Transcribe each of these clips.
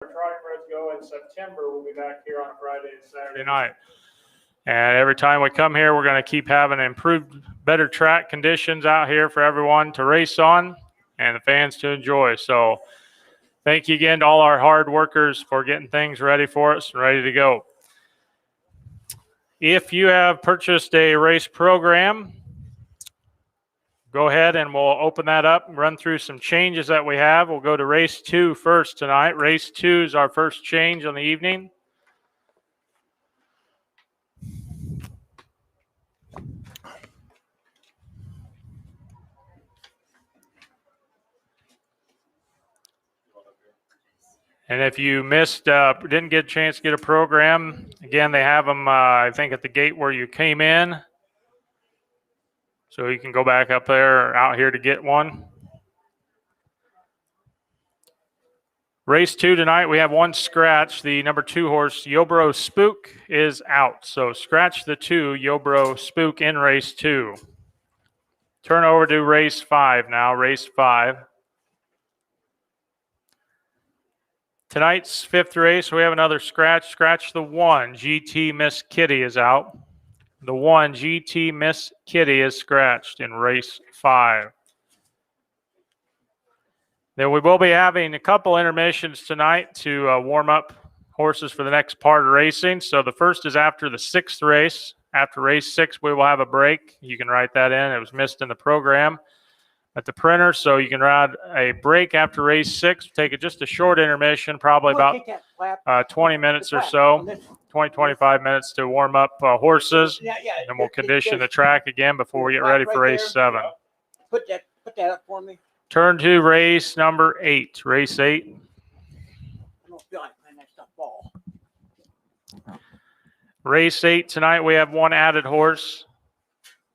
Trotting roads go in September, we'll be back here on a Friday and Saturday night. And every time we come here, we're going to keep having improved, better track conditions out here for everyone to race on and the fans to enjoy. So thank you again to all our hard workers for getting things ready for us and ready to go. If you have purchased a race program, go ahead and we'll open that up and run through some changes that we have. We'll go to race 2 first tonight. Race 2 is our first change on the evening. And if you missed, didn't get a chance to get a program, again, they have them, I think, at the gate where you came in. So you can go back up there or out here to get one. Race 2 tonight, we have one scratch. The number 2 horse, Yobro Spook, is out. So scratch the 2, Yobro Spook, in race 2. Turn over to race 5 now, race 5. Tonight's 5th race, we have another scratch. Scratch the 1, GT Miss Kitty, is out. The 1, GT Miss Kitty, is scratched in race 5. Then we will be having a couple intermissions tonight to warm up horses for the next part of racing. So the first is after the 6th race. After race 6, we will have a break. You can write that in. It was missed in the program at the printer. So you can ride a break after race 6. Take just a short intermission, probably about 20 minutes or so, 20, 25 minutes to warm up horses. And we'll condition the track again before we get ready for race 7. Put that up for me. Turn to race number 8. Race 8. I don't feel like playing that stuff ball. Race 8 tonight, we have one added horse.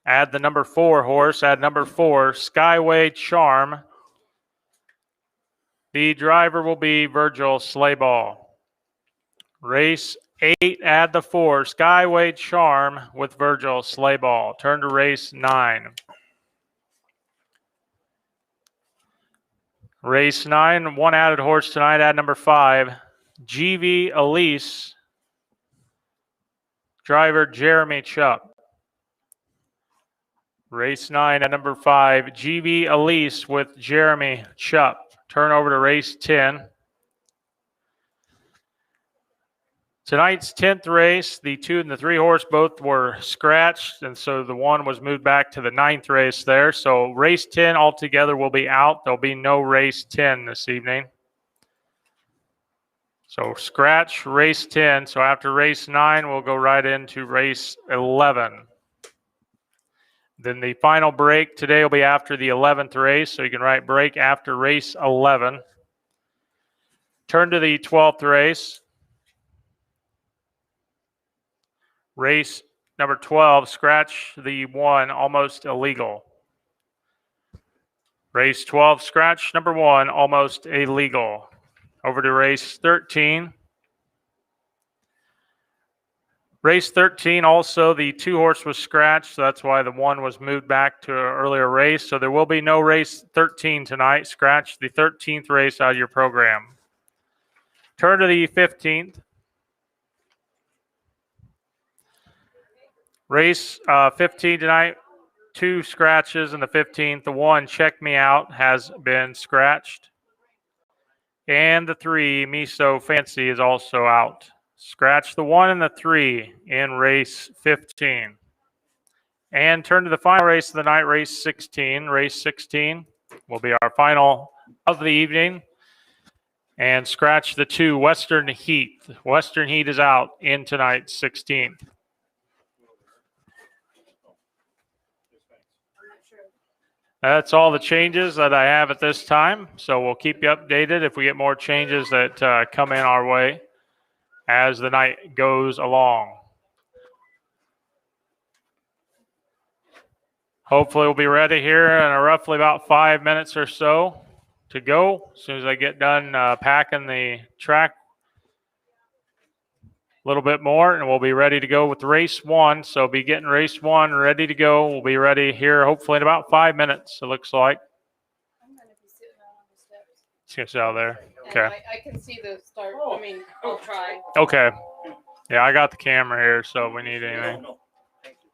Add the number 4 horse. Add number 4, Skyway Charm. The driver will be Virgil Slayball. Race 8, add the 4, Skyway Charm with Virgil Slayball. Turn to race 9. Race 9, one added horse tonight. Add number 5, GV Elise. Driver Jeremy Chupp. Race 9 at number 5, GV Elise with Jeremy Chupp. Turn over to race 10. Tonight's 10th race, the 2 and the 3 horse both were scratched, and so the 1 was moved back to the 9th race there. So race 10 altogether will be out. There'll be no race 10 this evening. So scratch race 10. So after race 9, we'll go right into race 11. Then the final break today will be after the 11th race. So you can write break after race 11. Turn to the 12th race. Race number 12, scratch the 1, Almost Illegal. Race 12, scratch number 1, Almost Illegal. Over to race 13. Race 13, also the 2 horse was scratched, so that's why the 1 was moved back to an earlier race. So there will be no race 13 tonight. Scratch the 13th race out of your program. Turn to the 15th. Race 15 tonight, 2 scratches in the 15th. The 1, Check Me Out, has been scratched. And the 3, Me So Fancy, is also out. Scratch the 1 and the 3 in race 15. And turn to the final race of the night, race 16. Race 16 will be our final of the evening. And scratch the 2, Western Heat. Western Heat is out in tonight's 16th. That's all the changes that I have at this time. So we'll keep you updated if we get more changes that come in our way as the night goes along. Hopefully we'll be ready here in roughly about 5 minutes or so to go. As soon as I get done packing the track a little bit more, and we'll be ready to go with race 1. So be getting race 1 ready to go. We'll be ready here hopefully in about 5 minutes, it looks like. I'm going to be sitting out on the steps. It's going to sit out there. Okay. I can see the start. I mean, I'll try. Okay. Yeah, I got the camera here, so if we need anything. No. Thank you.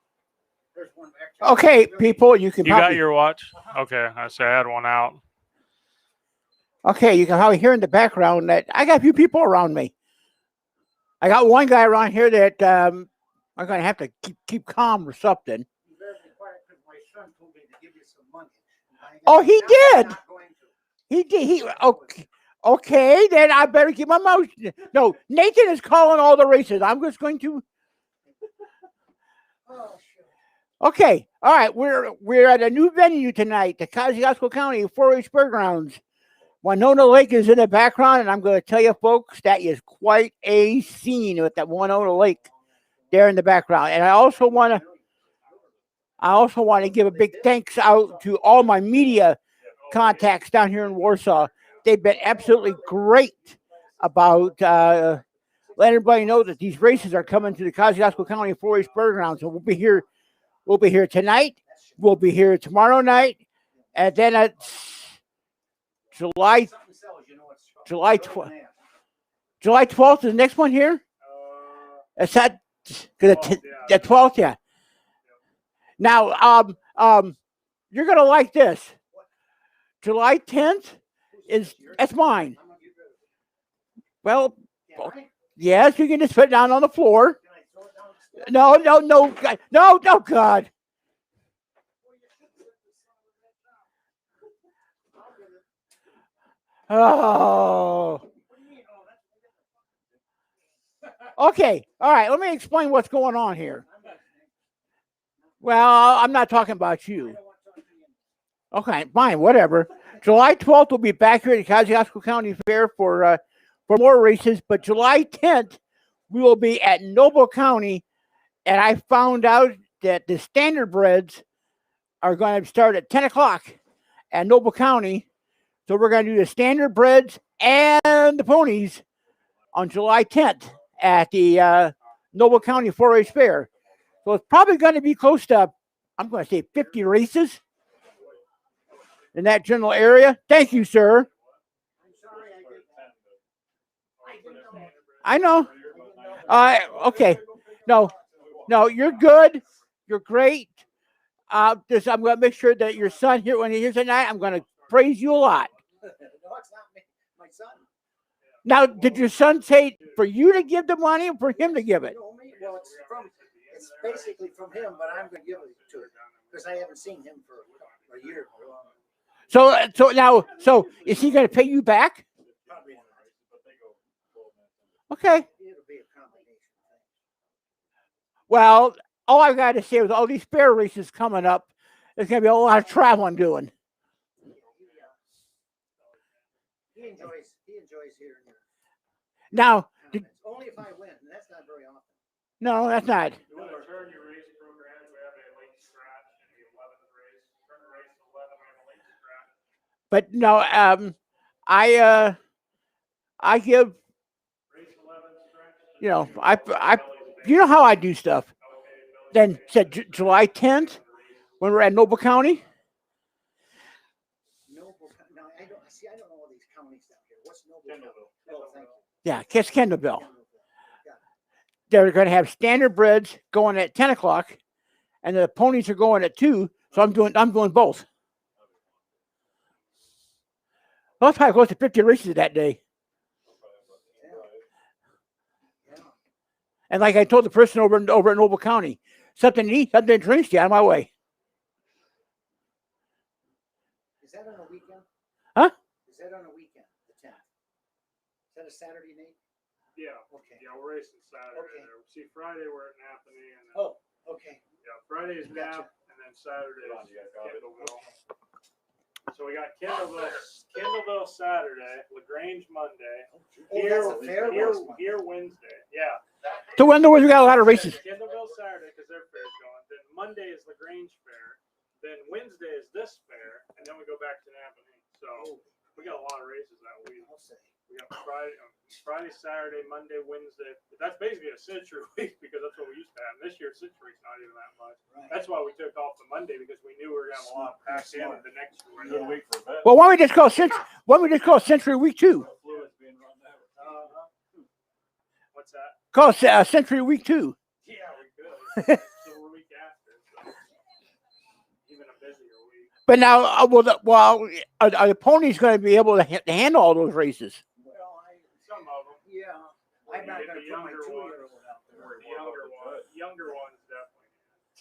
There's one back there. Okay, people, you can You probably got your watch? Okay, I say I had one out. okay, you can probably hear in the background that I got a few people around me. I got one guy around here that I'm gonna have to keep calm or something. You better be quiet because my son told me to give you some money. Oh, he Now did. I'm not going to. He did. He okay. Okay, then I better keep my mouth. No, Nathan is calling all the races. I'm just going to. Oh, shit. Okay, all right. We're at a new venue tonight, the Kosciusko County 4-H Fairgrounds. Winona Lake is in the background, and I'm going to tell you, folks, that is quite a scene with that Winona Lake there in the background. And I also want to give a big thanks out to all my media contacts down here in Warsaw. They've been absolutely great about letting everybody know that these races are coming to the Kosciusko County 4-H Fairgrounds. So we'll be here tonight. We'll be here tomorrow night, and then it's July 12th. July 12th is the next one here. It's that the 12th, yeah. Now, you're gonna like this. July 10th that's mine. Well, yes, you can just put it down on the floor. No, God. Oh. Okay. All right. Let me explain what's going on here. Well, I'm not talking about you. Okay, fine, whatever. July 12th, we'll be back here at the Kosciusko County Fair for more races. But July 10th, we will be at Noble County, and I found out that the standard breds are going to start at 10 o'clock at Noble County. So we're going to do the standard breds and the ponies on July 10th at the Noble County 4-H Fair. So it's probably going to be close to, I'm going to say 50 races in that general area. Thank you, sir. I know. Okay. No, you're good. You're great. I'm going to make sure that your son here, when he hears tonight, I'm going to praise you a lot. No, it's not me. My son. Now, did your son say for you to give the money or for him to give it? Well, it's basically from him, but I'm going to give it to him because I haven't seen him for a year. So is he going to pay you back? Probably not. Okay. It'll be a combination. Well, all I've got to say with all these fair races coming up, there's going to be a lot of traveling doing. He enjoys hearing your Now, only if I win, and that's not very often. no, that's not. You want to turn your race programs? We have a late scratch in the 11th race. Turn the race to 11. We have a late scratch. But no, I give, Race 11 scratch. you know how I do stuff. Then said July 10th when we're at Noble County. Noble. No, I don't know all these counties down here. What's Noble? Oh, thank you. Yeah, Kiss Kendallville. They're going to have standard breds going at 10 o'clock, and the ponies are going at 2. So I'm doing both. Well, that's probably close to 50 races that day. And like I told the person over at Noble County, something to eat, something to drink, stay out of my way. Is that on a weekend? Huh? Is that on a weekend? The 10th. Is that a Saturday, Nate? Yeah. Okay. Yeah, we're racing Saturday. Okay. There. See, Friday we're at Napanee, and then, Oh, okay. yeah, Friday is Gotcha. Nap, and then Saturday is Kendallville. So we got Kendallville Saturday, LaGrange Monday. Oh, that's a fair one. Here Wednesday. Yeah. So in other words, we got a lot of races. Kendallville Saturday because their fair's going. Then Monday is LaGrange Fair. Then Wednesday is this fair, and then we go back to Napanee. So we got a lot of races that week. I'll say. We got Friday, Saturday, Monday, Wednesday. That's basically a Citrus week because that's what we used to have. This year, Citrus not even that much. Right. That's why we took off the Monday because we knew we were going to have a lot packed in the next week. Yeah. Week for a bit. Well, why don't we just call Century Week 2? Fluid What's that? Call Century Week 2. Yeah, we could. So we're week after. So even a busier week. But now, are the ponies going to be able to handle all those races? Well, Some of them. yeah, I'm not The gonna put my younger 2-year-old out there. Younger ones definitely.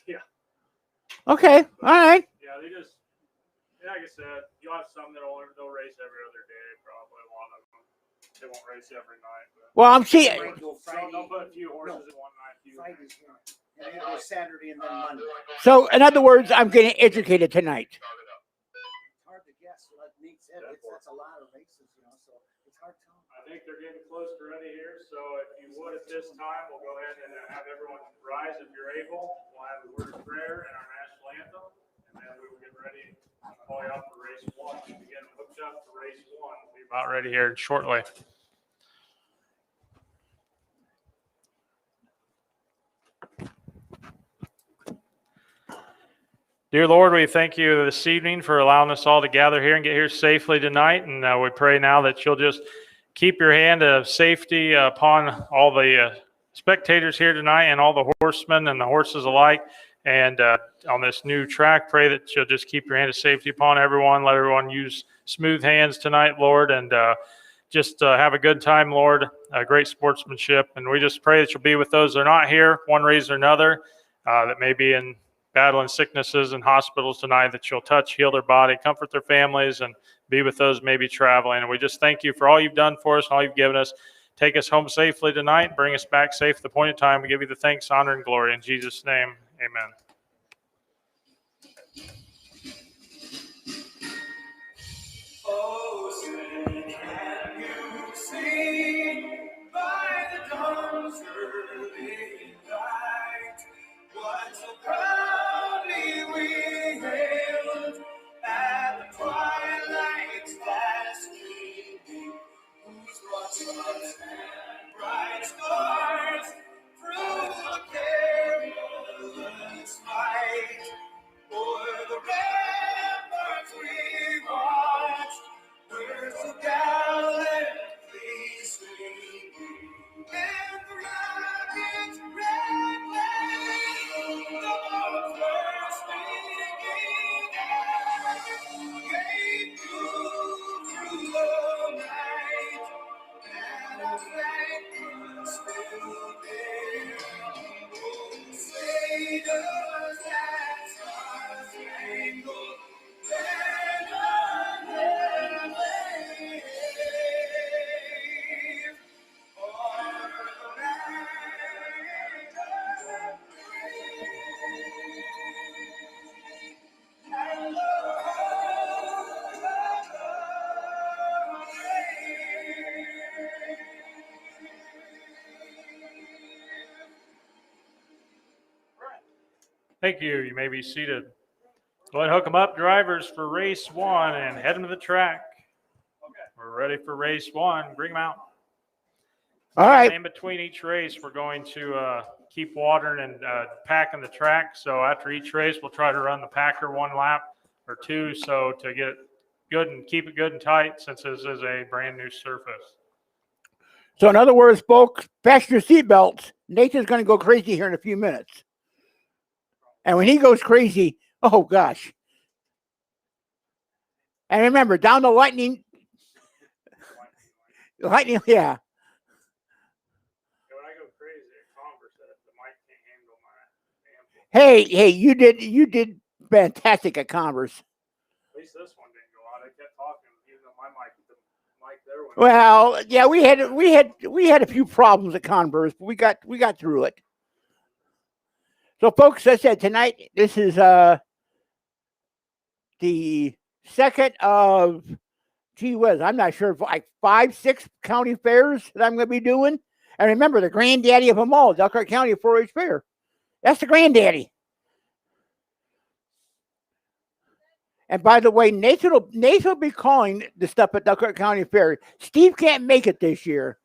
Yeah. Okay, all right. Yeah, they just, like I said, you'll have some they'll race every other day, probably a lot of them. They won't race every night. But Well, I'm seeing. Might go Friday. they'll put a few horses in one night. Friday's here. And then go Saturday and then Monday. So, in other words, I'm getting educated tonight. It's hard to guess. Like Nate said, that's a lot of races, so it's hard to tell. I think they're getting close to ready here, so if you would at this time, we'll go ahead and have everyone rise if you're able. We'll have a word of prayer and our national anthem, and then we will get ready to call you out for race 1. We'll get hooked up for race 1. We'll be about ready here shortly. Dear Lord, we thank you this evening for allowing us all to gather here and get here safely tonight. And we pray now that you'll just keep your hand of safety upon all the spectators here tonight and all the horsemen and the horses alike. And on this new track, pray that you'll just keep your hand of safety upon everyone. Let everyone use smooth hands tonight, Lord, and just have a good time, Lord. Great sportsmanship. And we just pray that you'll be with those that are not here, one reason or another, that may be in battling sicknesses and hospitals tonight, that you'll touch, heal their body, comfort their families, and be with those maybe traveling. And we just thank you for all you've done for us, all you've given us. Take us home safely tonight, bring us back safe at the point in time. We give you the thanks, honor, and glory. In Jesus' name, amen. Oh, sing, can you see by the dawn's early light what so proudly we hailed at the twilight's last gleaming, whose broad suns and bright stars through the perilous fight o'er the ramparts we watched, were so gallantly streaming in the rocket's red flame. The bombs were speaking out, gave through the night, and our flag was still there. Oh, say does that star-spangled banner never wave o'er the land of free and the hope of the brave. Thank you. You may be seated. Go ahead and hook them up, drivers, for race 1 and head them to the track. We're ready for race 1. Bring them out. All right. In between each race, we're going to keep watering and packing the track. So after each race, we'll try to run the packer 1 lap or 2, so to get it good and keep it good and tight, since this is a brand new surface. So, in other words, folks, fasten your seatbelts. Nathan's going to go crazy here in a few minutes. And when he goes crazy, oh gosh. And remember, down the lightning, yeah. When I go crazy at Converse, the mic can't handle my amp. Hey, you did fantastic at Converse. At least this one didn't go out. I kept talking, even though the mic there went. Well, yeah, we had a few problems at Converse, but we got through it. So, folks, as I said, tonight, this is the second of, I'm not sure, like 5, 6 county fairs that I'm going to be doing. And remember, the granddaddy of them all, Elkhart County 4-H Fair. That's the granddaddy. And by the way, Nathan will be calling the stuff at Elkhart County Fair. Steve can't make it this year.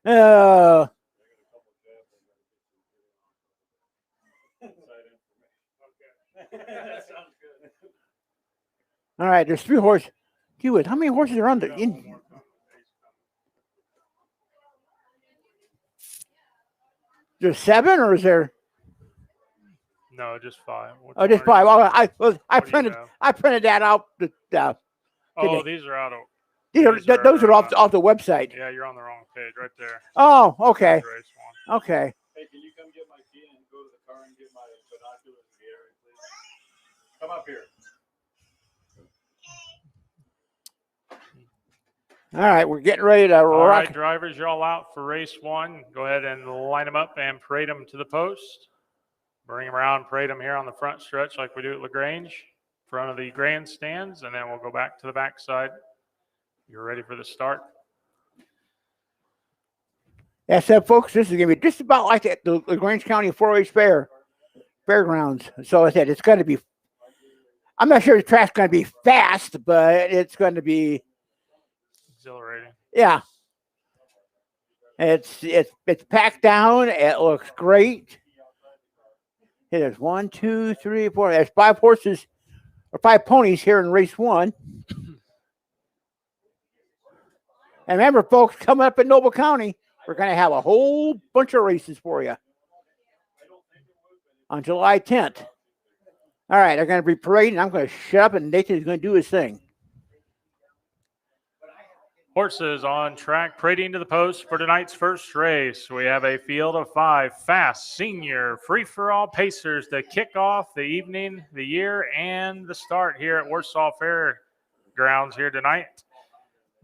That sounds good. All right, there's 3 horses. How many horses are on the? There's 7 or is there? No, just 5. Which Oh, just one are 5. you- I what do you printed. have? I printed that out. Oh, today. these are out of. Those are off the website. Yeah, you're on the wrong page right there. Oh, okay. Race one. Okay. Hey, can you come get my key and go to the car and get my binoculars and the area, please? Come up here. All right, we're getting ready to All rock. right, drivers, you're all out for race 1. Go ahead and line them up and parade them to the post. Bring them around, parade them here on the front stretch like we do at LaGrange, in front of the grandstands, and then we'll go back to the backside. You're ready for the start. That's it, folks. This is going to be just about like the LaGrange County 4-H fairgrounds. So I said it's going to be. I'm not sure the track's going to be fast, but it's going to be Exhilarating. yeah. It's packed down. It looks great. There's 1, 2, 3, 4. There's 5 horses or 5 ponies here in race 1. And remember, folks, coming up in Noble County, we're going to have a whole bunch of races for you on July 10th. All right, they're going to be parading. I'm going to shut up, and Nathan's going to do his thing. Horses on track, parading to the post for tonight's first race. We have a field of 5 fast senior free-for-all pacers to kick off the evening, the year, and the start here at Warsaw Fairgrounds here tonight.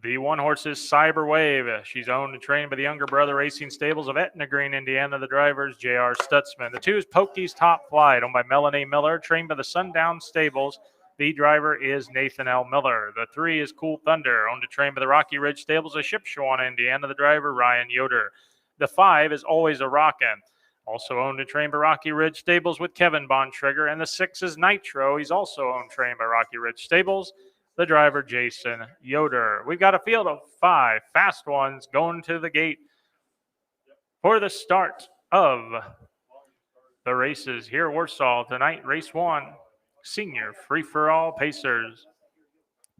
The 1 horse is Cyber Wave. She's owned and trained by the Younger Brother Racing Stables of Etna Green, Indiana. The driver is J.R. Stutzman. The 2 is Pokey's Top Flight, owned by Melanie Miller, trained by the Sundown Stables. The driver is Nathan L. Miller. The 3 is Cool Thunder, owned and trained by the Rocky Ridge Stables of Shipshawana, Indiana. The driver, Ryan Yoder. The 5 is Always a Rockin', also owned and trained by Rocky Ridge Stables with Kevin Bontrager. And the 6 is Nitro. He's also owned and trained by Rocky Ridge Stables. The driver, Jason Yoder. We've got a field of 5 fast ones going to the gate for the start of the races here at Warsaw tonight. Race 1, senior free-for-all pacers.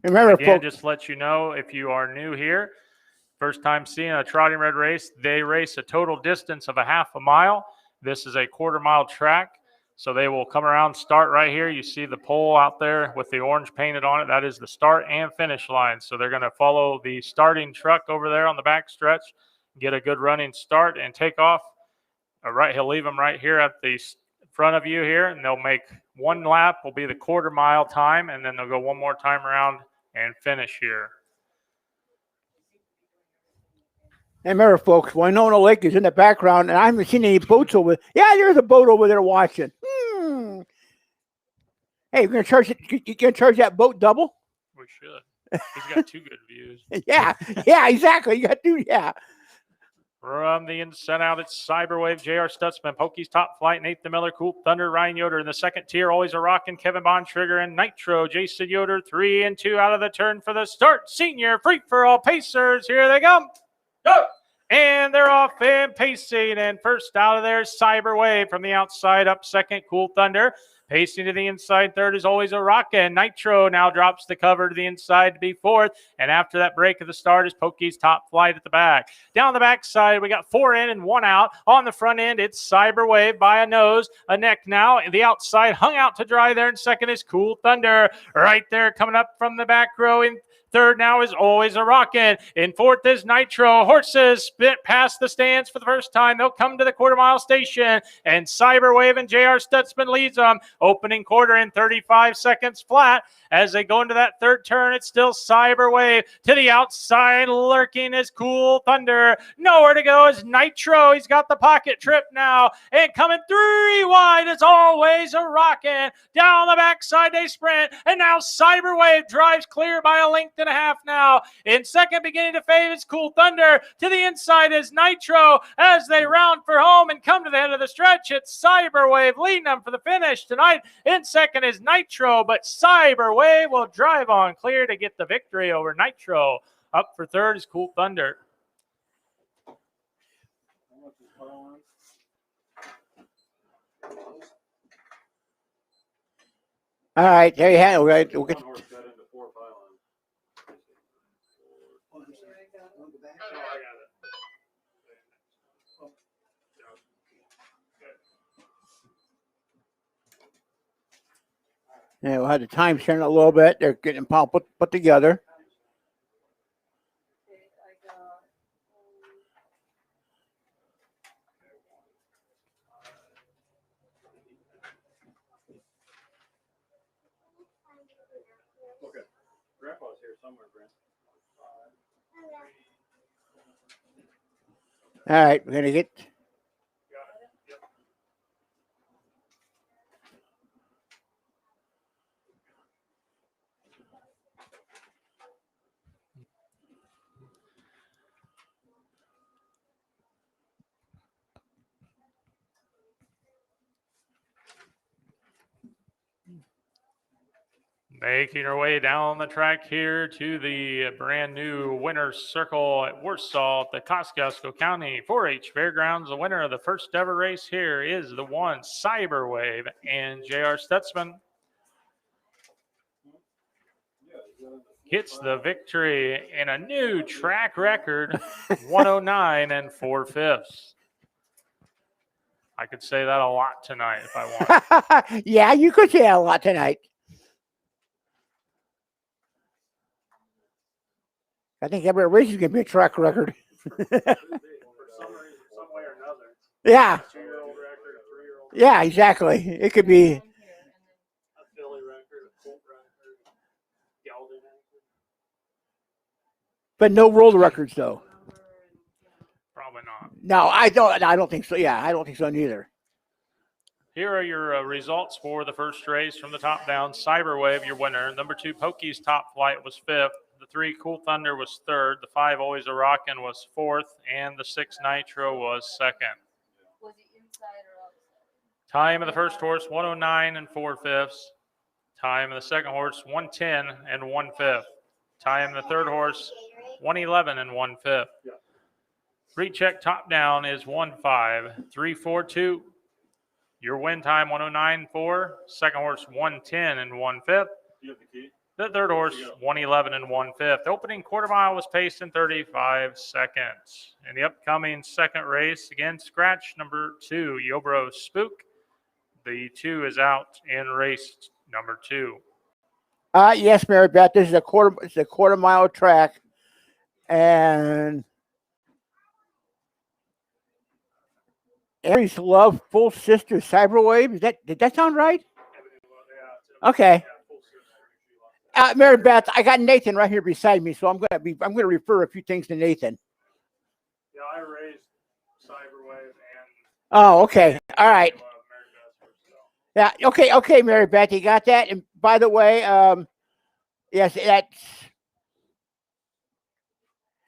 Remember, Again, folks, just to let you know, if you are new here, first time seeing a trotting red race, they race a total distance of a half a mile. This is a quarter-mile track. So they will come around, start right here. You see the pole out there with the orange painted on it. That is the start and finish line. So they're going to follow the starting truck over there on the back stretch, get a good running start, and take off. He'll leave them right here at the front of you here, and they'll make 1 lap will be the quarter-mile time, and then they'll go 1 more time around and finish here. and remember, folks, Winona Lake is in the background, and I haven't seen any boats over. Yeah, there's a boat over there watching. Hey, you're gonna charge it? You gonna charge that boat double? We should. He's got 2 good views. Yeah, exactly. You got to, yeah. From the inside out, it's Cyberwave, J.R. Stutzman, Pokey's Top Flight, Nathan Miller, Cool Thunder, Ryan Yoder. In the second tier, Always a Rockin', Kevin Bontrager, and Nitro, Jason Yoder. 3 and 2 out of the turn for the start. Senior free-for-all pacers. Here they come. Go! And they're off and pacing. And first out of there, Cyberwave from the outside. Up second, Cool Thunder. Pacing to the inside, third is Always a Rockin'. Nitro now drops the cover to the inside to be fourth. And after that break at the start is Pokey's Top Flight at the back. Down the back side, we got 4 in and 1 out. On the front end, it's Cyberwave by a nose, a neck now. The outside hung out to dry there. And second is Cool Thunder. Right there coming up from the back row in third now is Always a Rockin'. In fourth is Nitro. Horses spit past the stands for the first time. They'll come to the quarter-mile station. And Cyberwave and J.R. Stutzman leads them. Opening quarter in 35 seconds flat. As they go into that third turn, it's still Cyberwave. To the outside, lurking is Cool Thunder. Nowhere to go is Nitro. He's got the pocket trip now. And coming 3 wide is Always a Rockin'. Down the backside, they sprint. And now Cyberwave drives clear by a length and a half now. In second, beginning to fade is Cool Thunder. To the inside is Nitro. As they round for home and come to the end of the stretch, it's Cyberwave leading them for the finish tonight. In second is Nitro, but Cyberwave will drive on clear to get the victory over Nitro. Up for third is Cool Thunder. All right, there you have it. We'll get And we'll have the time sharing a little bit. They're getting put together. Okay, I got. Okay. Grandpa's here somewhere, Brent. All right, we're gonna get. Making our way down the track here to the brand new winner's circle at Warsaw at the Kosciusko County 4-H Fairgrounds. The winner of the first ever race here is the one Cyberwave and J.R. Stutzman gets the victory in a new track record, 109 and 4/5. I could say that a lot tonight if I want. Yeah, you could say a lot tonight. I think every race is going to be a track record. For some reason, some way or another. Yeah, 2-year-old record, a 3-year-old yeah, exactly. It could be. a Philly record, a Colt record, Gelding record. But no world records, though. Probably not. No, I don't think so. Yeah, I don't think so neither. Here are your results for the first race from the top down. Cyberwave, your winner. Number 2, Pokey's Top Flight was 5th. The 3, Cool Thunder was 3rd. The 5, Always a Rockin' was 4th. And the 6, Nitro was 2nd. Was he inside or outside? Time of the first horse, 109 and 4/5. Time of the second horse, 110 and 1/5. Time of the third horse, 111 and 1/5. Recheck top down is 15342. Your win time 109.4. Second horse 110 and 1/5. You have the key? The third horse 111 and 1/5. The opening quarter mile was paced in 35 seconds. In the upcoming second race, again scratch number 2, Yobro Spook. The 2 is out in race number 2. Yes, Mary Beth. This is a quarter mile track, and Aries Love Full Sister Cyberwave. Did that sound right? Okay. Mary Beth, I got Nathan right here beside me, so I'm gonna refer a few things to Nathan. Yeah, I raised Cyberwave and Oh, okay. All right. Mary Beth herself. Yeah. Okay, Mary Beth, you got that. And by the way, yes, that's.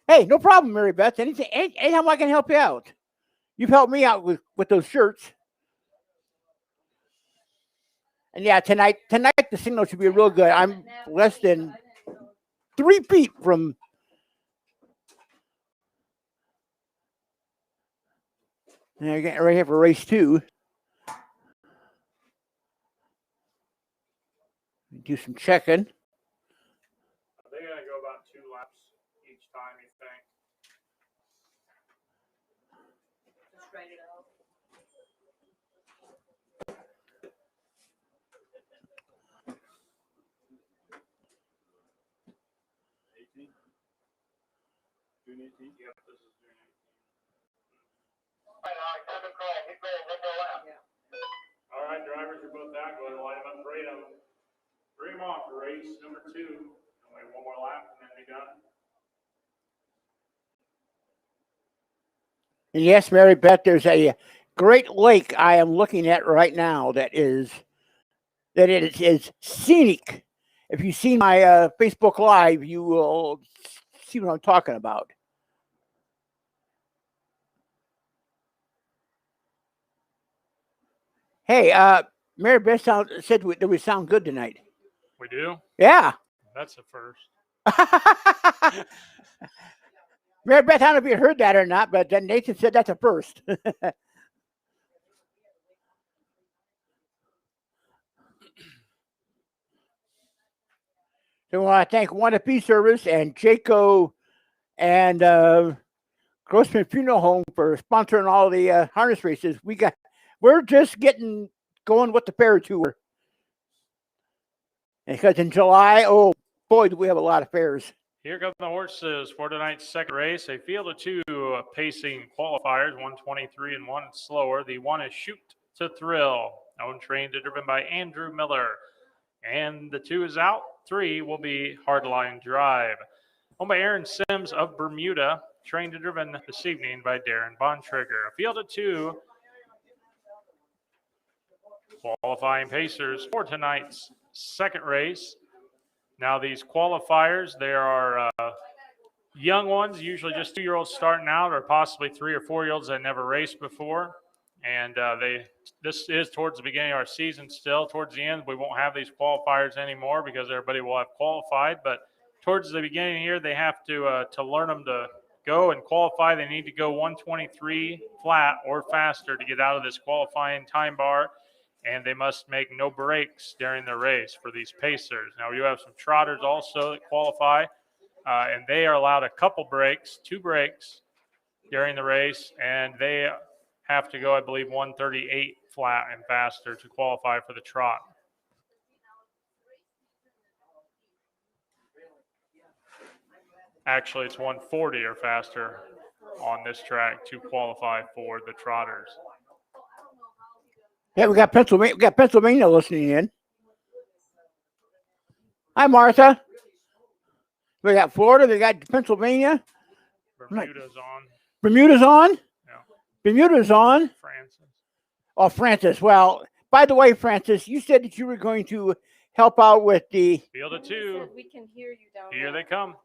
Hey, no problem, Mary Beth. Anytime I can help you out. You've helped me out with those shirts. And yeah, tonight the signal should be real good. I'm less than 3 feet from. And I get right here for race 2. Do some checking. Are they going to go about 2 laps each time, you think? Just write it out. June 18th? Yep, this is June 18th. All right, drivers, you're both out. Go ahead and line them up, parade them. Bring them off for race number 2. Only one more lap and then be done. And yes, Mary Beth, there's a Great Lake I am looking at right now that is scenic. If you've seen my Facebook Live, you will see what I'm talking about. Hey, Mary Beth said that we sound good tonight. We do? Yeah. That's a first. Mary Beth, I don't know if you heard that or not, but then Nathan said that's a first. So I want to thank One Piece Service and Jayco and Grossman Funeral Home for sponsoring all the harness races. We're just getting going with the Para Tour. Because in July, oh boy, do we have a lot of fairs. Here come the horses for tonight's second race. A field of two pacing qualifiers, 123 and one slower. The one is Shoot to Thrill, owned, trained, and driven by Andrew Miller. And the 2 is out. 3 will be Hardline Drive, owned by Aaron Sims of Bermuda, trained and driven this evening by Darren Bontrigger. A field of 2 qualifying pacers for tonight's second race. Now these qualifiers, there are young ones, usually just 2-year-olds starting out, or possibly 3 or 4-year-olds that never raced before. And this is towards the beginning of our season still. Towards the end, we won't have these qualifiers anymore because everybody will have qualified. But towards the beginning here, they have to learn them to go and qualify. They need to go 123 flat or faster to get out of this qualifying time bar. And they must make no breaks during the race for these pacers. Now, you have some trotters also that qualify, and they are allowed a couple breaks, 2 breaks during the race, and they have to go, I believe, 138 flat and faster to qualify for the trot. Actually, it's 140 or faster on this track to qualify for the trotters. Yeah, we got Pennsylvania. We got Pennsylvania listening in. Hi, Martha. We got Florida. They got Pennsylvania. Bermuda's on. Bermuda's on. Yeah. Bermuda's on. Francis. Oh, Francis. Well, by the way, Francis, you said that you were going to help out with the Field of 2. We can hear you down Here there. they come.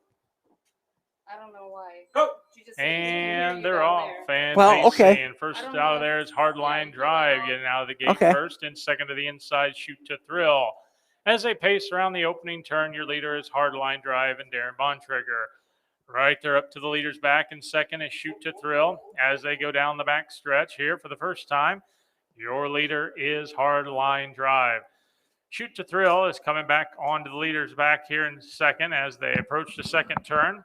I don't know why. Go. She just said we can hear And you they're down off. there. And Well, okay. And first I don't out of know. there is Hardline Drive, getting out of the gate Okay. first, and second to the inside, Shoot to Thrill. As they pace around the opening turn, your leader is Hardline Drive and Darren Bontrigger. Right there up to the leader's back, and second is Shoot to Thrill. As they go down the back stretch here for the first time, your leader is Hardline Drive. Shoot to Thrill is coming back onto the leader's back here in second as they approach the second turn.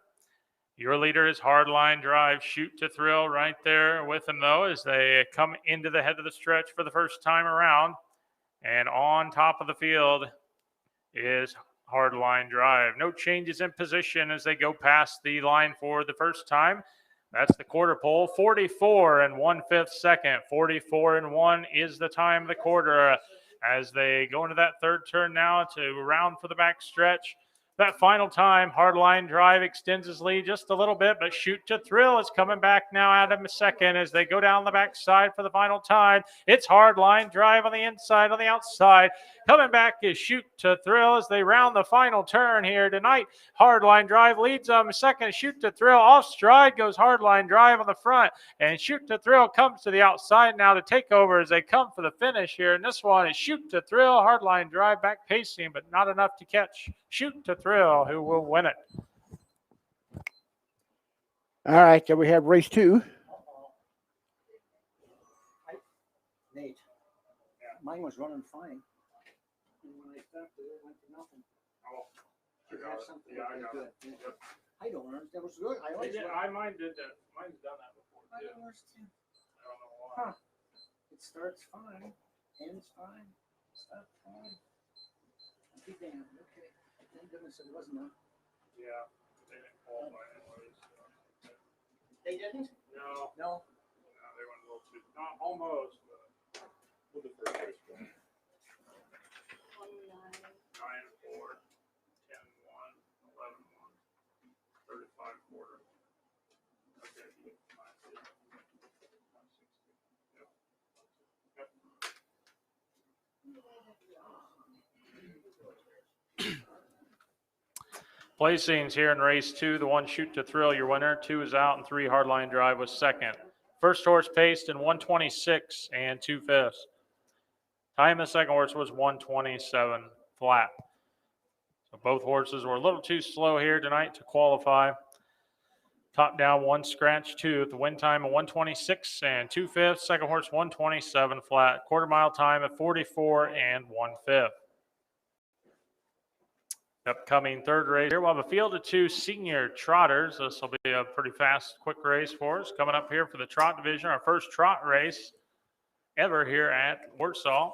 Your leader is Hardline Drive. Shoot to Thrill right there with them, though, as they come into the head of the stretch for the first time around. And on top of the field is Hardline Drive. No changes in position as they go past the line for the first time. That's the quarter pole. 44 and 1/5 second. 44 and 1 is the time of the quarter as they go into that third turn now to round for the back stretch. That final time, Hardline Drive extends his lead just a little bit, but Shoot to Thrill is coming back now out of a second as they go down the backside for the final time. It's Hardline Drive on the inside, on the outside. Coming back is Shoot to Thrill as they round the final turn here tonight. Hardline Drive leads them. Second, Shoot to Thrill. Off stride goes Hardline Drive on the front, and Shoot to Thrill comes to the outside now to take over as they come for the finish here. And this one is Shoot to Thrill. Hardline Drive back pacing, but not enough to catch Shoot to Thrill, who will win it. All right, so we have race 2. Nate, mine was running fine. And when I stopped it, it went to nothing. Oh, Should have something Yeah, I like got that. it. Yep. I don't understand. That was good. I always. Mine did that. Mine's done that before, I too. don't understand. I don't know why. Huh. It starts fine, ends fine, stops fine. I'll be damned. Okay. Thank goodness it wasn't a. Yeah. They didn't qualify anyways. They didn't? No, No. they went a little too, not almost, but. What the first race go? 9 and 4, 10 and 1, 11 and 1, 35 quarter. Okay. Yep. Yep. Placings here in race 2, the one Shoot to Thrill, your winner. 2 is out, and 3 Hardline Drive was second. First horse paced in 126 and 2/5. Time of the second horse was 127 flat. So both horses were a little too slow here tonight to qualify. Top down, 1 scratch, 2. The win time of 126 and 2/5. Second horse 127 flat. Quarter mile time of 44 and 1/5. Upcoming third race here, we'll have a field of 2 senior trotters. This will be a pretty fast, quick race for us. Coming up here for the trot division, our first trot race ever here at Warsaw.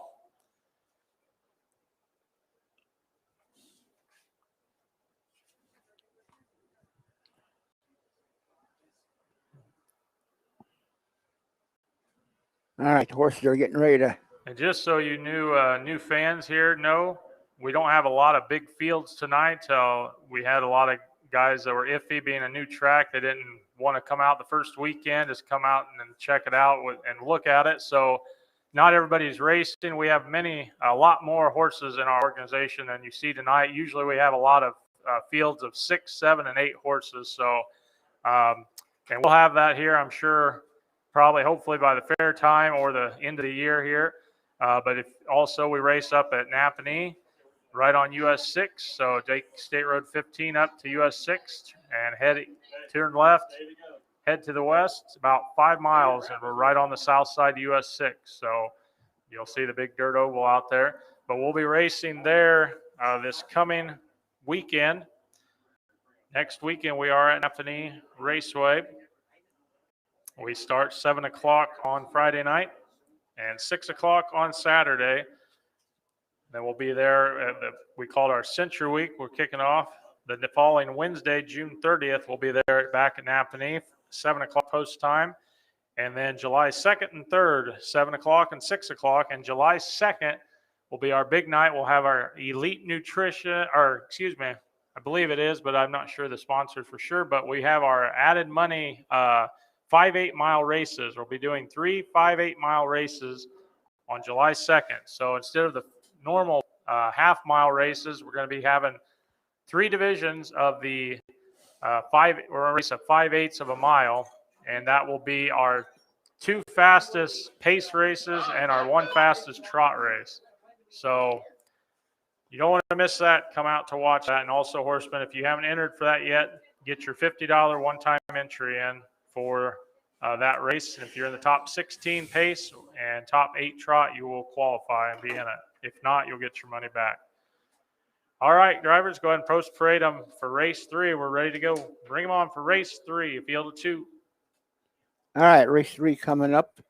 All right, the horses are getting ready to. And just so you new fans here know, we don't have a lot of big fields tonight. We had a lot of guys that were iffy, being a new track. They didn't want to come out the first weekend, just come out and then check it out and look at it. So not everybody's racing. We have a lot more horses in our organization than you see tonight. Usually we have a lot of fields of 6, 7, and 8 horses. So, and we'll have that here, I'm sure, probably hopefully by the fair time or the end of the year here. But if also we race up at Napanee, right on US 6. So take State Road 15 up to US 6 and turn left, head to the west. It's about 5 miles, and we're right on the south side of US 6. So you'll see the big dirt oval out there. But we'll be racing there this coming weekend. Next weekend we are at Napanee Raceway. We start 7 o'clock on Friday night and 6 o'clock on Saturday. Then we'll be there. We call it our Century Week. We're kicking off. The following Wednesday, June 30th, we'll be there back at Napanee, 7 o'clock post time. And then July 2nd and 3rd, 7 o'clock and 6 o'clock. And July 2nd will be our big night. We'll have our Elite Nutrition, or excuse me, I believe it is, but I'm not sure the sponsor for sure. But we have our added money 5 8-mile races. We'll be doing 3 5 8-mile races on July 2nd. So instead of the normal half-mile races, we're going to be having 3 divisions of the we're going to race at 5/8 of a mile, and that will be our 2 fastest pace races and our 1 fastest trot race. So you don't want to miss that. Come out to watch that. And also, horsemen, if you haven't entered for that yet, get your $50 one-time entry in for that race. And if you're in the top 16 pace and top 8 trot, you will qualify and be in it. If not, you'll get your money back. All right, drivers, go ahead and post parade them for race 3. We're ready to go. Bring them on for race 3, field of 2. All right, race 3 coming up.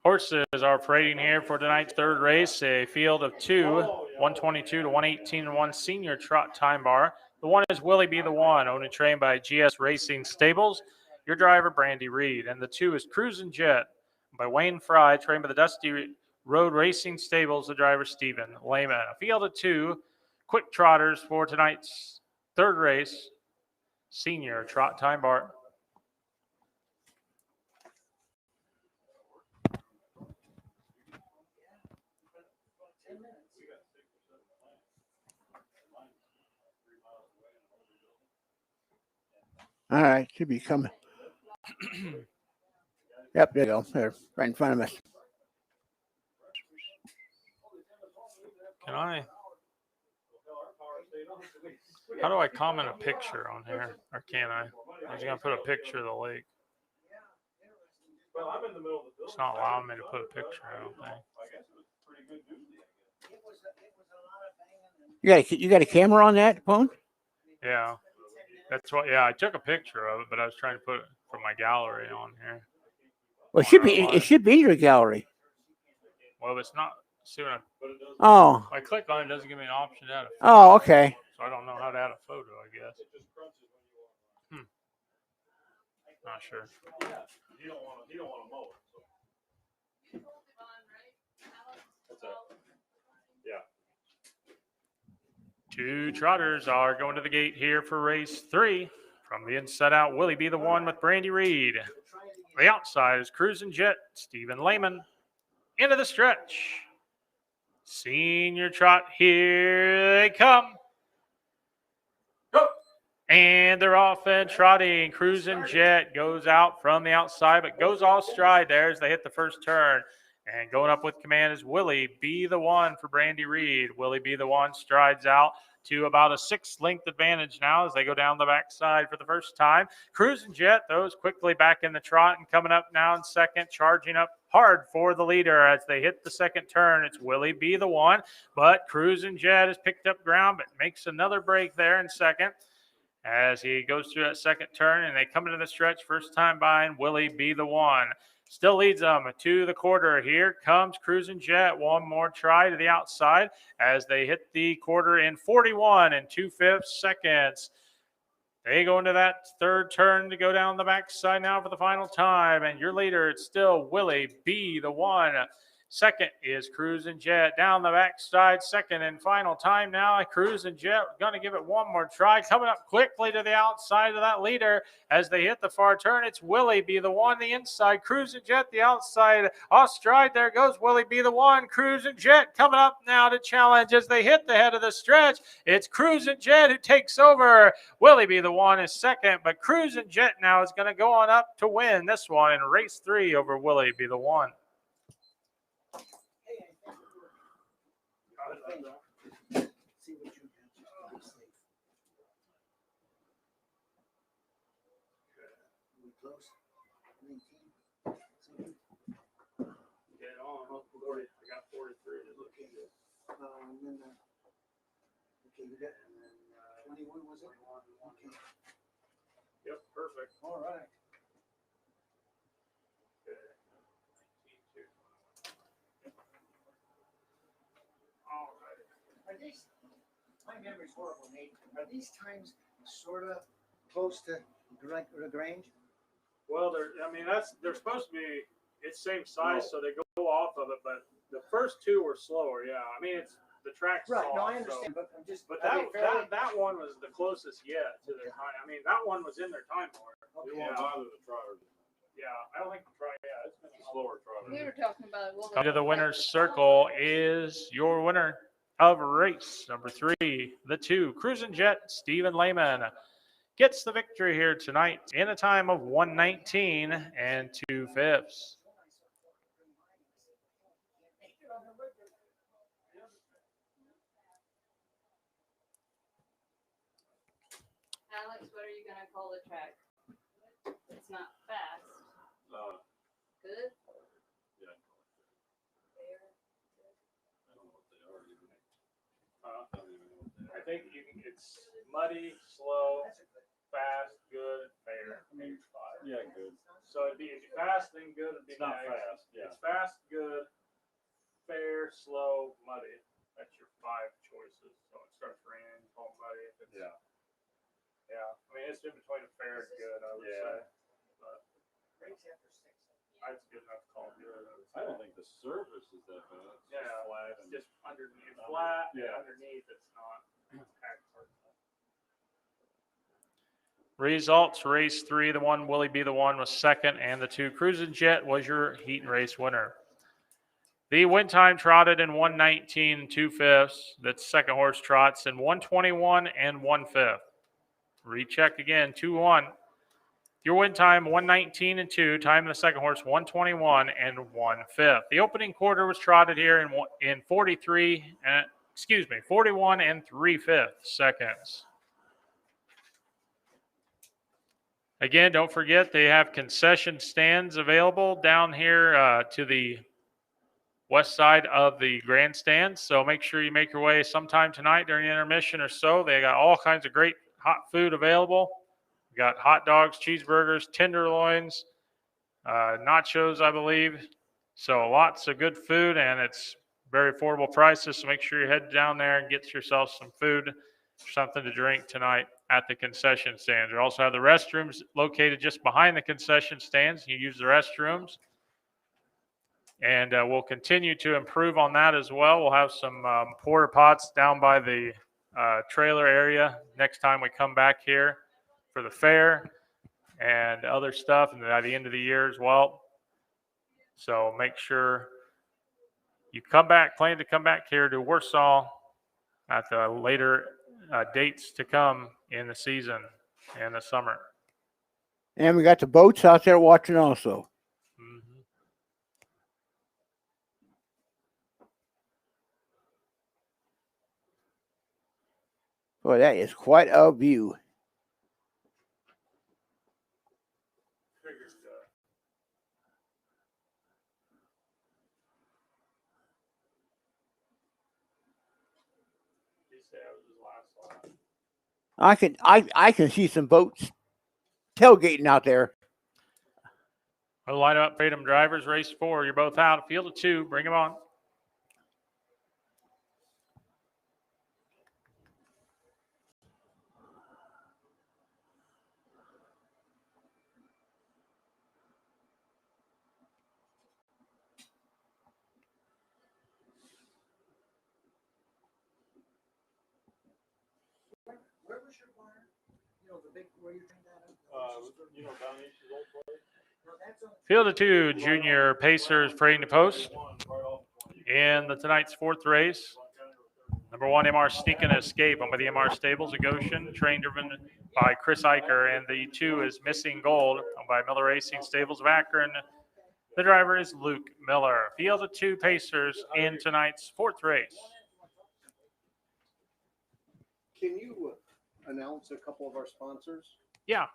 Horses are parading here for tonight's 3rd race, a field of 2, 122 to 118 and 1 senior trot time bar. The 1 is Willie Be the One, owned and trained by GS Racing Stables. Your driver, Brandy Reed. And the 2 is Cruisin' Jet by Wayne Fry, trained by the Dusty Road Racing Stables. The driver, Stephen Lehman. A field of 2 quick trotters for tonight's 3rd race, senior trot time bar. All right, should be coming. Yep, there you go. There, right in front of us. How do I comment a picture on here? Or can I? I was going to put a picture of the lake. It's not allowing me to put a picture, I don't think. You got a camera on that phone? Yeah. That's what. Yeah, I took a picture of it, but I was trying to put it from my gallery on here. Well, it should be in your gallery. Well, it's not. See when Oh. I click on it, it doesn't give me an option to add a photo. Oh, okay. So I don't know how to add a photo, I guess. Not sure. You don't want to mow it. So. Yeah. 2 trotters are going to the gate here for race 3. From the inside out, Willie Be the One with Brandy Reed. The outside is Cruisin' Jet, Stephen Lehman. Into the stretch. Senior trot, here they come. Go. And they're off and trotting. Cruisin' Jet goes out from the outside, but goes all stride there as they hit the first turn. And going up with command is Willie Be the One for Brandy Reed. Willie Be the One strides out, to about a 6-length advantage now as they go down the backside for the first time. Cruising Jet, those quickly back in the trot and coming up now in second, charging up hard for the leader as they hit the second turn. It's Willie B the one, but Cruising Jet has picked up ground, but makes another break there in second as he goes through that second turn, and they come into the stretch first time by, and Willie be the one. Still leads them to the quarter. Here comes Cruising Jet. One more try to the outside as they hit the quarter in 41 and 2/5 seconds. They go into that third turn to go down the backside now for the final time, and your leader, it's still Willie be the one. Second is Cruising Jet down the backside. Second and final time now. Cruising Jet going to give it one more try. Coming up quickly to the outside of that leader as they hit the far turn. It's Willie be the one. The inside. Cruising Jet the outside. Off stride. There goes Willie be the one. Cruising Jet coming up now to challenge as they hit the head of the stretch. It's Cruising Jet who takes over. Willie be the one is second, but Cruising Jet now is going to go on up to win this one in race 3 over Willie be the one. See what you can do. We close. 19. Get on. 40. I got 43. Okay. And then, okay, you got 21, was it? Okay. Yep, perfect. All right. Are these, my memory's horrible, Nate. Are these times sort of close to Grange? Well, they're supposed to be. It's same size, so they go off of it. But the first two were slower. Yeah, I mean it's the track's Right. soft, No, I understand, but I'm just. But are they fairly- that one was the closest yet to their time. I mean that one was in their time mark. Okay. Yeah. Yeah, I don't think the try. Yeah, it's been a slower try. We were talking about Willie. Into the winner's circle is your winner of race number 3, the 2, Cruising Jet, Stephen Lehman, gets the victory here tonight in a time of 1:19 and 2/5. Alex, what are you gonna call the track? It's not fast. Good. I think it's muddy, slow, fast, good, fair. Maybe 5. Yeah, good. So it'd be fast and good. It'd be It's not nice. fast, yeah. It's fast, good, fair, slow, muddy. That's your 5 choices. So it starts raining, call muddy. If it's, Yeah. Yeah. I mean, it's in between a fair and good, I would Yeah. say. But it's good enough to call good. I would I say. don't think the surface is that bad. It's Yeah, just flat it's and just underneath, flat, and Yeah. underneath it's not packed hard. Results, race 3, the 1, Willie be the one was second, and the 2, Cruising Jet was your heat and race winner. The win time trotted in 1:19 and 2/5. That's second horse trots in 1:21 and 1/5. Recheck again, 2-1. Your win time 1:19 and 2. Time of the second horse 1:21 and 1/5. The opening quarter was trotted here in 41 and 3/5 seconds. Again, don't forget they have concession stands available down here to the west side of the grandstand. So make sure you make your way sometime tonight during the intermission or so. They got all kinds of great hot food available. We got hot dogs, cheeseburgers, tenderloins, nachos, I believe. So lots of good food, and it's very affordable prices. So make sure you head down there and get yourself some food, something to drink tonight at the concession stands. We also have the restrooms located just behind the concession stands. You use the restrooms. And we'll continue to improve on that as well. We'll have some porta pots down by the trailer area next time we come back here for the fair and other stuff, and by the end of the year as well. So make sure you plan to come back here to Warsaw at the later dates to come in the season and the summer. And we got the boats out there watching also. Mhm. Boy, that is quite a view. I can see some boats tailgating out there. We'll line up, Freedom drivers, race 4. You're both out. Field of 2. Bring them on. Where was your barn? You know, the big, where you trained that up? You know, Don H's old place? No, that's on. Field of 2, Junior Pacers parading the post. In tonight's 4th race, number 1, MR Sneak and Escape on by the MR Stables of Goshen, train driven by Chris Eicher. And the 2 is Missing Gold on by Miller Racing Stables of Akron. The driver is Luke Miller. Field of 2 Pacers in tonight's 4th race. Can you announce a couple of our sponsors? Yeah.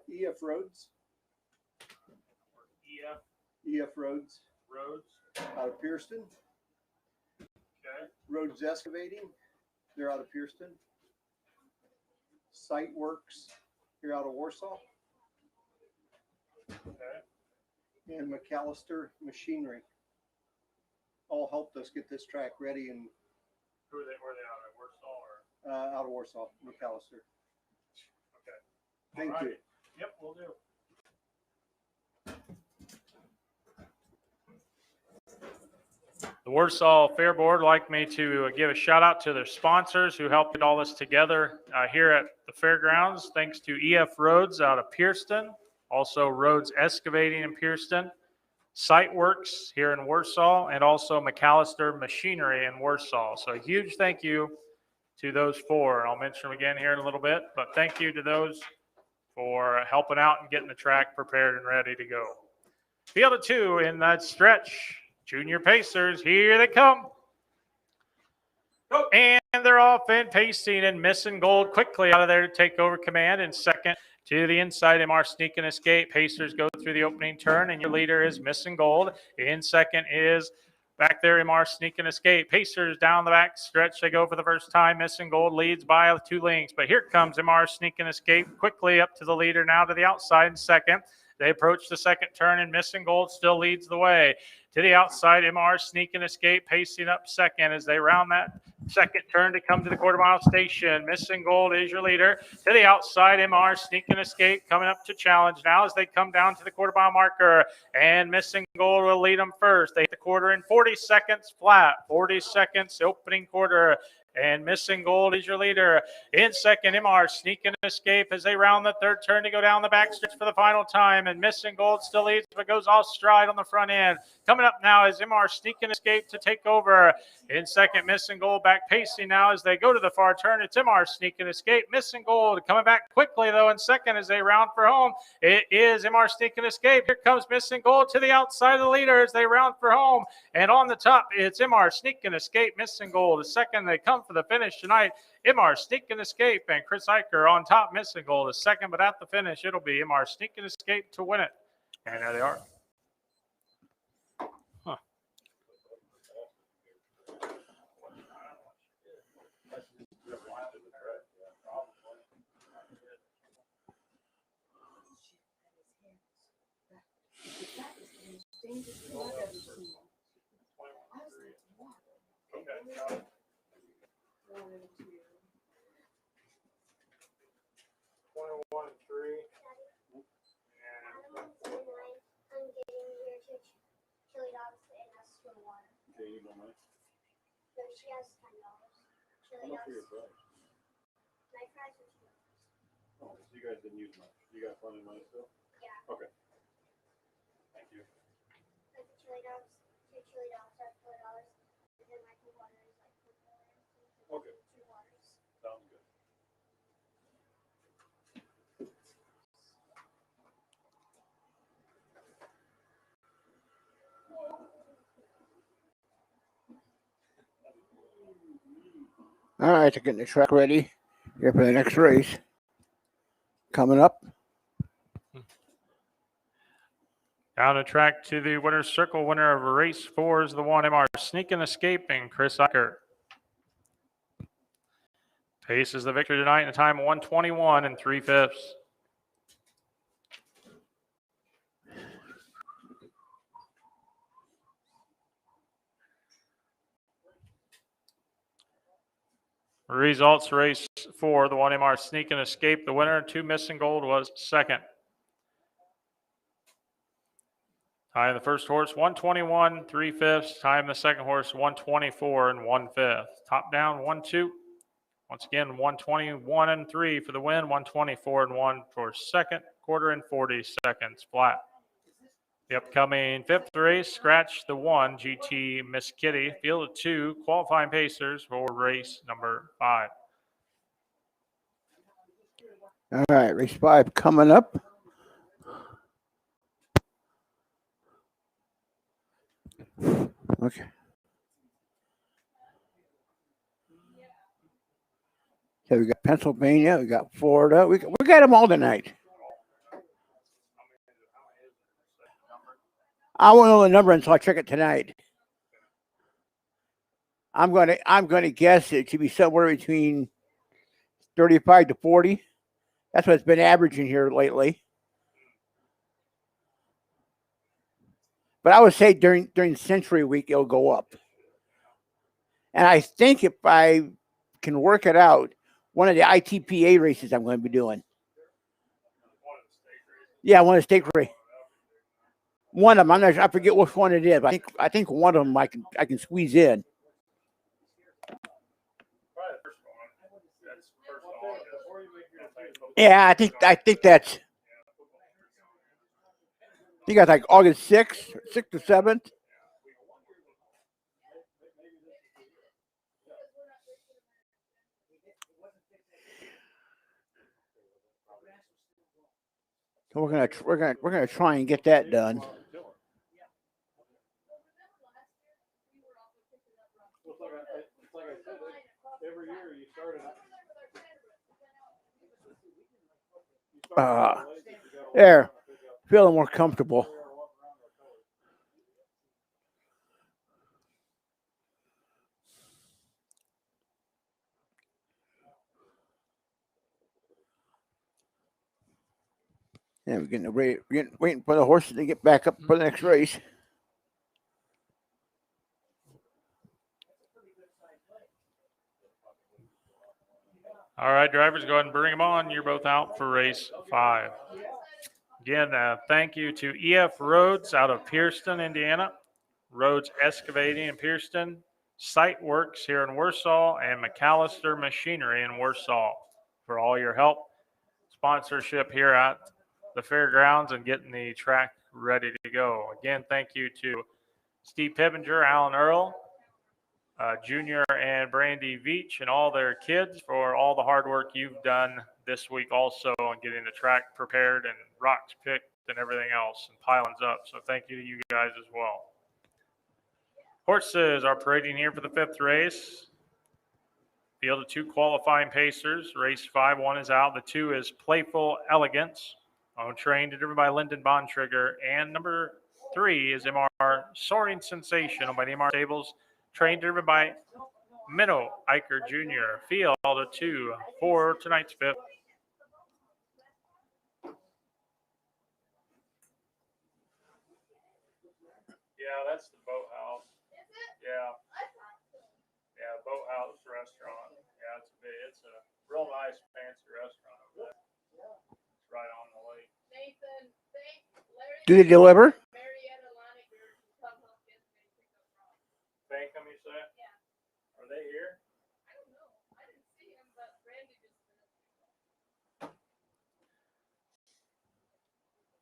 EF Roads. EF Roads. Out of Pierceton. Okay. Rhodes Excavating. They're out of Pierceton. Site Works. They're out of Warsaw. Okay. And McAllister Machinery. All helped us get this track ready and Who are they? Where are they out of? Warsaw or? out of Warsaw, McAllister. Okay. Thank All you. right. Yep, we'll do. The Warsaw Fair Board would like me to give a shout out to their sponsors who helped get all this together here at the fairgrounds. Thanks to EF Roads out of Pierceton, also Rhodes Excavating in Pierceton, Siteworks here in Warsaw, and also McAllister Machinery in Warsaw. So a huge thank you to those 4. I'll mention them again here in a little bit, but thank you to those for helping out and getting the track prepared and ready to go. Field of 2 in that stretch. Junior Pacers, here they come. And they're off and pacing and Missing Gold quickly out of there to take over command. And second to the inside, MR Sneak and Escape. Pacers go through the opening turn, and your leader is Missing Gold. In second is back there, MR Sneak and Escape. Pacers down the back stretch. They go for the first time. Missing Gold leads by 2 lengths. But here comes MR Sneak and Escape quickly up to the leader now to the outside in second. They approach the second turn, and Missing Gold still leads the way. To the outside, MR Sneak and Escape pacing up second as they round that second turn to come to the quarter-mile station. Missing Gold is your leader. To the outside, MR Sneak and Escape coming up to challenge now as they come down to the quarter-mile marker. And Missing Gold will lead them first. They hit the quarter in 40 seconds flat. 40 seconds opening quarter. And Missing Gold is your leader. In second, MR Sneak and Escape as they round the third turn to go down the backstretch for the final time. And Missing Gold still leads, but goes off stride on the front end. Coming up now is MR Sneak and Escape to take over. In second, Missing Gold back pacing now as they go to the far turn. It's MR Sneak and Escape. Missing Gold coming back quickly, though, in second as they round for home. It is MR Sneak and Escape. Here comes Missing Gold to the outside of the leader as they round for home. And on the top, it's MR Sneak and Escape. Missing Gold is second. They come for the finish tonight. MR Sneak and Escape and Chris Eicher on top. Missing Gold is second, but at the finish, it'll be MR Sneak and Escape to win it. And there they are. Huh. Okay. 21 and 3. Okay, you know mine. She has $10. How much for your fries? My fries are $2. Oh, so you guys didn't use much. You got plenty of money still? Yeah. Okay. Thank you. Like the chili dogs, $2 chili dogs are $4. And then my cold water is like $4. Okay. 2 waters. Sounds good. All right, they're getting the track ready here for the next race. Coming up. Down the track to the winner's circle. Winner of race 4 is the 1MR Sneak and Escaping, Chris Eicher. Pace is the victor tonight in a time of 1:21 and 3/5. Results race 4, the 1MR Sneak and Escape. The winner, 2 Missing Gold, was second. Time the first horse, 1:21, 3/5. Time the second horse, 1:24 and 1/5. Top down, 1-2. Once again, 1:21 and 3 for the win, 1:24 and 1 for second, quarter and 40 seconds flat. The upcoming 5th race, scratch the 1, GT Miss Kitty, field of 2, qualifying pacers for race number 5. All right, race 5 coming up. Okay. So we got Pennsylvania, we got Florida, we got them all tonight. I won't know the number until I check it tonight. I'm gonna guess it should be somewhere between 35 to 40. That's what it's been averaging here lately. But I would say during Century Week it'll go up. And I think if I can work it out, one of the ITPA races I'm going to be doing. Yeah, one of the state races. One of them. I forget which one it is. But I think one of them I can squeeze in. Yeah, I think that's. I think that's like August 6th, 6th to 7th. So we're gonna try and get that done. It's like I said, every year you start There, feeling more comfortable. Yeah, we're waiting for the horses to get back up for the next race. All right, drivers, go ahead and bring them on. You're both out for race 5. Again, thank you to EF Roads out of Pierceton, Indiana, Roads Excavating in Pierceton, Site Works here in Warsaw, and McAllister Machinery in Warsaw for all your help, sponsorship here at the fairgrounds and getting the track ready to go. Again, thank you to Steve Pippinger, Alan Earl, Junior and Brandy Veach and all their kids for all the hard work you've done this week also on getting the track prepared and rocks picked and everything else and pilings up. So thank you to you guys as well. Horses are parading here for the 5th race. Field of 2 qualifying pacers. Race 5, 1 is out. The 2 is Playful Elegance, owned, trained, and driven by Lyndon Bontrigger. And number 3 is MR Soaring Sensation, owned by the MR Stables, trained, driven by Minnow Eicher Jr. Field of 2 for tonight's 5th. Yeah, that's the boathouse. Yeah. Yeah, boathouse restaurant. Yeah, it's a real nice fancy restaurant over there. It's right on the lake. Nathan, Larry. Do they deliver? Marietta Loniger come home yesterday to pick up Rob. Thank them, you said? Yeah. Are they here? I don't know. I didn't see him, but Randy just.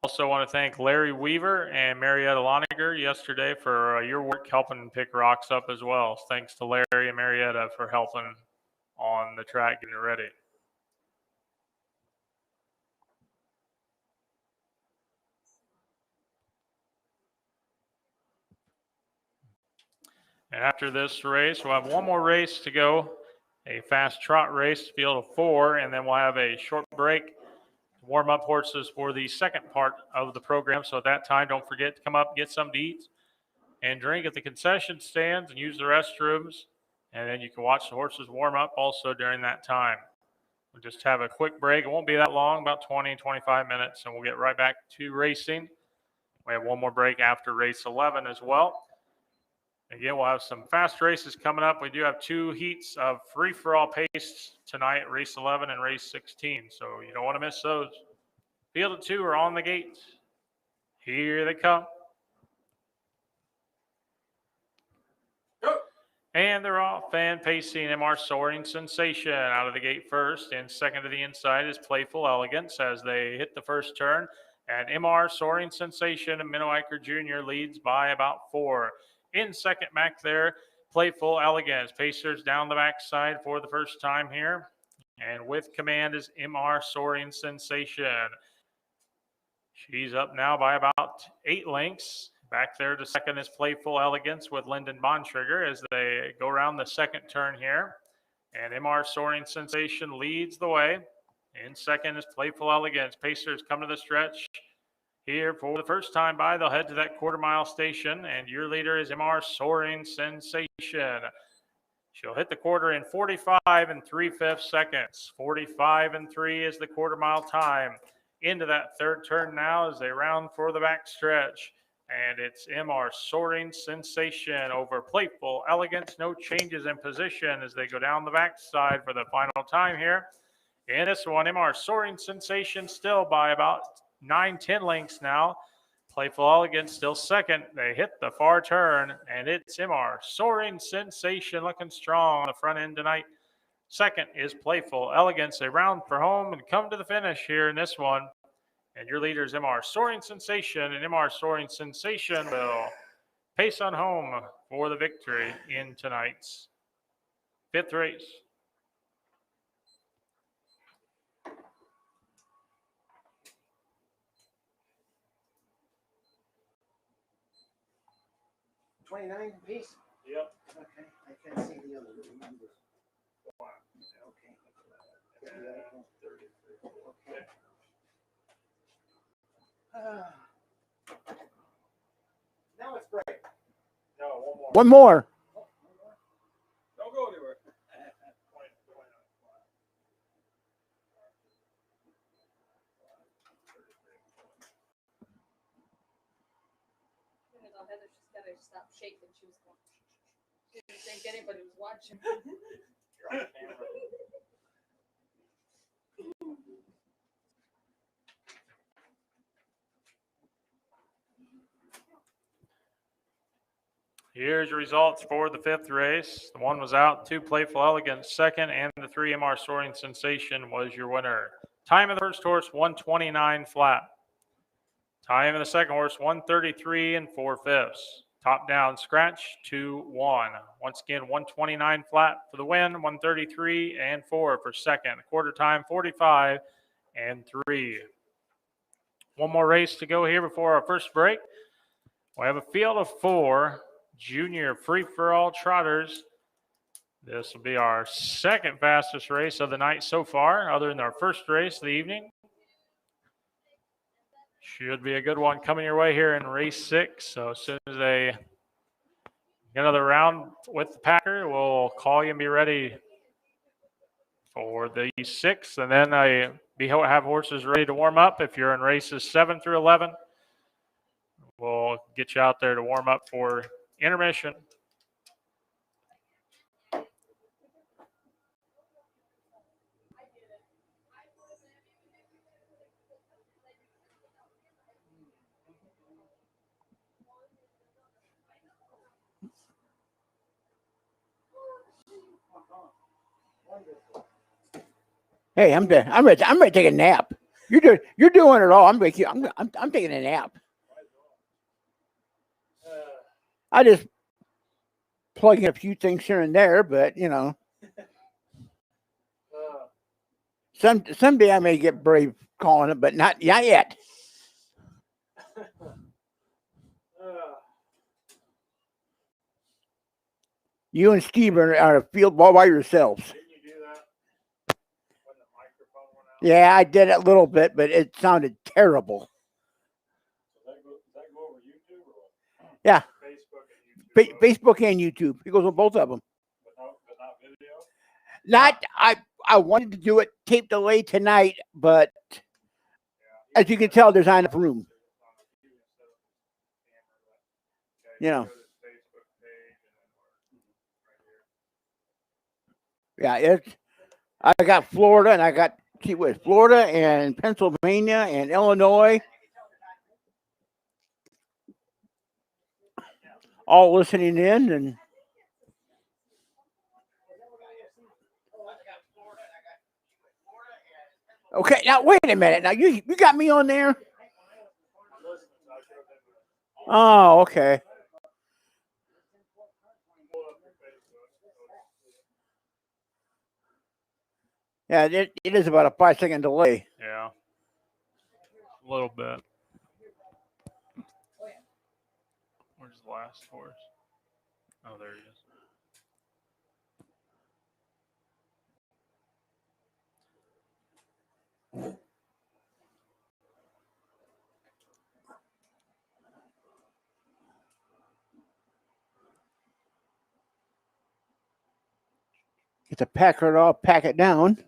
Also want to thank Larry Weaver and Marietta Loniger yesterday for your work helping pick rocks up as well. Thanks to Larry and Marietta for helping on the track getting ready. And after this race, we'll have one more race to go a fast trot race, field of 4, and then we'll have a short break to warm up horses for the second part of the program. So at that time, don't forget to come up, get something to eat and drink at the concession stands and use the restrooms. And then you can watch the horses warm up also during that time. We'll just have a quick break. It won't be that long, about 20, 25 minutes, and we'll get right back to racing. We have one more break after race 11 as well. Again, we'll have some fast races coming up. We do have 2 heats of free-for-all pace tonight, race 11 and race 16, so you don't want to miss those. Field of 2 are on the gate. Here they come. And they're off, and pacing MR Soaring Sensation out of the gate first, and second to the inside is Playful Elegance as they hit the first turn. And MR Soaring Sensation and Minnow Iker Jr. leads by about 4. In second back there, Playful Elegance. Pacers down the backside for the first time here. And with command is MR Soaring Sensation. She's up now by about 8 lengths. Back there to second is Playful Elegance with Lyndon Bontrigger as they go around the second turn here. And MR Soaring Sensation leads the way. In second is Playful Elegance. Pacers come to the stretch here for the first time by. They'll head to that quarter-mile station, and your leader is MR Soaring Sensation. She'll hit the quarter in 45 3/5 seconds. 45 3 is the quarter-mile time. Into that third turn now as they round for the back stretch. And it's MR Soaring Sensation over Playful Elegance. No changes in position as they go down the backside for the final time here. And this one, MR Soaring Sensation still by about 9-10 lengths now. Playful Elegance still second. They hit the far turn, and it's MR Soaring Sensation looking strong on the front end tonight. Second is Playful Elegance. They round for home and come to the finish here in this one. And your leader is MR Soaring Sensation, and MR Soaring Sensation will pace on home for the victory in tonight's 5th race. $29 apiece? Yep. Okay, I can't see the other little numbers. Okay. Now let's break. No, one more. One more. Don't go anywhere. Heather just gotta stop shaking. She was going. She didn't think anybody was watching. You're on camera. Here's your results for the 5th race. The 1 was out, 2 Playful Elegance second, and the 3 MR Soaring Sensation was your winner. Time of the first horse, 129 flat. Time of the second horse, 133 4/5. Top down scratch, 2-1. Once again, 129 flat for the win, 133 4 for second. Quarter time, 45 3. One more race to go here before our first break. We have a field of 4 junior free-for-all trotters. This will be our second fastest race of the night so far, other than our first race of the evening. Should be a good one coming your way here in race 6. So as soon as they get another round with the Packer, we'll call you and be ready for the 6th. And then have horses ready to warm up. If you're in races 7 through 11, we'll get you out there to warm up for intermission. Hey, I'm ready. I'm ready to take a nap. You're doing it all. I'm taking a nap. I just plug in a few things here and there, but you know, someday I may get brave calling it, but not yet. You and Steve are a field all by yourselves. Didn't you Yeah, I did it a little bit, but it sounded terrible. Does that go over YouTube or what? Yeah, Facebook and YouTube. Facebook and YouTube. It goes on both of them. But not video? Not I wanted to do it tape delay tonight, but as you can tell, there's not enough room. You know. Yeah, it's. I got Florida, and I got Florida and Pennsylvania and Illinois, all listening in, and okay. Now wait a minute. Now you got me on there. Oh, okay. Yeah, it is about a 5-second delay. Yeah. A little bit. Where's the last horse? Oh, there he is. Get the packer off, pack it down.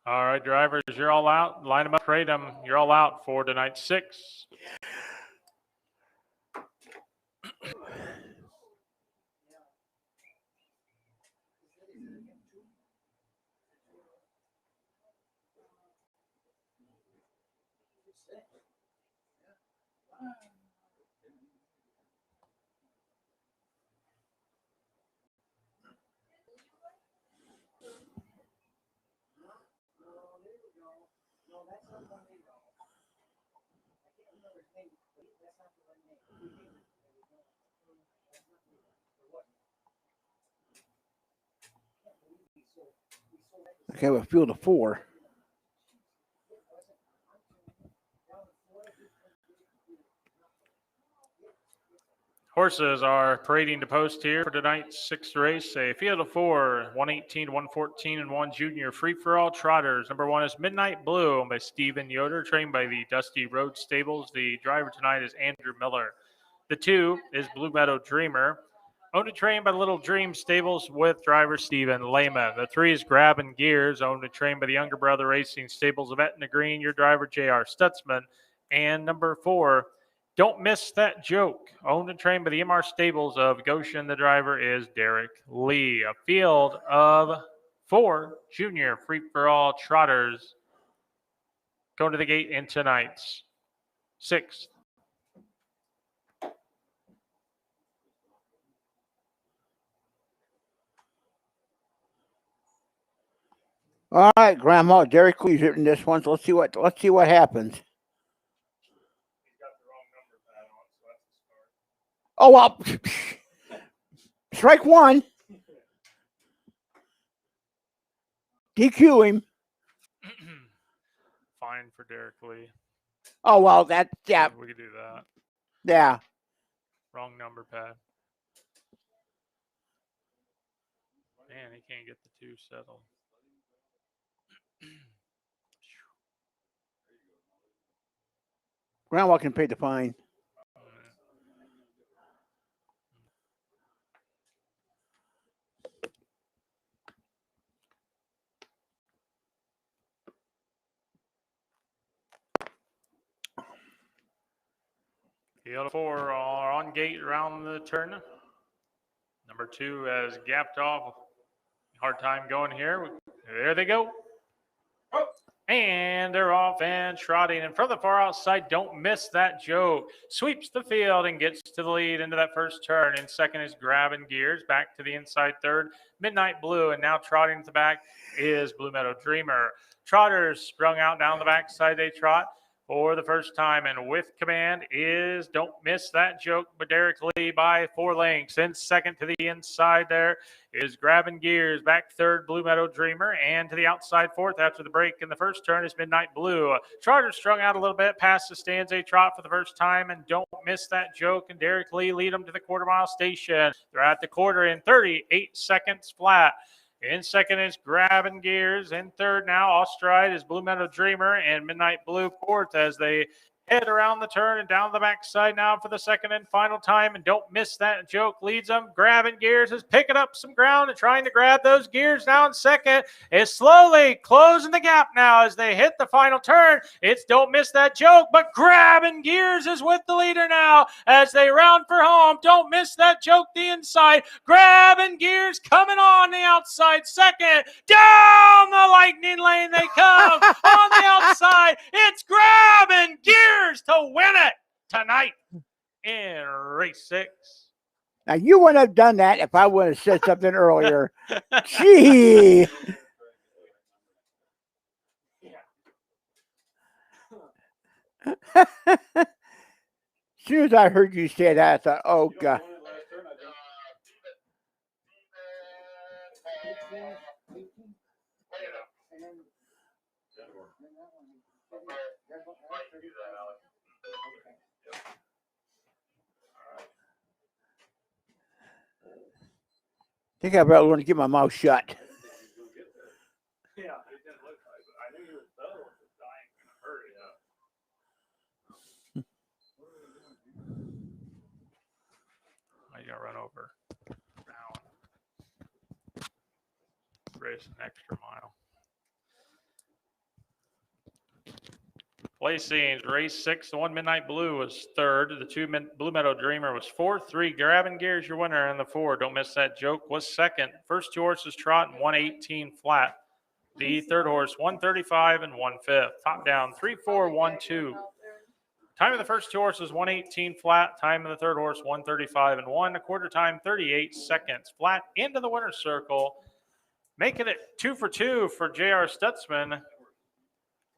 All right, drivers, you're all out. Line them up, parade them. You're all out for tonight's 6. Okay, we'll field of 4. Horses are parading to post here for tonight's 6th race. A field of 4, 118 to 114, and 1 junior free-for-all trotters. Number 1 is Midnight Blue, owned by Stephen Yoder, trained by the Dusty Road Stables. The driver tonight is Andrew Miller. The 2 is Blue Meadow Dreamer, owned and trained by Little Dream Stables with driver Stephen Lehman. The 3 is Grabbing Gears, owned and trained by the Younger Brother Racing Stables of Etna Green, your driver J.R. Stutzman. And number 4, Don't Miss That Joke, owned and trained by the MR Stables of Goshen. The driver is Derek Lee. A field of 4 junior free-for-all trotters going to the gate in tonight's 6th. All right, Grandma. Derek Lee's in this one, so let's see what happens. Oh well, strike 1. DQ him. Fine for Derek Lee. Oh well, that yeah, We could do that. yeah. Wrong number pad. Man, he can't get the 2 settled. Grandma can pay the fine. Field of 4 are on gate around the turn. Number 2 has gapped off. Hard time going here. There they go. And they're off and trotting. And from the far outside, Don't Miss That Joke. Sweeps the field and gets to the lead into that first turn. In second is Grabbing Gears. Back to the inside third, Midnight Blue. And now trotting to the back is Blue Meadow Dreamer. Trotters sprung out down the backside. They trot. for the first time and with command is Don't Miss That Joke by Derek Lee by 4 lengths. In second to the inside there is Grabbing Gears. Back third, Blue Meadow Dreamer. And to the outside fourth after the break in the first turn is Midnight Blue. Charter strung out a little bit past the stands a trot for the first time and Don't Miss That Joke. And Derek Lee lead them to the quarter-mile station. They're at the quarter in 38 seconds flat. In second is Grabbing Gears. In third now, Ostride is Blue Meadow Dreamer and Midnight Blue fourth as they head around the turn and down the backside now for the second and final time. And Don't Miss That Joke leads them. Grabbing Gears is picking up some ground and trying to grab those gears now in second. Is slowly closing the gap now as they hit the final turn. It's Don't Miss That Joke, but Grabbing Gears is with the leader now as they round for home. Don't Miss That Joke the inside. Grabbing Gears coming on the outside second. Down the lightning lane they come on the outside. It's Grabbing Gears to win it tonight in race 6. Now, you wouldn't have done that if I would have said something earlier. Gee. As soon as I heard you say that, I thought, oh, God. I think I better learn to keep my mouth shut. Yeah, it didn't look like it. I knew your bellow was dying in a hurry. I got run over. Race an extra mile. Placings, race 6, the 1 Midnight Blue was third. The 2 Blue Meadow Dreamer was fourth. 3 Grabbing Gears, your winner. And the 4 Don't Miss That Joke was second. First 2 horses trot 118 flat. The third horse 135 and 1/5. Top down 3-4-1-2. Time of the first 2 horses 118 flat. Time of the third horse 135 and 1. A quarter time 38 seconds flat into the winner's circle. Making it 2 for 2 for J.R. Stutzman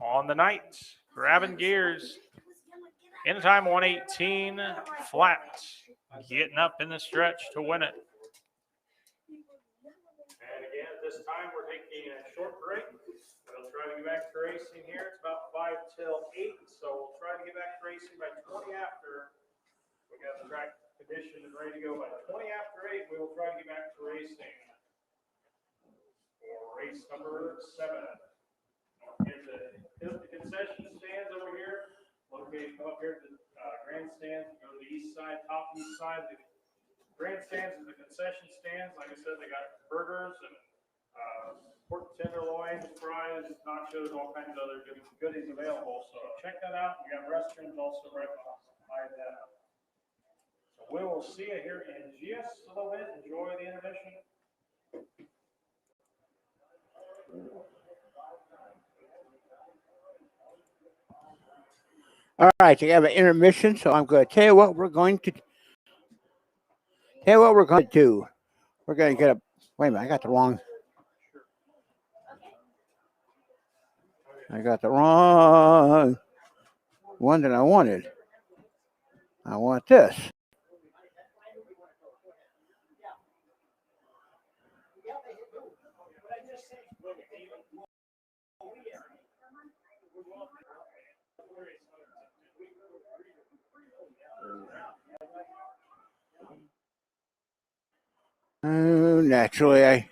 on the night. Grabbing Gears in time 118 flat. Getting up in the stretch to win it. And again, at this time, we're taking a short break. We'll try to get back to racing here. It's about 5 till 8, so we'll try to get back to racing by 20 after. We got the track conditioned and ready to go by 20 after 8. We will try to get back to racing for race number 7. Here's the concession stands over here. Located, come up here to the grandstands. Go to the east side, top east side. The grandstands and the concession stands. Like I said, they got burgers and pork tenderloins, fries, nachos, all kinds of other goodies available. So check that out. We got restrooms also right behind that. So we will see you here in just a little bit. Enjoy the intermission. All right, you have an intermission, so I'm going to tell you what we're going to do. We're going to get a. Wait a minute, I got the wrong one that I wanted. I want this. Naturally, there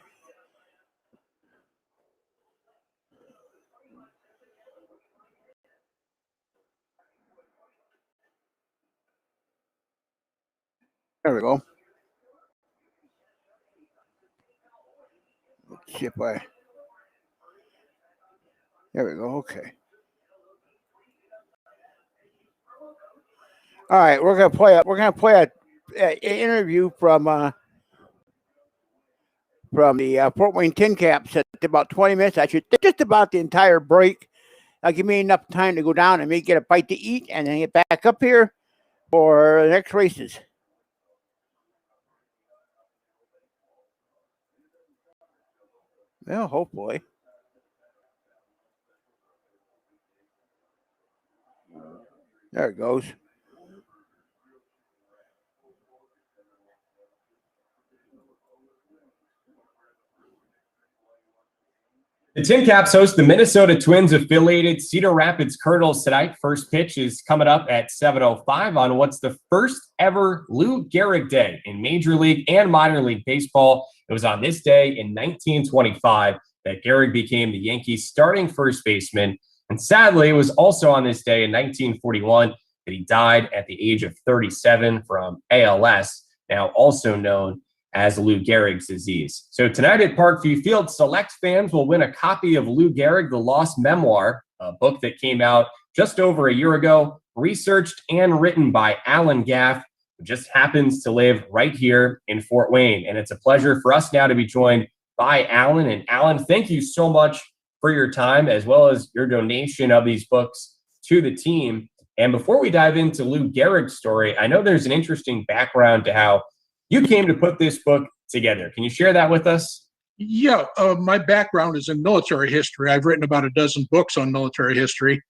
we go. Let's see if there we go. Okay. All right, we're gonna play an interview from the Fort Wayne Tin Caps at about 20 minutes. I should just about the entire break. Give me enough time to go down and maybe get a bite to eat and then get back up here for the next races. Well, hopefully. There it goes. The Tin Caps host the Minnesota Twins affiliated Cedar Rapids Colonels tonight. First pitch is coming up at 7:05 on what's the first ever Lou Gehrig Day in Major League and Minor League Baseball. It was on this day in 1925 that Gehrig became the Yankees' starting first baseman. And sadly, it was also on this day in 1941 that he died at the age of 37 from ALS, now also known as Lou Gehrig's disease. So tonight at Parkview Field, select fans will win a copy of Lou Gehrig, The Lost Memoir, a book that came out just over a year ago, researched and written by Alan Gaff, who just happens to live right here in Fort Wayne. And it's a pleasure for us now to be joined by Alan. And Alan, thank you so much for your time as well as your donation of these books to the team. And before we dive into Lou Gehrig's story, I know there's an interesting background to how you came to put this book together. Can you share that with us? Yeah, my background is in military history. I've written about a dozen books on military history,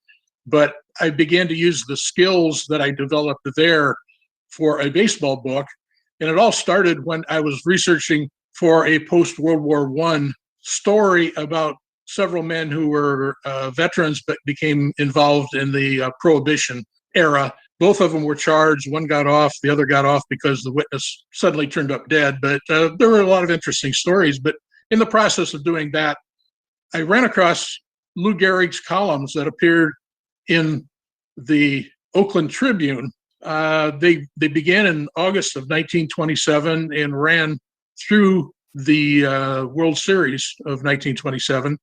but I began to use the skills that I developed there for a baseball book. And it all started when I was researching for a post-World War I story about several men who were veterans but became involved in the Prohibition era. Both of them were charged. One got off. The other got off because the witness suddenly turned up dead. But there were a lot of interesting stories. But in the process of doing that, I ran across Lou Gehrig's columns that appeared in the Oakland Tribune. They began in August of 1927 and ran through the World Series of 1927.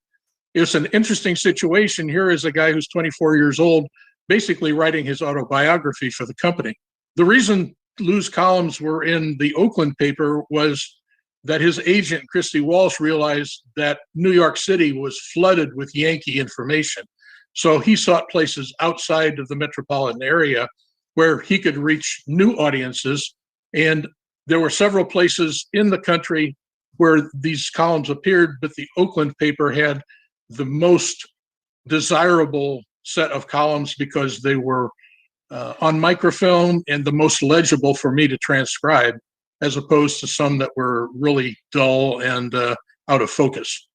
It's an interesting situation. Here is a guy who's 24 years old, basically writing his autobiography for the company. The reason Lou's columns were in the Oakland paper was that his agent, Christy Walsh, realized that New York City was flooded with Yankee information. So he sought places outside of the metropolitan area where he could reach new audiences. And there were several places in the country where these columns appeared, but the Oakland paper had the most desirable set of columns because they were on microfilm and the most legible for me to transcribe, as opposed to some that were really dull and out of focus.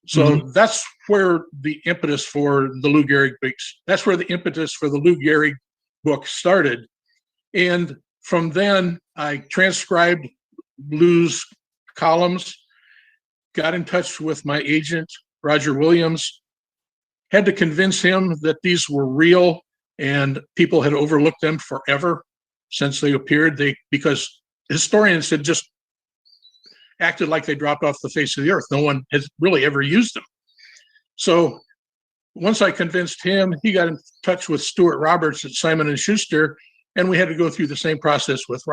So that's where the impetus for the Lou Gehrig books, that's where the impetus for the Lou Gehrig book started. And from then I transcribed Lou's columns, got in touch with my agent, Roger Williams, had to convince him that these were real and people had overlooked them forever since they appeared. Because historians had just acted like they dropped off the face of the earth. No one has really ever used them. So once I convinced him, he got in touch with Stuart Roberts at Simon & Schuster, and we had to go through the same process with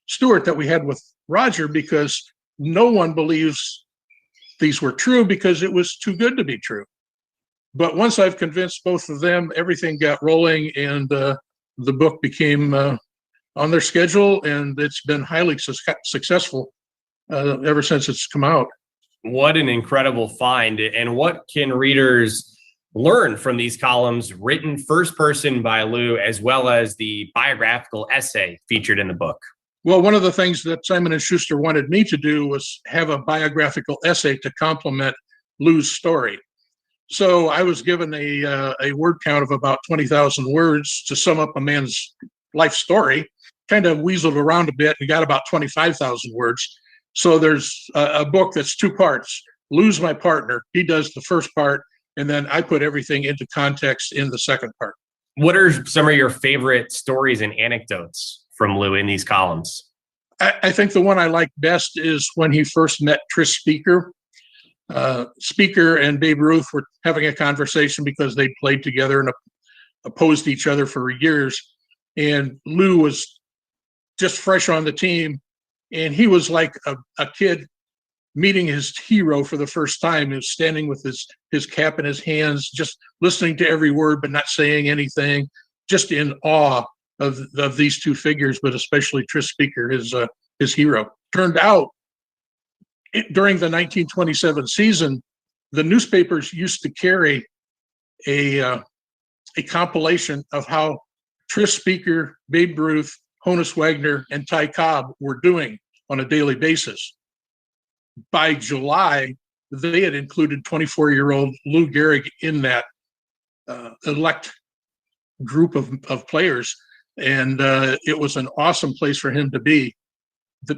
Stuart that we had with Roger, because no one believes these were true because it was too good to be true. But once I've convinced both of them, everything got rolling, and the book became on their schedule, and it's been highly successful ever since it's come out. What an incredible find. And what can readers learn from these columns written first person by Lou, as well as the biographical essay featured in the book? Well, one of the things that Simon & Schuster wanted me to do was have a biographical essay to complement Lou's story. So I was given a word count of about 20,000 words to sum up a man's life story, kind of weaseled around a bit and got about 25,000 words. So there's a book that's two parts. Lou's my partner. He does the first part, and then I put everything into context in the second part. What are some of your favorite stories and anecdotes from Lou in these columns? I think the one I like best is when he first met Tris Speaker. Speaker and Babe Ruth were having a conversation because they'd played together and opposed each other for years. And Lou was just fresh on the team, and he was like a kid meeting his hero for the first time. He was standing with his cap in his hands, just listening to every word but not saying anything, just in awe of these two figures, but especially Tris Speaker, his hero. Turned out, during the 1927 season, the newspapers used to carry a a compilation of how Tris Speaker, Babe Ruth, Honus Wagner, and Ty Cobb were doing on a daily basis. By July, they had included 24-year-old Lou Gehrig in that elect group of players. And it was an awesome place for him to be,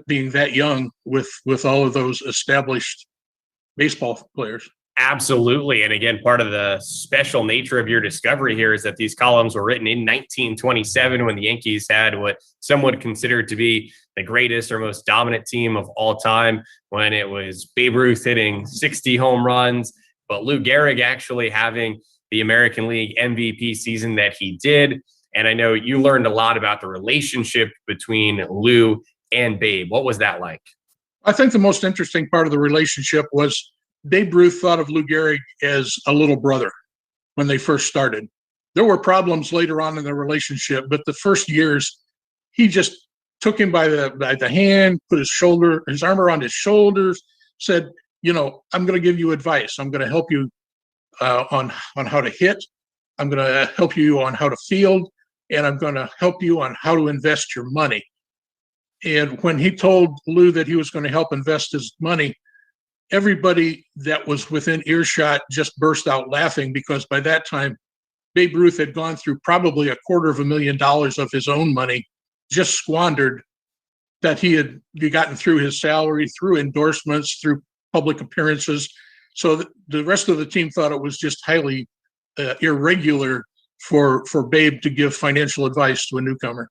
being that young with all of those established baseball players. Absolutely. And again, part of the special nature of your discovery here is that these columns were written in 1927 when the Yankees had what some would consider to be the greatest or most dominant team of all time, when it was Babe Ruth hitting 60 home runs, but Lou Gehrig actually having the American League MVP season that he did. And I know you learned a lot about the relationship between Lou and Babe. What was that like? I think the most interesting part of the relationship was Babe Ruth thought of Lou Gehrig as a little brother when they first started. There were problems later on in the relationship, but the first years, he just took him by the hand, put his arm around his shoulders, said, you know, I'm going to give you advice. I'm going to help you on how to hit. I'm going to help you on how to field, and I'm going to help you on how to invest your money. And when he told Lou that he was going to help invest his money, everybody that was within earshot just burst out laughing, because by that time, Babe Ruth had gone through probably $250,000 of his own money, just squandered, that he had gotten through his salary, through endorsements, through public appearances. So the rest of the team thought it was just highly irregular for Babe to give financial advice to a newcomer.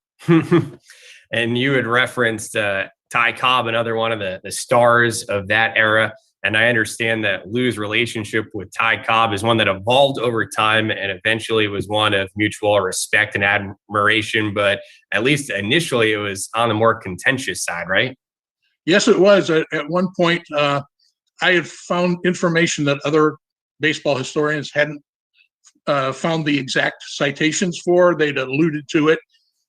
And you had referenced Ty Cobb, another one of the stars of that era. And I understand that Lou's relationship with Ty Cobb is one that evolved over time and eventually was one of mutual respect and admiration. But at least initially, it was on the more contentious side, right? Yes, it was. At one point, I had found information that other baseball historians hadn't found the exact citations for. They'd alluded to it.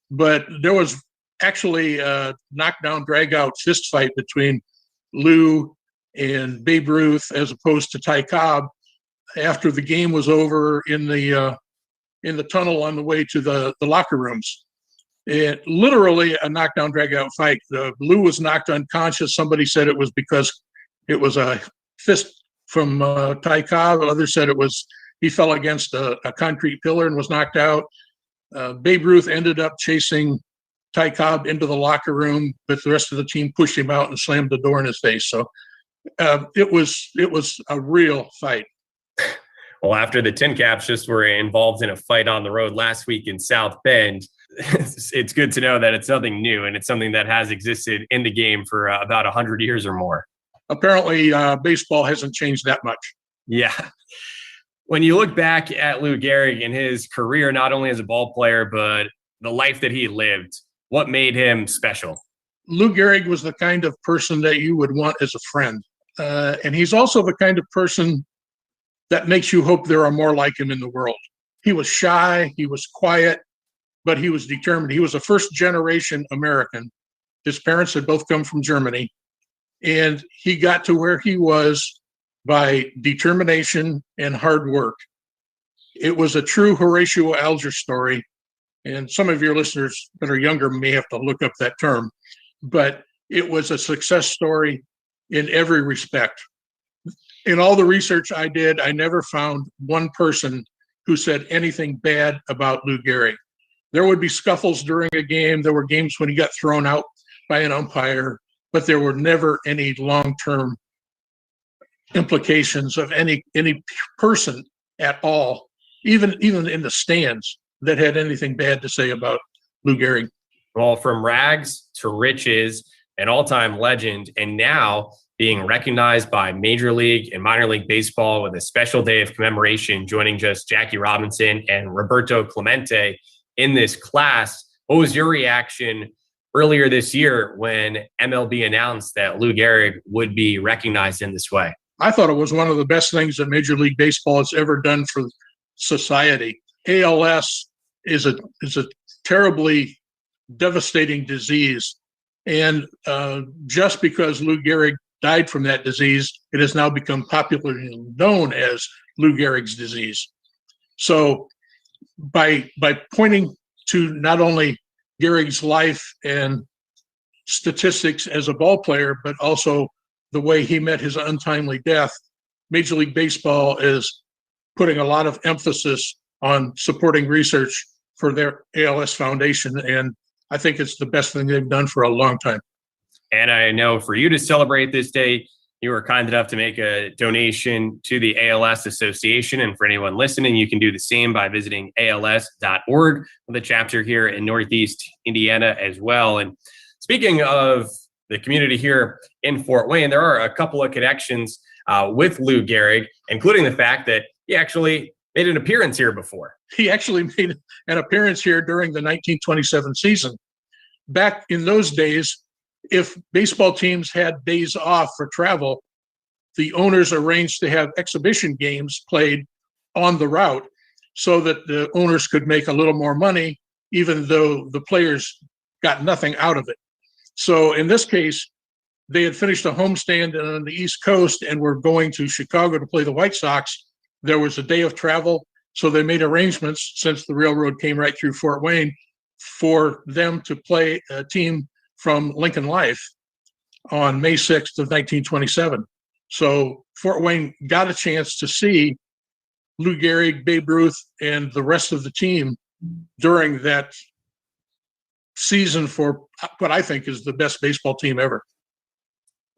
But there was actually a knockdown, drag-out fist fight between Lou and Babe Ruth, as opposed to Ty Cobb, after the game was over in the tunnel on the way to the locker rooms. It literally a knockdown, drag-out fight. Lou was knocked unconscious. Somebody said it was because it was a fist from Ty Cobb. Others said it was he fell against a concrete pillar and was knocked out. Babe Ruth ended up chasing Ty Cobb into the locker room, but the rest of the team pushed him out and slammed the door in his face. So it was a real fight. Well, after the Tin Caps just were involved in a fight on the road last week in South Bend, it's good to know that it's nothing new and it's something that has existed in the game for about 100 years or more. Apparently, baseball hasn't changed that much. Yeah. When you look back at Lou Gehrig and his career, not only as a ball player, but the life that he lived, what made him special? Lou Gehrig was the kind of person that you would want as a friend. And he's also the kind of person that makes you hope there are more like him in the world. He was shy, he was quiet, but he was determined. He was a first-generation American. His parents had both come from Germany. And he got to where he was by determination and hard work. It was a true Horatio Alger story. And some of your listeners that are younger may have to look up that term. But it was a success story in every respect. In all the research I did, I never found one person who said anything bad about Lou Gehrig. There would be scuffles during a game. There were games when he got thrown out by an umpire, but there were never any long-term implications of any person at all, even in the stands, that had anything bad to say about Lou Gehrig. Well, from rags to riches, an all-time legend, and now being recognized by Major League and Minor League Baseball with a special day of commemoration, joining just Jackie Robinson and Roberto Clemente in this class. What was your reaction earlier this year when MLB announced that Lou Gehrig would be recognized in this way? I thought it was one of the best things that Major League Baseball has ever done for society. ALS is a terribly devastating disease. And just because Lou Gehrig died from that disease, it has now become popularly known as Lou Gehrig's disease. So by pointing to not only Gehrig's life and statistics as a ball player, but also the way he met his untimely death, Major League Baseball is putting a lot of emphasis on supporting research for their ALS Foundation, and I think it's the best thing they've done for a long time. And I know for you to celebrate this day, you were kind enough to make a donation to the ALS Association. And for anyone listening, you can do the same by visiting als.org with a chapter here in Northeast Indiana as well. And speaking of the community here in Fort Wayne, there are a couple of connections with Lou Gehrig, including the fact that he actually made an appearance here before. He actually made an appearance here during the 1927 season. Back in those days, if baseball teams had days off for travel, the owners arranged to have exhibition games played on the route so that the owners could make a little more money, even though the players got nothing out of it. So in this case, they had finished a homestand on the East Coast and were going to Chicago to play the White Sox. There was a day of travel, so they made arrangements, since the railroad came right through Fort Wayne, for them to play a team from Lincoln Life on May 6th of 1927. So Fort Wayne got a chance to see Lou Gehrig, Babe Ruth, and the rest of the team during that season for what I think is the best baseball team ever.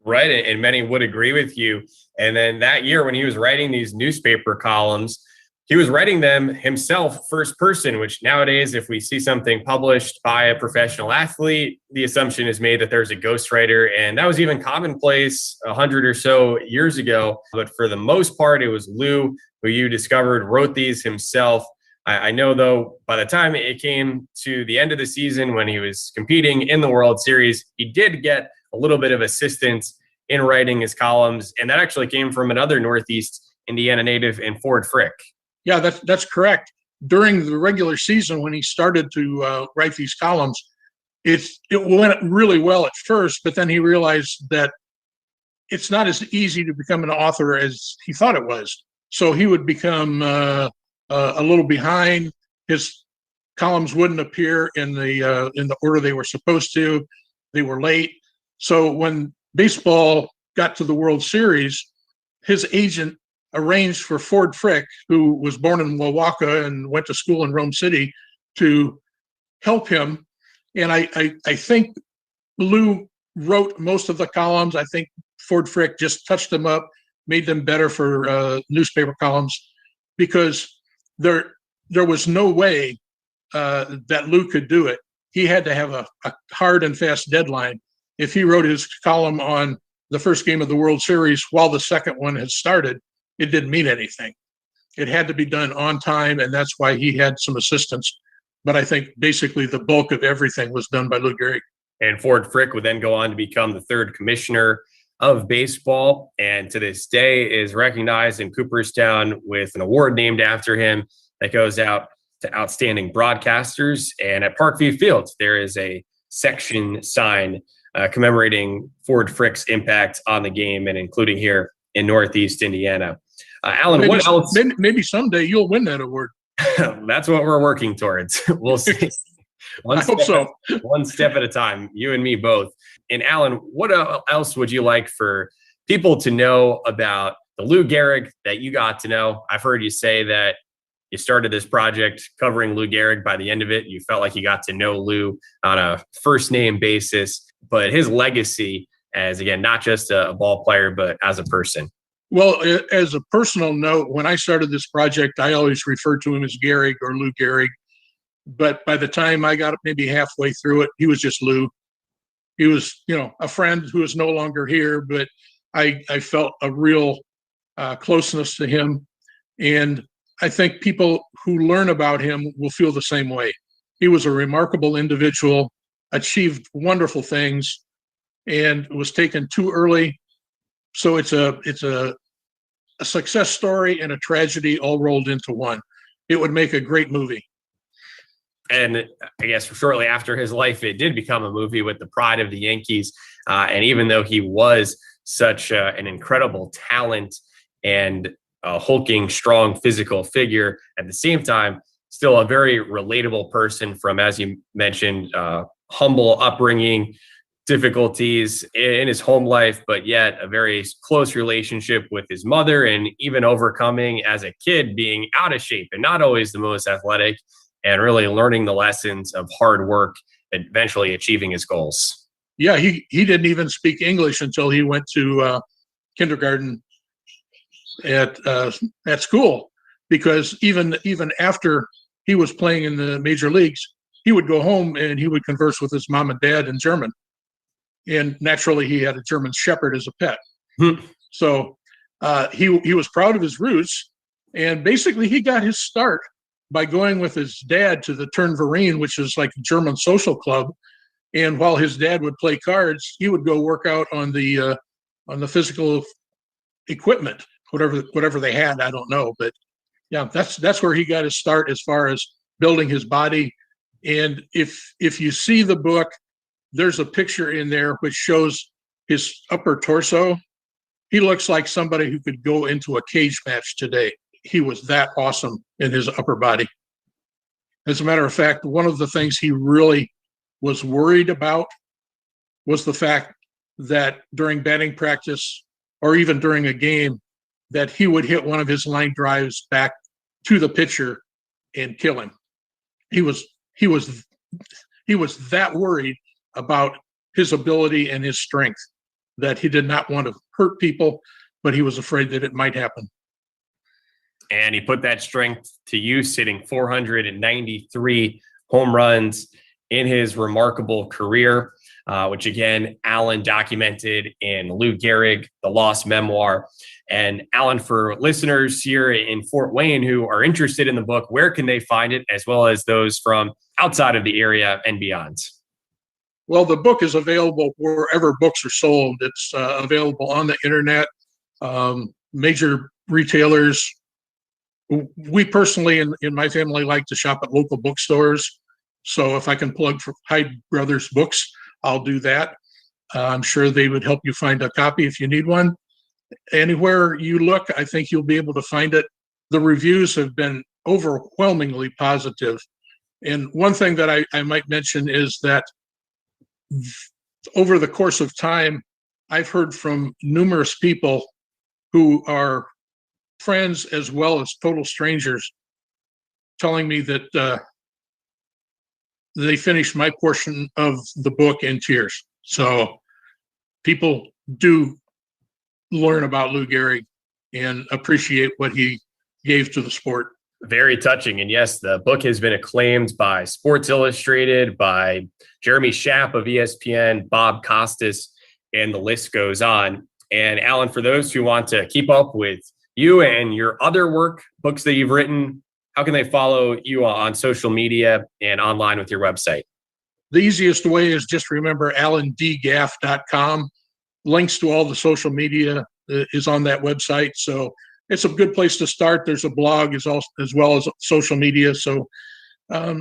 Right, and many would agree with you. And then that year when he was writing these newspaper columns, he was writing them himself first person, which nowadays, if we see something published by a professional athlete, the assumption is made that there's a ghostwriter. And that was even commonplace 100 or so years ago. But for the most part, it was Lou, who you discovered wrote these himself. I know, though, by the time it came to the end of the season when he was competing in the World Series, he did get a little bit of assistance in writing his columns. And that actually came from another Northeast Indiana native in Ford Frick. Yeah, that's correct. During the regular season, when he started to write these columns, it went really well at first, but then he realized that it's not as easy to become an author as he thought it was. So he would become a little behind. His columns wouldn't appear in the order they were supposed to. They were late. So when baseball got to the World Series, his agent arranged for Ford Frick, who was born in Milwaukee and went to school in Rome City, to help him. And I think Lou wrote most of the columns. I think Ford Frick just touched them up, made them better for newspaper columns, because there was no way that Lou could do it. He had to have a hard and fast deadline. If he wrote his column on the first game of the World Series while the second one had started, it didn't mean anything. It had to be done on time, and that's why he had some assistance. But I think basically the bulk of everything was done by Lou Gehrig. And Ford Frick would then go on to become the third commissioner of baseball, and to this day is recognized in Cooperstown with an award named after him that goes out to outstanding broadcasters. And at Parkview Field, there is a section sign commemorating Ford Frick's impact on the game, and including here in Northeast Indiana. Alan, what else? Maybe someday you'll win that award. That's what we're working towards. We'll see. I hope so. One step at a time, you and me both. And Alan, what else would you like for people to know about the Lou Gehrig that you got to know? I've heard you say that you started this project covering Lou Gehrig. By the end of it, you felt like you got to know Lou on a first name basis, but his legacy as, again, not just a ball player, but as a person. Well, as a personal note, when I started this project, I always referred to him as Gehrig or Lou Gehrig. But by the time I got maybe halfway through it, he was just Lou. He was, a friend who is no longer here, but I felt a real closeness to him. And I think people who learn about him will feel the same way. He was a remarkable individual, achieved wonderful things, and was taken too early. So it's a success story and a tragedy all rolled into one. It would make a great movie. And I guess shortly after his life, it did become a movie with the pride of the Yankees. And even though he was such an incredible talent and a hulking, strong physical figure, at the same time, still a very relatable person from, as you mentioned, humble upbringing, difficulties in his home life, but yet a very close relationship with his mother, and even overcoming as a kid being out of shape and not always the most athletic, and really learning the lessons of hard work and eventually achieving his goals. Yeah, he didn't even speak English until he went to kindergarten at school, because even after he was playing in the major leagues, he would go home and he would converse with his mom and dad in German. And naturally, he had a German Shepherd as a pet. So he was proud of his roots. And basically, he got his start by going with his dad to the Turnverein, which is like a German social club. And while his dad would play cards, he would go work out on the physical equipment, whatever they had. I don't know, but yeah, that's where he got his start as far as building his body. And if you see the book, there's a picture in there which shows his upper torso. He looks like somebody who could go into a cage match today. He was that awesome in his upper body. As a matter of fact, one of the things he really was worried about was the fact that during batting practice or even during a game, that he would hit one of his line drives back to the pitcher and kill him. He was that worried about his ability and his strength that he did not want to hurt people, but he was afraid that it might happen. And he put that strength to use, hitting 493 home runs in his remarkable career, which again, Alan documented in Lou Gehrig, The Lost Memoir. And Alan, for listeners here in Fort Wayne who are interested in the book, where can they find it, as well as those from outside of the area and beyond? Well, the book is available wherever books are sold. It's available on the internet, major retailers. We personally, in my family, like to shop at local bookstores. So if I can plug for Hyde Brothers Books, I'll do that. I'm sure they would help you find a copy if you need one. Anywhere you look, I think you'll be able to find it. The reviews have been overwhelmingly positive. And one thing that I might mention is that over the course of time, I've heard from numerous people who are friends as well as total strangers telling me that they finished my portion of the book in tears. So people do learn about Lou Gehrig and appreciate what he gave to the sport. Very touching. And yes, the book has been acclaimed by Sports Illustrated, by Jeremy Schaap of ESPN, Bob Costas, and the list goes on. And Alan, for those who want to keep up with you and your other work, books that you've written, how can they follow you on social media and online with your website? The easiest way is just remember alandgaff.com. Links to all the social media is on that website. So it's a good place to start. There's a blog as well as social media. So I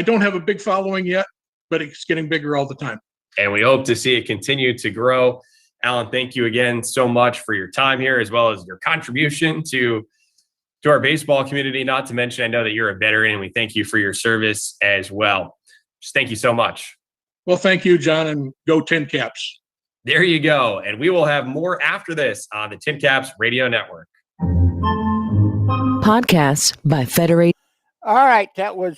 don't have a big following yet, but it's getting bigger all the time. And we hope to see it continue to grow. Alan, thank you again so much for your time here, as well as your contribution to our baseball community. Not to mention, I know that you're a veteran, and we thank you for your service as well. Just thank you so much. Well, thank you, John, and go Tin Caps. There you go. And we will have more after this on the Tin Caps Radio Network. Podcasts by Federate. All right, that was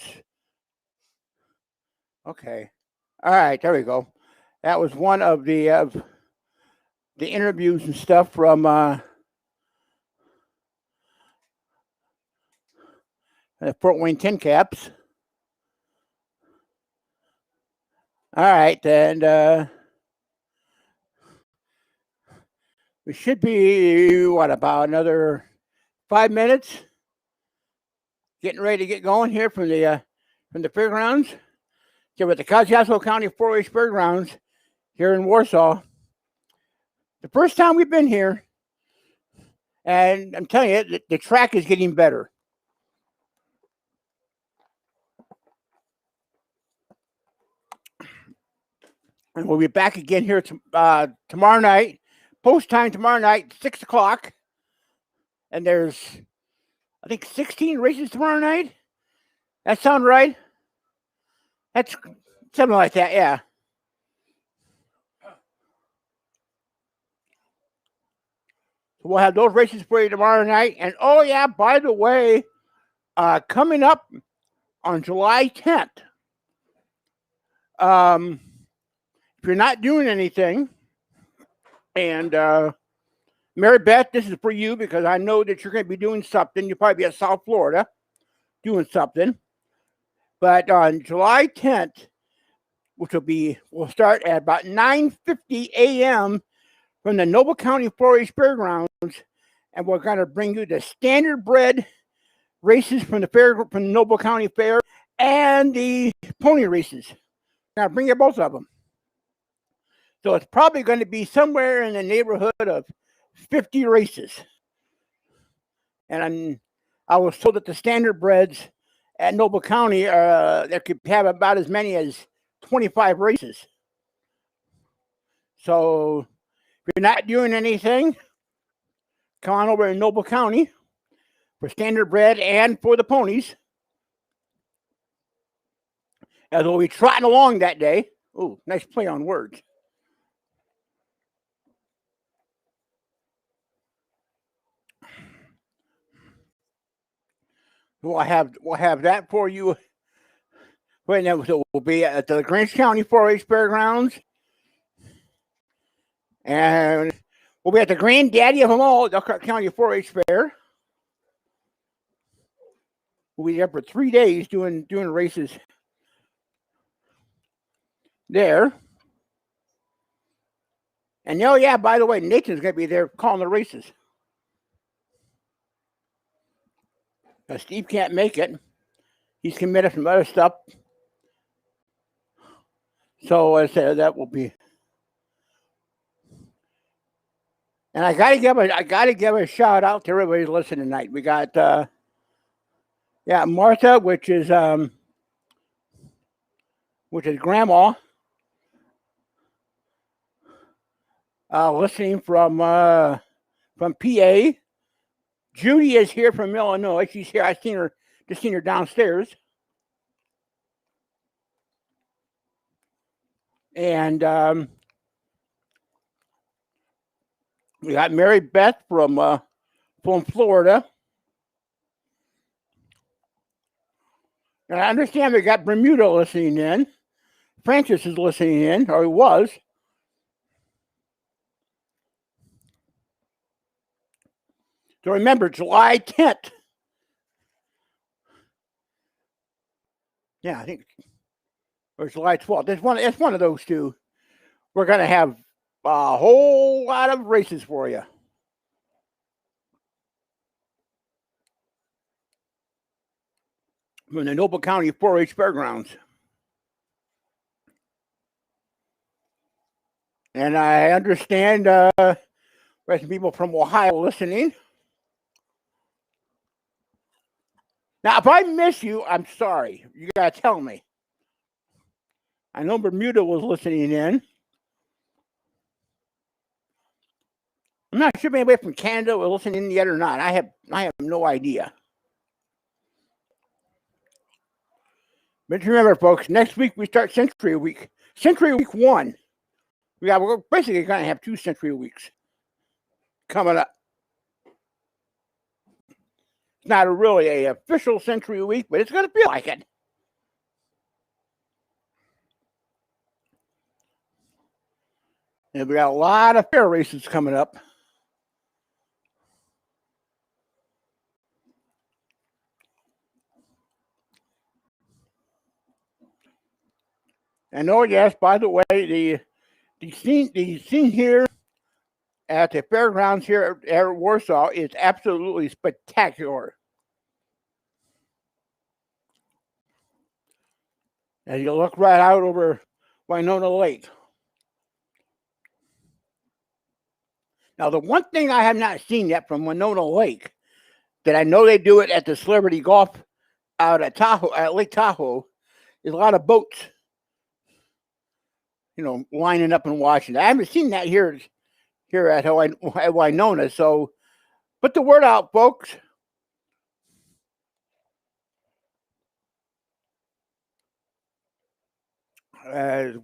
okay. All right, there we go. That was one of the interviews and stuff from Fort Wayne Tin Caps. All right, and we should be, about another 5 minutes? Getting ready to get going here from the fairgrounds. Here with the Kosciusko County 4-H Fairgrounds here in Warsaw. The first time we've been here, and I'm telling you, the track is getting better. And we'll be back again here tomorrow night, post time tomorrow night, 6 o'clock. And there's I think 16 races tomorrow night. That sound right? That's something like that, yeah. So we'll have those races for you tomorrow night. And oh yeah, by the way, coming up on July 10th, if you're not doing anything, and Mary Beth, this is for you because I know that you're going to be doing something. You'll probably be at South Florida doing something. But on July 10th, which we'll start at about 9:50 a.m. from the Noble County 4-H Fairgrounds, and we're going to bring you the standardbred races from the Noble County Fair and the pony races. Now bring you both of them. So it's probably going to be somewhere in the neighborhood of 50 races. And I was told that the standardbreds at Noble County, they could have about as many as 25 races. So if you're not doing anything, come on over to Noble County for standardbred and for the ponies. As we'll be trotting along that day. Ooh, nice play on words. We'll have that for you. Right now, so we'll be at the Grants County 4-H Fairgrounds, and we'll be at the granddaddy of them all, the Elkhart County 4-H Fair. We'll be there for 3 days doing races there. And oh yeah, by the way, Nathan's going to be there calling the races. Now, Steve can't make it. He's committed some other stuff. So I said that will be. And I gotta give a shout out to everybody listening tonight. We got Martha, which is grandma, listening from PA. Judy is here from Illinois. She's here. I've seen her downstairs. And we got Mary Beth from Florida. And I understand we got Bermuda listening in. Francis is listening in, or he was. So remember, July 10th. Yeah, I think, or July 12th. It's one of those two. We're going to have a whole lot of races for you. From the Noble County 4-H Fairgrounds. And I understand there's some people from Ohio listening. Now, if I miss you, I'm sorry. You got to tell me. I know Bermuda was listening in. I'm not sure if anybody from Canada was listening in yet or not. I have no idea. But remember, folks, next week we start Century Week. Century Week 1. We're basically going to have 2 Century Weeks coming up. It's not really an official Century Week, but it's going to feel like it. And we got a lot of fair races coming up. And oh yes, by the way, the scene here at the fairgrounds here at Warsaw is absolutely spectacular. As you look right out over Winona Lake. Now, the one thing I have not seen yet from Winona Lake, that I know they do it at the Celebrity Golf out at Lake Tahoe, is a lot of boats, lining up and watching. I haven't seen that here at Winona. So put the word out, folks. That'd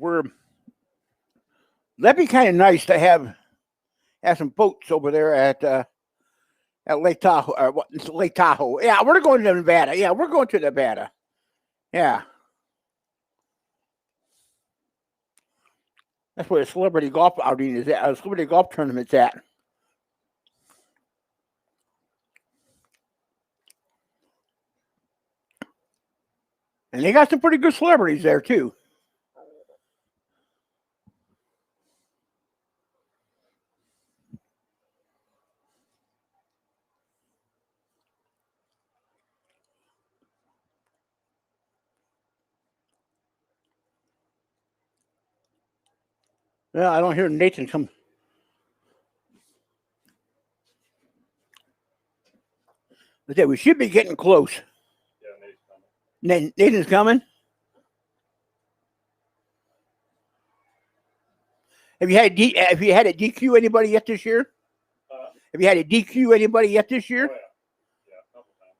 be kind of nice to have some boats over there at Lake Tahoe. Lake Tahoe. Yeah, we're going to Nevada. Yeah, we're going to Nevada. Yeah. That's where the celebrity golf outing is at. Celebrity golf tournament's at. And they got some pretty good celebrities there too. Yeah, I don't hear Nathan come. But we should be getting close. Yeah, Nate's coming. Nathan's coming. Have you had a DQ anybody yet this year? Have you had a DQ anybody yet this year? Oh, yeah. Yeah, a couple times.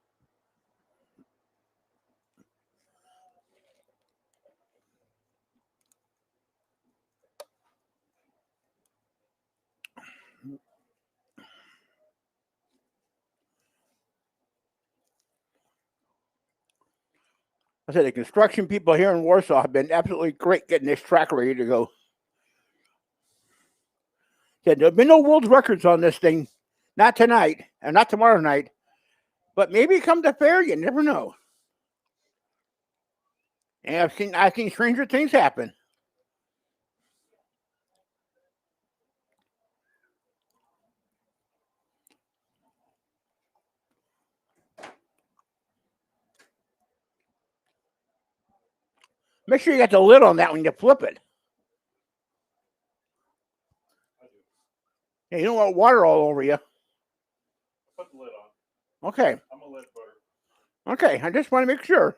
I said the construction people here in Warsaw have been absolutely great getting this track ready to go. Said there'll be no world records on this thing, not tonight and not tomorrow night, but maybe come to fair. You never know. And I've seen stranger things happen. Make sure you got the lid on that when you flip it. Yeah, you don't want water all over you. Put the lid on. Okay. I'm a lid putter. Okay, I just want to make sure.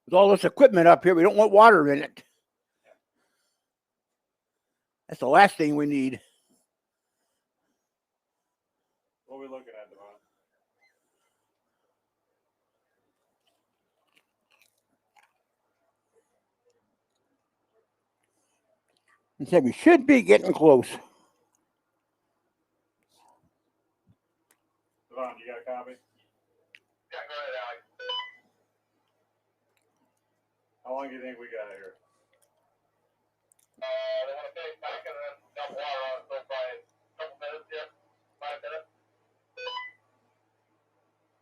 With all this equipment up here, we don't want water in it. That's the last thing we need. What are we looking at, Devon? And said we should be getting close. Devon, you got a copy? Yeah, go ahead, Alex. How long do you think we got here? They want to take back and then dump water on it, so probably a couple minutes, yeah? 5 minutes?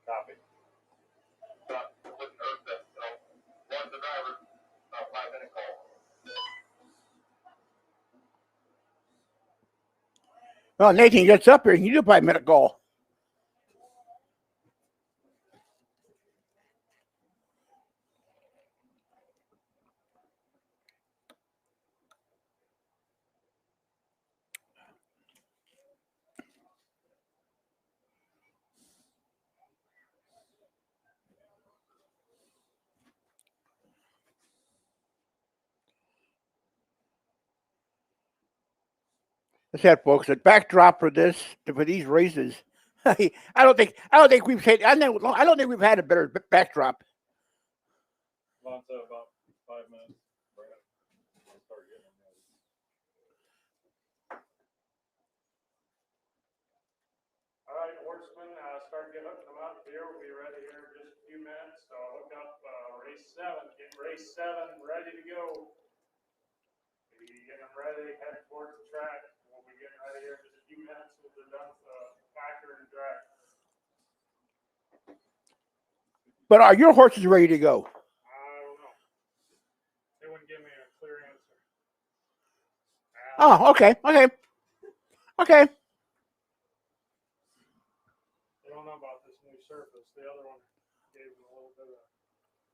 Copy. Wouldn't hurt that, one the driver, 5-minute call. Well, Nathan gets up here, you do a 5-minute call. That's that, folks. The backdrop for these races. I don't think we've had. I don't think we've had a better backdrop. About 5 minutes. Start getting them ready. All right, horsemen, start getting them up here. We'll be ready here in just a few minutes. So hook up race 7. Get race 7 ready to go. Be getting them ready, head towards the track. We'll be getting ready here in just a few minutes. We'll be done with the packer and drag. But are your horses ready to go? I don't know. They wouldn't give me a clear answer. Oh, okay. They don't know about this new surface. The other one gave them a little bit of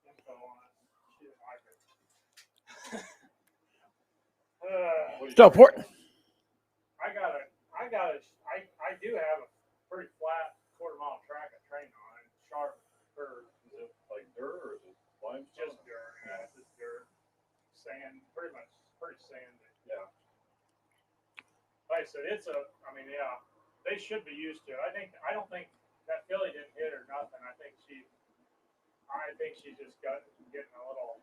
info on it. She didn't like it. I do have a pretty flat quarter-mile track I train on, and sharp curves. Is it like dirt or is it limestone? Just dirt. Yeah, just dirt. Sand, pretty sandy. Yeah. Like I said, they should be used to it. I don't think that filly didn't hit or nothing. I think she just got getting a little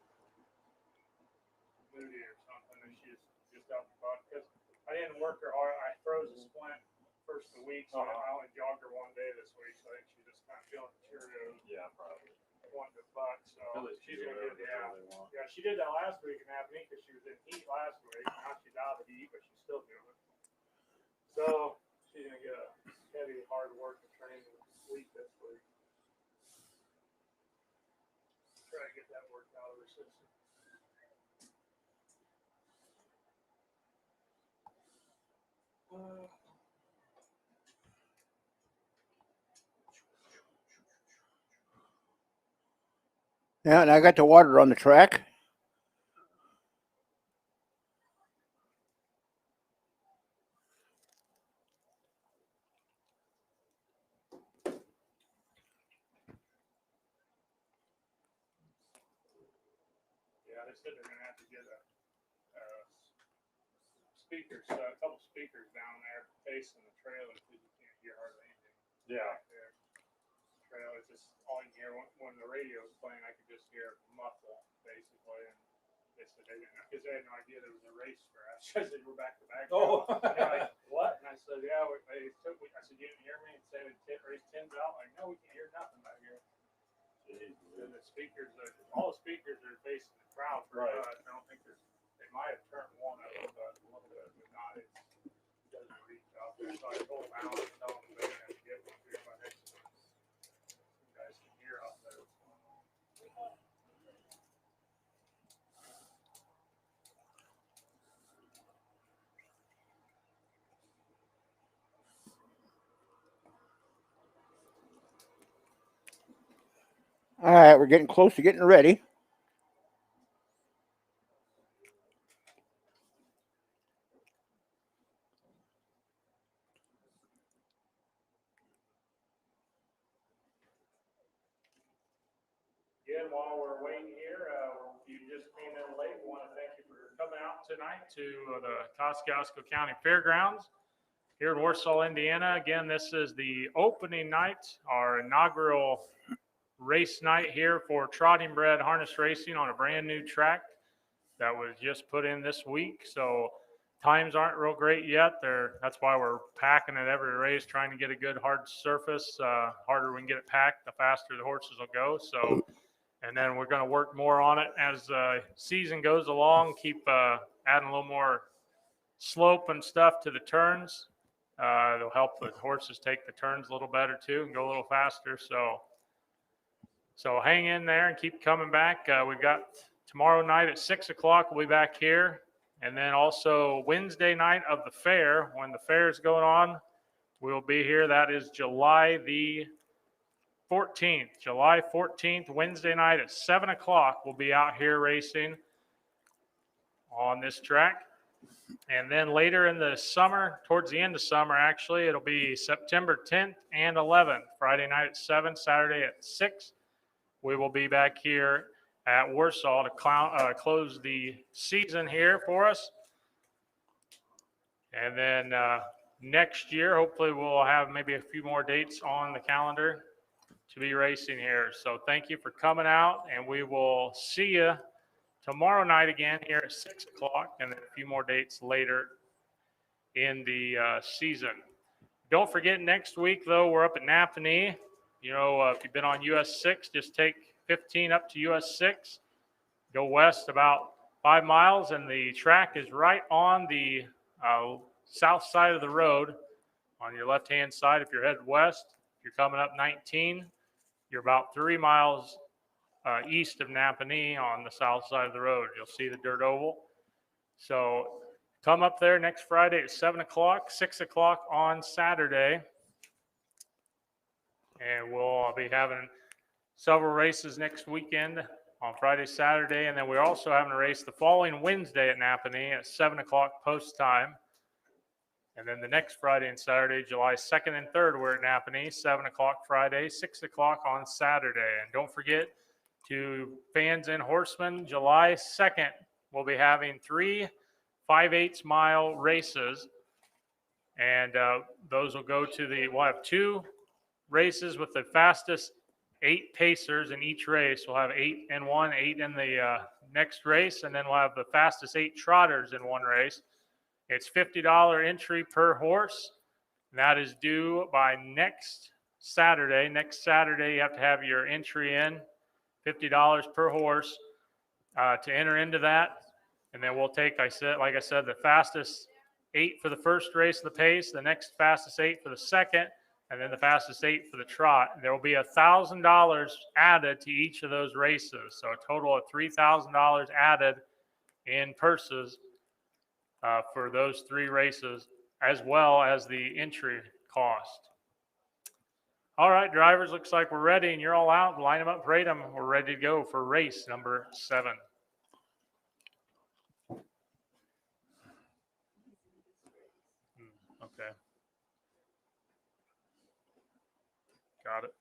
moody or something, and she's just up about because I didn't work her hard. I froze a splint first of the week, so I only jogged her one day this week. So I think she's just kind of feeling Cheerios. Yeah, probably. Wanting to butt, so Really, she's gonna get whatever they want. yeah. She did that last week in Abilene because she was in heat last week. Now she's out of heat, but she's still doing it. So she's gonna get a heavy, hard work and training week this week. Try to get that worked out of her system. Yeah, and I got the water on the track. Yeah, they said they're gonna have to get a couple speakers down there facing the trailer because you can't hear hardly anything. Yeah. Back there. Trailer, it's just all you can hear when the radio's playing. I could just hear muffle basically, and they said they didn't because they had no idea there was a race crash. I said we're back to back. Oh. And they're like, what? And I said, yeah. They took me. I said, you didn't hear me? And said race 10's out. Like, no, we can't hear nothing back here. And the speakers, all the speakers are facing the crowd for Right. us. I don't think there's. They might have turned one of them, but a little bit, but not. It doesn't reach out there. So I told Alan and tell them they're gonna have to get one here by next month. You guys can hear out there what's going on. All right, we're getting close to getting ready. Again, while we're waiting here, if you just came in late, we want to thank you for coming out tonight to the Kosciusko County Fairgrounds here in Warsaw, Indiana. Again, this is the opening night, our inaugural race night here for Trotting Bred Harness Racing on a brand new track that was just put in this week. So times aren't real great yet. That's why we're packing at every race, trying to get a good hard surface. Harder we can get it packed, the faster the horses will go. So, and then we're going to work more on it as season goes along, keep adding a little more slope and stuff to the turns. It'll help the horses take the turns a little better too and go a little faster. So hang in there and keep coming back. We've got tomorrow night at 6 o'clock. We'll be back here. And then also Wednesday night of the fair, when the fair is going on, we'll be here. That is July the 14th. July 14th, Wednesday night at 7 o'clock. We'll be out here racing on this track. And then later in the summer, towards the end of summer, actually, it'll be September 10th and 11th, Friday night at 7, Saturday at 6. We will be back here at Warsaw to close the season here for us. And then next year, hopefully we'll have maybe a few more dates on the calendar to be racing here. So thank you for coming out, and we will see you tomorrow night again here at 6 o'clock, and then a few more dates later in the season. Don't forget, next week, though, we're up at Napanee. You know, if you've been on US 6, just take 15 up to US 6, go west about 5 miles, and the track is right on the south side of the road on your left-hand side. If you're headed west, if you're coming up 19, you're about 3 miles east of Napanee on the south side of the road. You'll see the dirt oval. So come up there next Friday at 7 o'clock, 6 o'clock on Saturday. And we'll be having several races next weekend on Friday, Saturday. And then we're also having a race the following Wednesday at Napanee at 7 o'clock post time. And then the next Friday and Saturday, July 2nd and 3rd, we're at Napanee, 7 o'clock Friday, 6 o'clock on Saturday. And don't forget, to fans and horsemen, July 2nd, we'll be having 3 5/8 mile races. And those will go to we'll have 2 races with the fastest 8 pacers in each race. We'll have 8 in one, 8 in the next race, and then we'll have the fastest 8 trotters in one race. It's $50 entry per horse. And that is due by next Saturday. Next Saturday, you have to have your entry in, $50 per horse to enter into that. And then we'll take, like I said, the fastest 8 for the first race of the pace, the next fastest 8 for the second, and then the fastest 8 for the trot. There will be $1,000 added to each of those races. So a total of $3,000 added in purses for those 3 races, as well as the entry cost. All right, drivers, looks like we're ready, and you're all out. Line them up, parade them. We're ready to go for race number 7. Okay. Got it.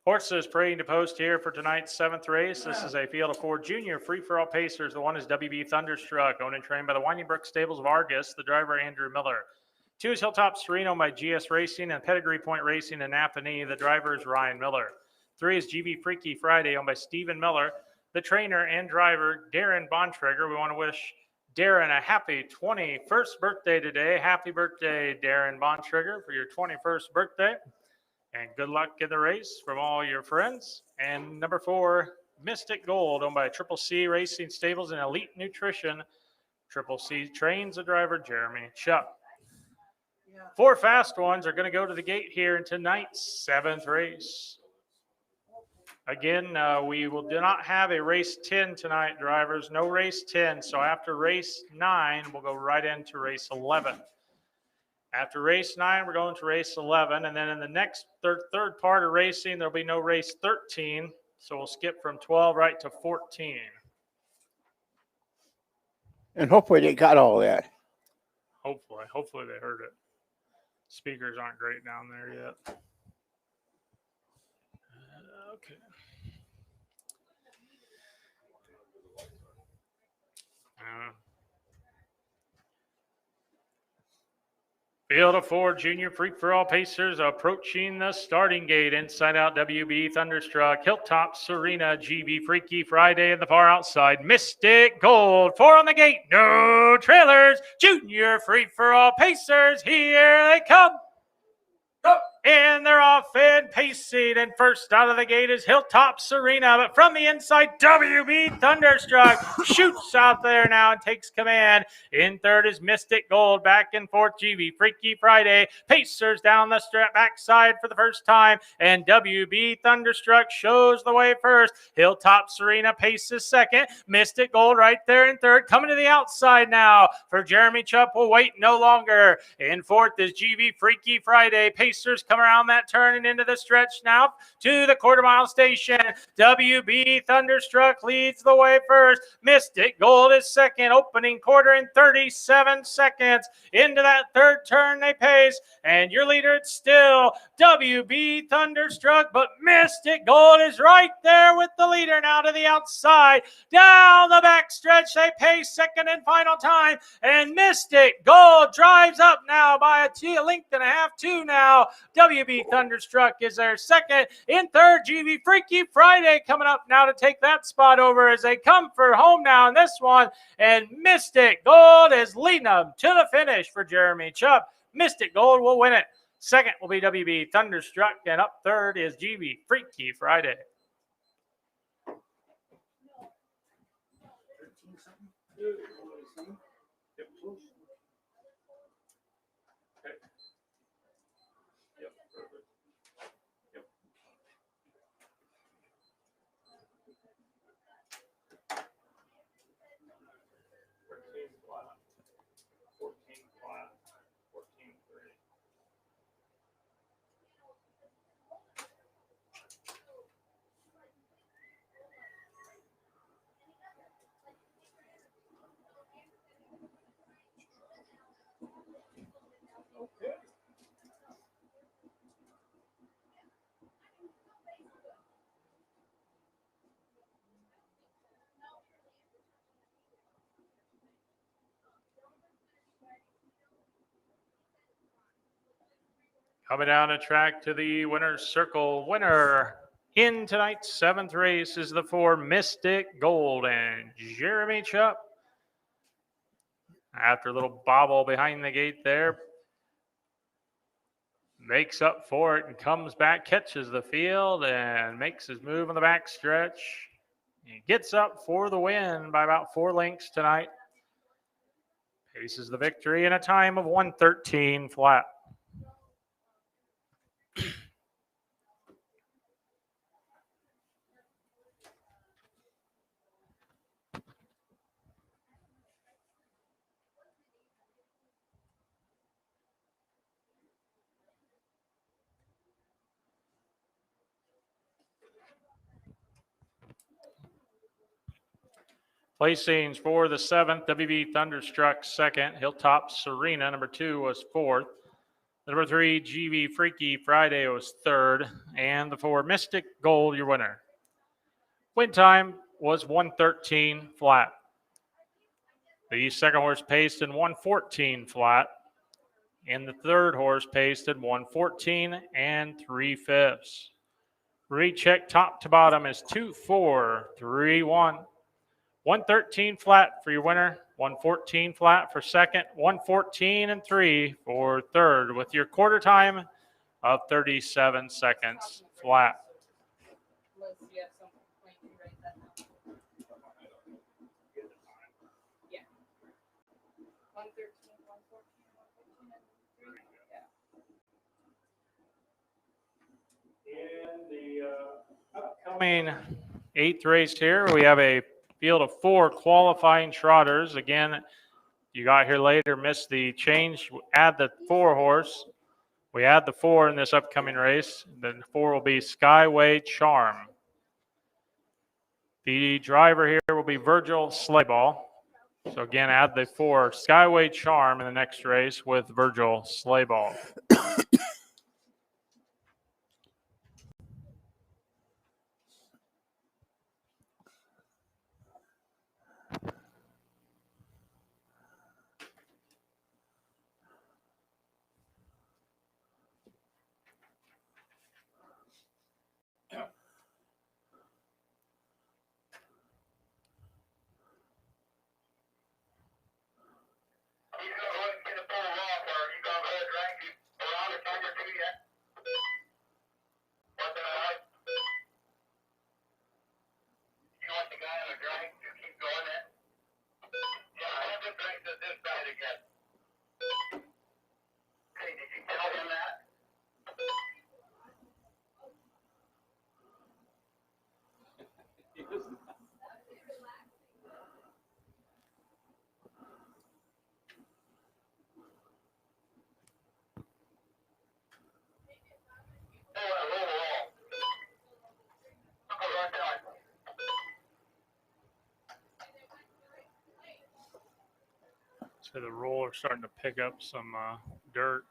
Horses parading to post here for tonight's 7th race. This is a field of 4 junior free-for-all pacers. The one is WB Thunderstruck, owned and trained by the Winding Brook Stables of Argus. The driver, Andrew Miller. 2 is Hilltop Sereno by GS Racing and Pedigree Point Racing in Napanee. The driver is Ryan Miller. 3 is GB Freaky Friday, owned by Stephen Miller. The trainer and driver, Darren Bontrager. We want to wish Darren a happy 21st birthday today. Happy birthday, Darren Bontrager, for your 21st birthday. And good luck in the race from all your friends. And number 4, Mystic Gold, owned by Triple C Racing Stables and Elite Nutrition. Triple C trains the driver, Jeremy Chuck. 4 fast ones are going to go to the gate here in tonight's 7th race. Again, we do not have a race 10 tonight, drivers. No race 10. So after race 9, we'll go right into race 11. After race 9, we're going to race 11. And then in the next third part of racing, there'll be no race 13. So we'll skip from 12 right to 14. And hopefully they got all that. Hopefully they heard it. Speakers aren't great down there yet. Okay. Field of 4 junior free-for-all pacers approaching the starting gate. Inside out, WB Thunderstruck, Hilltop Serena, GB Freaky Friday in the far outside. Mystic Gold, 4 on the gate, no trailers. Junior free-for-all pacers, here they come. Go. And they're off and pacing. And first out of the gate is Hilltop Serena. But from the inside, WB Thunderstruck shoots out there now and takes command. In third is Mystic Gold. Back and forth, GB Freaky Friday. Pacers down the backside for the first time. And WB Thunderstruck shows the way first. Hilltop Serena paces second. Mystic Gold right there in third. Coming to the outside now for Jeremy Chupp. Will wait no longer. In fourth is GB Freaky Friday. Pacers come around that turn and into the stretch now to the quarter-mile station. WB Thunderstruck leads the way first. Mystic Gold is second. Opening quarter in 37 seconds. Into that third turn they pace. And your leader, it's still WB Thunderstruck, but Mystic Gold is right there with the leader now to the outside. Down the back stretch they pace second and final time. And Mystic Gold drives up now by a length and a half, 2 now. WB Thunderstruck is their second. In third, GB Freaky Friday coming up now to take that spot over as they come for home now in this one. And Mystic Gold is leading them to the finish for Jeremy Chubb. Mystic Gold will win it. Second will be WB Thunderstruck, and up third is GB Freaky Friday. Coming down the track to the winner's circle. Winner in tonight's 7th race is the 4 Mystic Gold and Jeremy Chupp. After a little bobble behind the gate there, makes up for it and comes back, catches the field, and makes his move on the back stretch. He gets up for the win by about 4 lengths tonight. Paces the victory in a time of 1:13 flat. Placings for the 7th, WV Thunderstruck 2nd, Hilltop Serena number 2 was 4th. Number 3, GV Freaky Friday was 3rd, and the 4 Mystic Gold your winner. Win time was 1:13 flat. The second horse paced in 1:14 flat, and the third horse paced in 1:14 and 3/5. Recheck top to bottom is 2-4-3-1. 1:13 flat for your winner, 1:14 flat for second, 1:14 and 3 for third, with your quarter time of 37 seconds flat. Unless you have something plain to write that down. Yeah. 1:13, 1:14, 1:15, and 3. Yeah. In the upcoming 8th race here, we have a field of 4 qualifying trotters. Again, you got here later, missed the change. Add the 4 horse. We add the 4 in this upcoming race. The 4 will be Skyway Charm. The driver here will be Virgil Slayball. So again, add the 4 Skyway Charm in the next race with Virgil Slayball. You gonna go ahead and get a pull off, or you gonna go ahead and drag you around the camera too yet? What's that like? You want the guy on the drag to keep going then? Yeah, I have the drag to this side again. Okay, did you tell him that? So the roller's starting to pick up some dirt.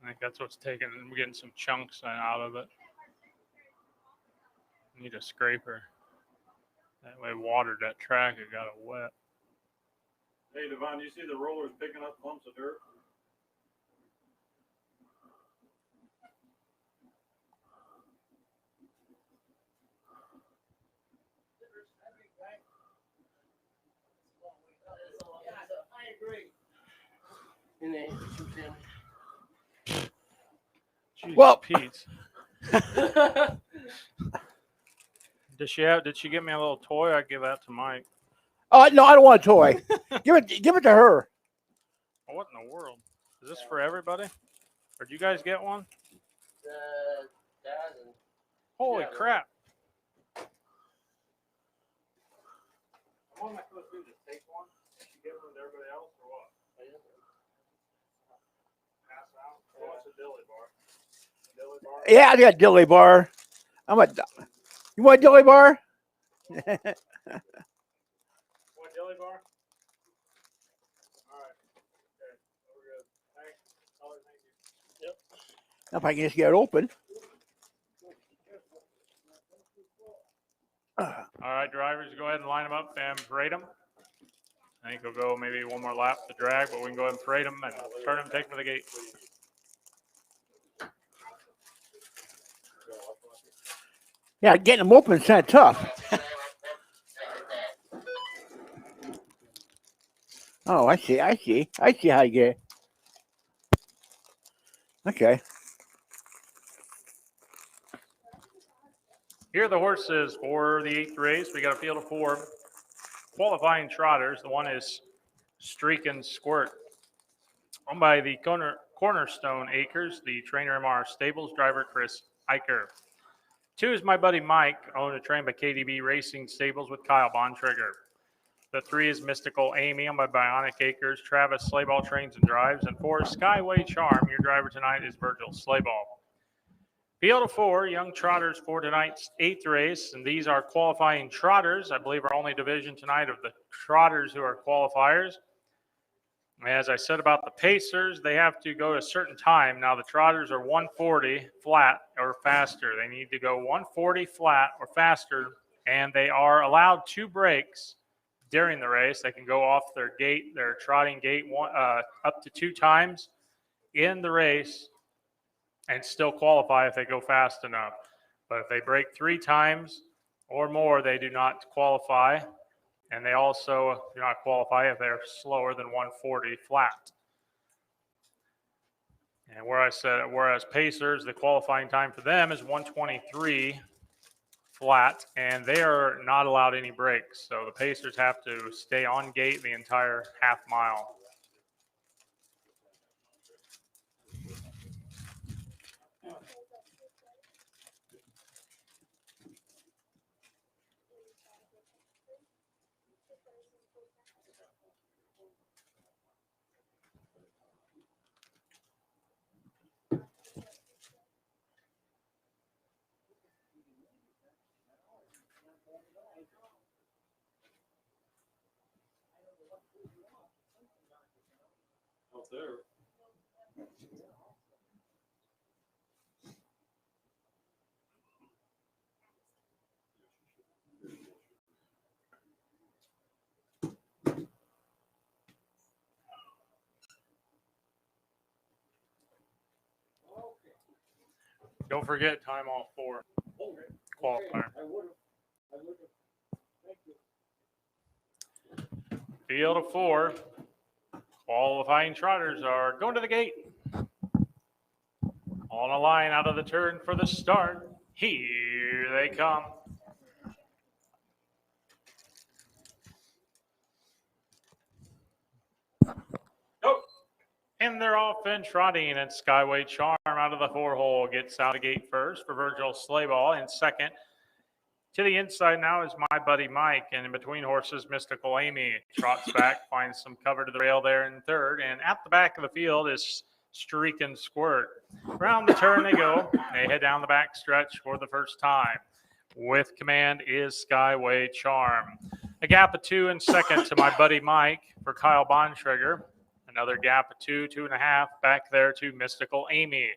I think that's what's taking. We're getting some chunks out of it. Need a scraper. That way, watered that track. It got it wet. Hey, Devon, you see the rollers picking up clumps of dirt? Jeez, Well- Pete. Did she give me a little toy? I'd give that to Mike. Oh no, I don't want a toy. Give it to her. Oh, what in the world? Is this for everybody? Or did you guys get one? Holy crap. What am I supposed to do? Just take one? You give them to everybody else or what? Pass out? What's a dilly bar? A dilly bar? Yeah, I got a dilly bar. You want a dilly bar? What, dilly bar? All right. Okay. We're good. Thanks. Caller, thank you. Yep. If I can just get it open. All right, drivers, go ahead and line them up and parade them. I think we'll go maybe one more lap to drag, but we can go ahead and parade them and turn them, take them to the gate. Yeah, getting them open is kind of tough. Oh, I see. I see how you get it. Okay. Here are the horses for the 8th race. We got a field of 4 qualifying trotters. The one is Streak and Squirt, owned by the Cornerstone Acres, the trainer MR Stables, driver Chris Eicher. 2 is my buddy Mike, owned and trained by KDB Racing Stables with Kyle Bontrigger. The 3 is Mystical Amy, owned by Bionic Acres, Travis Slayball trains and drives. And 4 is Skyway Charm. Your driver tonight is Virgil Slayball. Field of 4 young trotters for tonight's 8th race, and these are qualifying trotters. I believe our only division tonight of the trotters who are qualifiers. As I said about the pacers, they have to go a certain time. Now the trotters are 140 flat or faster. They need to go 140 flat or faster, and they are allowed 2 breaks during the race. They can go off their gate, their trotting gate, up to 2 times in the race and still qualify if they go fast enough. But if they break 3 times or more, they do not qualify. And they also do not qualify if they're slower than 140 flat. And whereas pacers, the qualifying time for them is 123 flat, and they are not allowed any breaks. So the pacers have to stay on gate the entire half mile. Don't forget time all 4 qualifier. Field of 4 qualifying trotters are going to the gate. On a line out of the turn for the start. Here they come. Oh, and they're off and trotting, and Skyway Charm out of the 4 hole gets out of gate first for Virgil Slayball, and second to the inside now is my buddy Mike, and in between horses, Mystical Amy trots back, finds some cover to the rail there in third, and at the back of the field is Streak and Squirt. Around the turn they go. They head down the back stretch for the first time. With command is Skyway Charm. A gap of 2 in second to my buddy Mike for Kyle Bontrigger. Another gap of 2, 2.5 back there to Mystical Amy.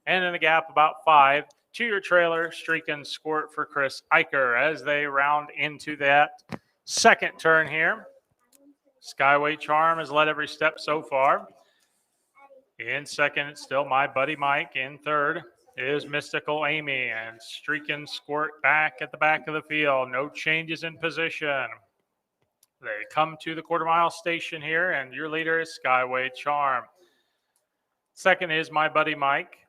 And in a gap about 5 to your trailer, Streak and Squirt for Chris Eicher as they round into that second turn here. Skyway Charm has led every step so far. In second, it's still my buddy Mike. In third is Mystical Amy, and Streak and Squirt back at the back of the field. No changes in position. They come to the quarter-mile station here, and your leader is Skyway Charm. Second is my buddy Mike,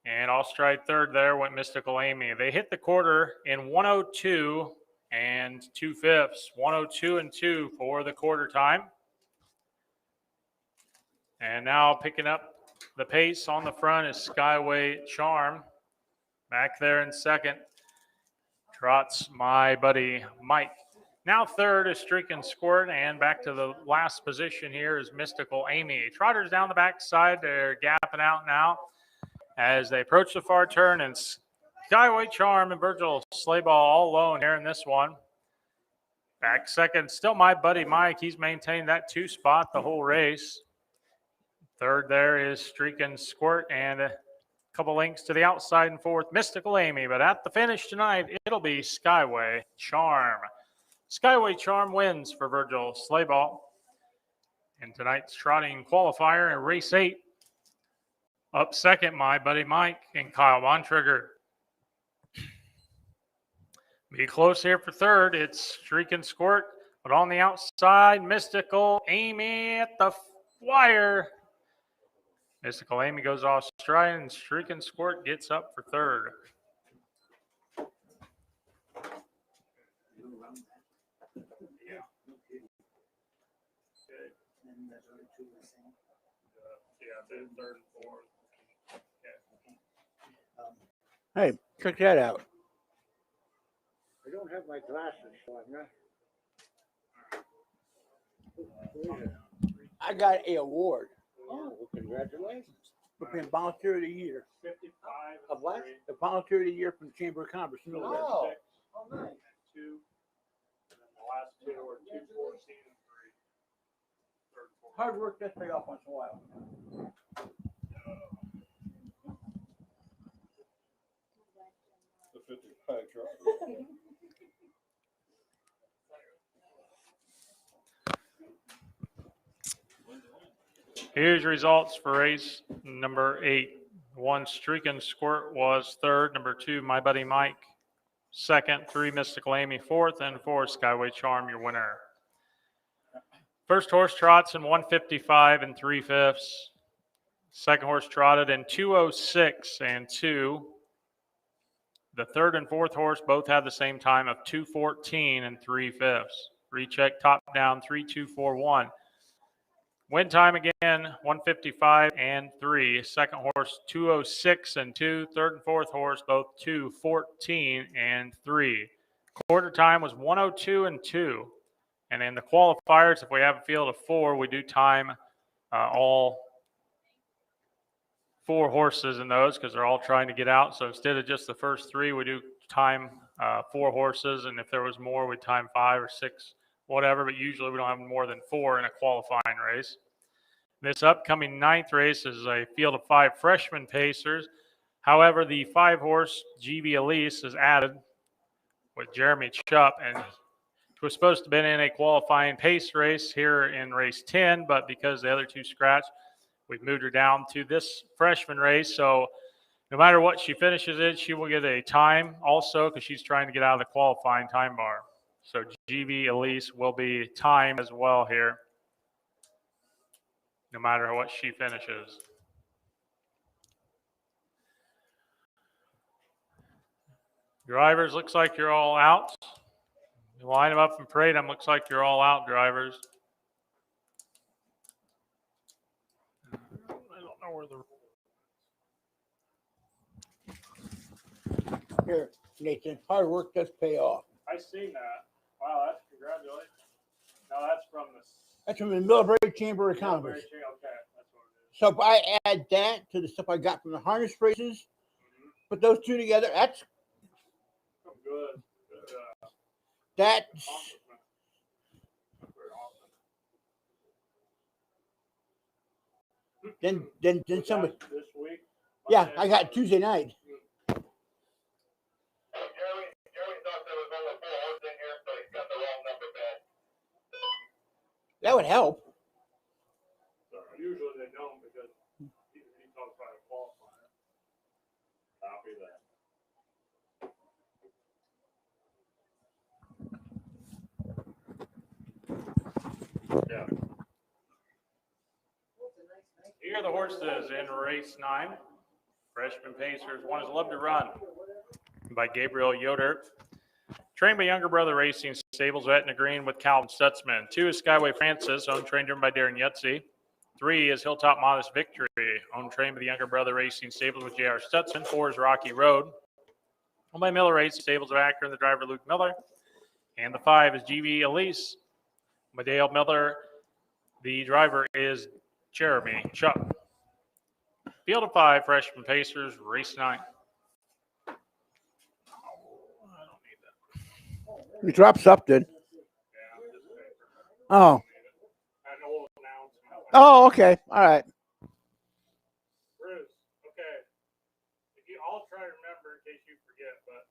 and I'll stride third there went Mystical Amy. They hit the quarter in 1:02 and 2/5. 1:02 and 2 for the quarter time. And now picking up the pace on the front is Skyway Charm. Back there in second trots my buddy Mike. Now third is Streak and Squirt, and back to the last position here is Mystical Amy. Trotters down the backside, they're gapping out now as they approach the far turn, and Skyway Charm and Virgil Slayball all alone here in this one. Back second, still my buddy Mike. He's maintained that 2 spot the whole race. Third there is Streak and Squirt, and a couple links to the outside, and fourth, Mystical Amy. But at the finish tonight, it'll be Skyway Charm. Skyway Charm wins for Virgil Slayball in tonight's trotting qualifier in race 8. Up second, my buddy Mike and Kyle Bontrigger. Be close here for third. It's Streaking Squirt, but on the outside, Mystical Amy at the wire. Mystical Amy goes off stride, and Streaking Squirt gets up for third. Yeah. And the other two the same. Yeah, third and fourth. Hey, check that out. I don't have my glasses, so I'm not. I got a award Oh, well, congratulations. for being volunteer of the year. 55. Of what? The volunteer of the year from the Chamber of Commerce. Oh, oh, nice. Two. And then the last two were 2, 14, and 3. Third, fourth. Hard work does pay off once in a while. The 55 truck. Here's your results for race number 8. 1, Streaking Squirt was third. Number 2, My Buddy Mike, second. 3, Mystical Amy, fourth. And 4, Skyway Charm, your winner. First horse trots in 1:55 and 3/5. Second horse trotted in 2:06 and 2. The third and fourth horse both had the same time of 2:14 and 3/5. Recheck top down 3:241. Win time again 1:55 and 3. Second horse 2:06 and 2. Third and fourth horse both 2:14 and 3. Quarter time was 1:02 and 2. And in the qualifiers, if we have a field of 4, we do time all 4 horses in those because they're all trying to get out. So instead of just the first 3, we do time 4 horses. And if there was more, we'd time 5 or 6, whatever. But usually we don't have more than 4 in a qualifying race. This upcoming 9th race is a field of 5 freshman pacers. However, the 5-horse GB Elise is added with Jeremy Chupp, and he was supposed to have been in a qualifying pace race here in race 10, but because the other 2 scratched, we've moved her down to this freshman race. So no matter what she finishes in, she will get a time also because she's trying to get out of the qualifying time bar. So GB Elise will be timed as well here, no matter what she finishes. Drivers, looks like you're all out. You line them up and parade them. Looks like you're all out, drivers. I don't know where the... Here, Nathan, hard work does pay off. I seen that. Wow, that's congratulations. No, that's from the That's from the Millbrae Chamber of Commerce. Okay, that's what it is. So if I add that to the stuff I got from the harness races, put those 2 together, that's Good. that's Accomplishment. Very awesome. then somebody. This week? Yeah, I got Tuesday night. Jerry thought there was only 4 horses in here, so he's got the wrong number back. That would help. Usually they don't because he talks about a qualifier. Copy that. Yeah. Here are the horses in race 9. Freshman pacers. 1 is Love to Run by Gabriel Yoder. Trained by Younger Brother Racing Stables of Etna Green with Calvin Stutzman. 2 is Skyway Francis, owned trained by Darren Yutzi. 3 is Hilltop Modest Victory, owned trained by the Younger Brother Racing Stables with J.R. Stutzman. 4 is Rocky Road, owned by Miller Racing Stables of Akron, the driver Luke Miller. And the 5 is GB Elise by Dale Miller. The driver is Jeremy Chupp. Field of 5 freshman pacers, race 9. You dropped something. Oh. Oh, okay. All right. Bruce, okay. I'll try to remember in case you forget, but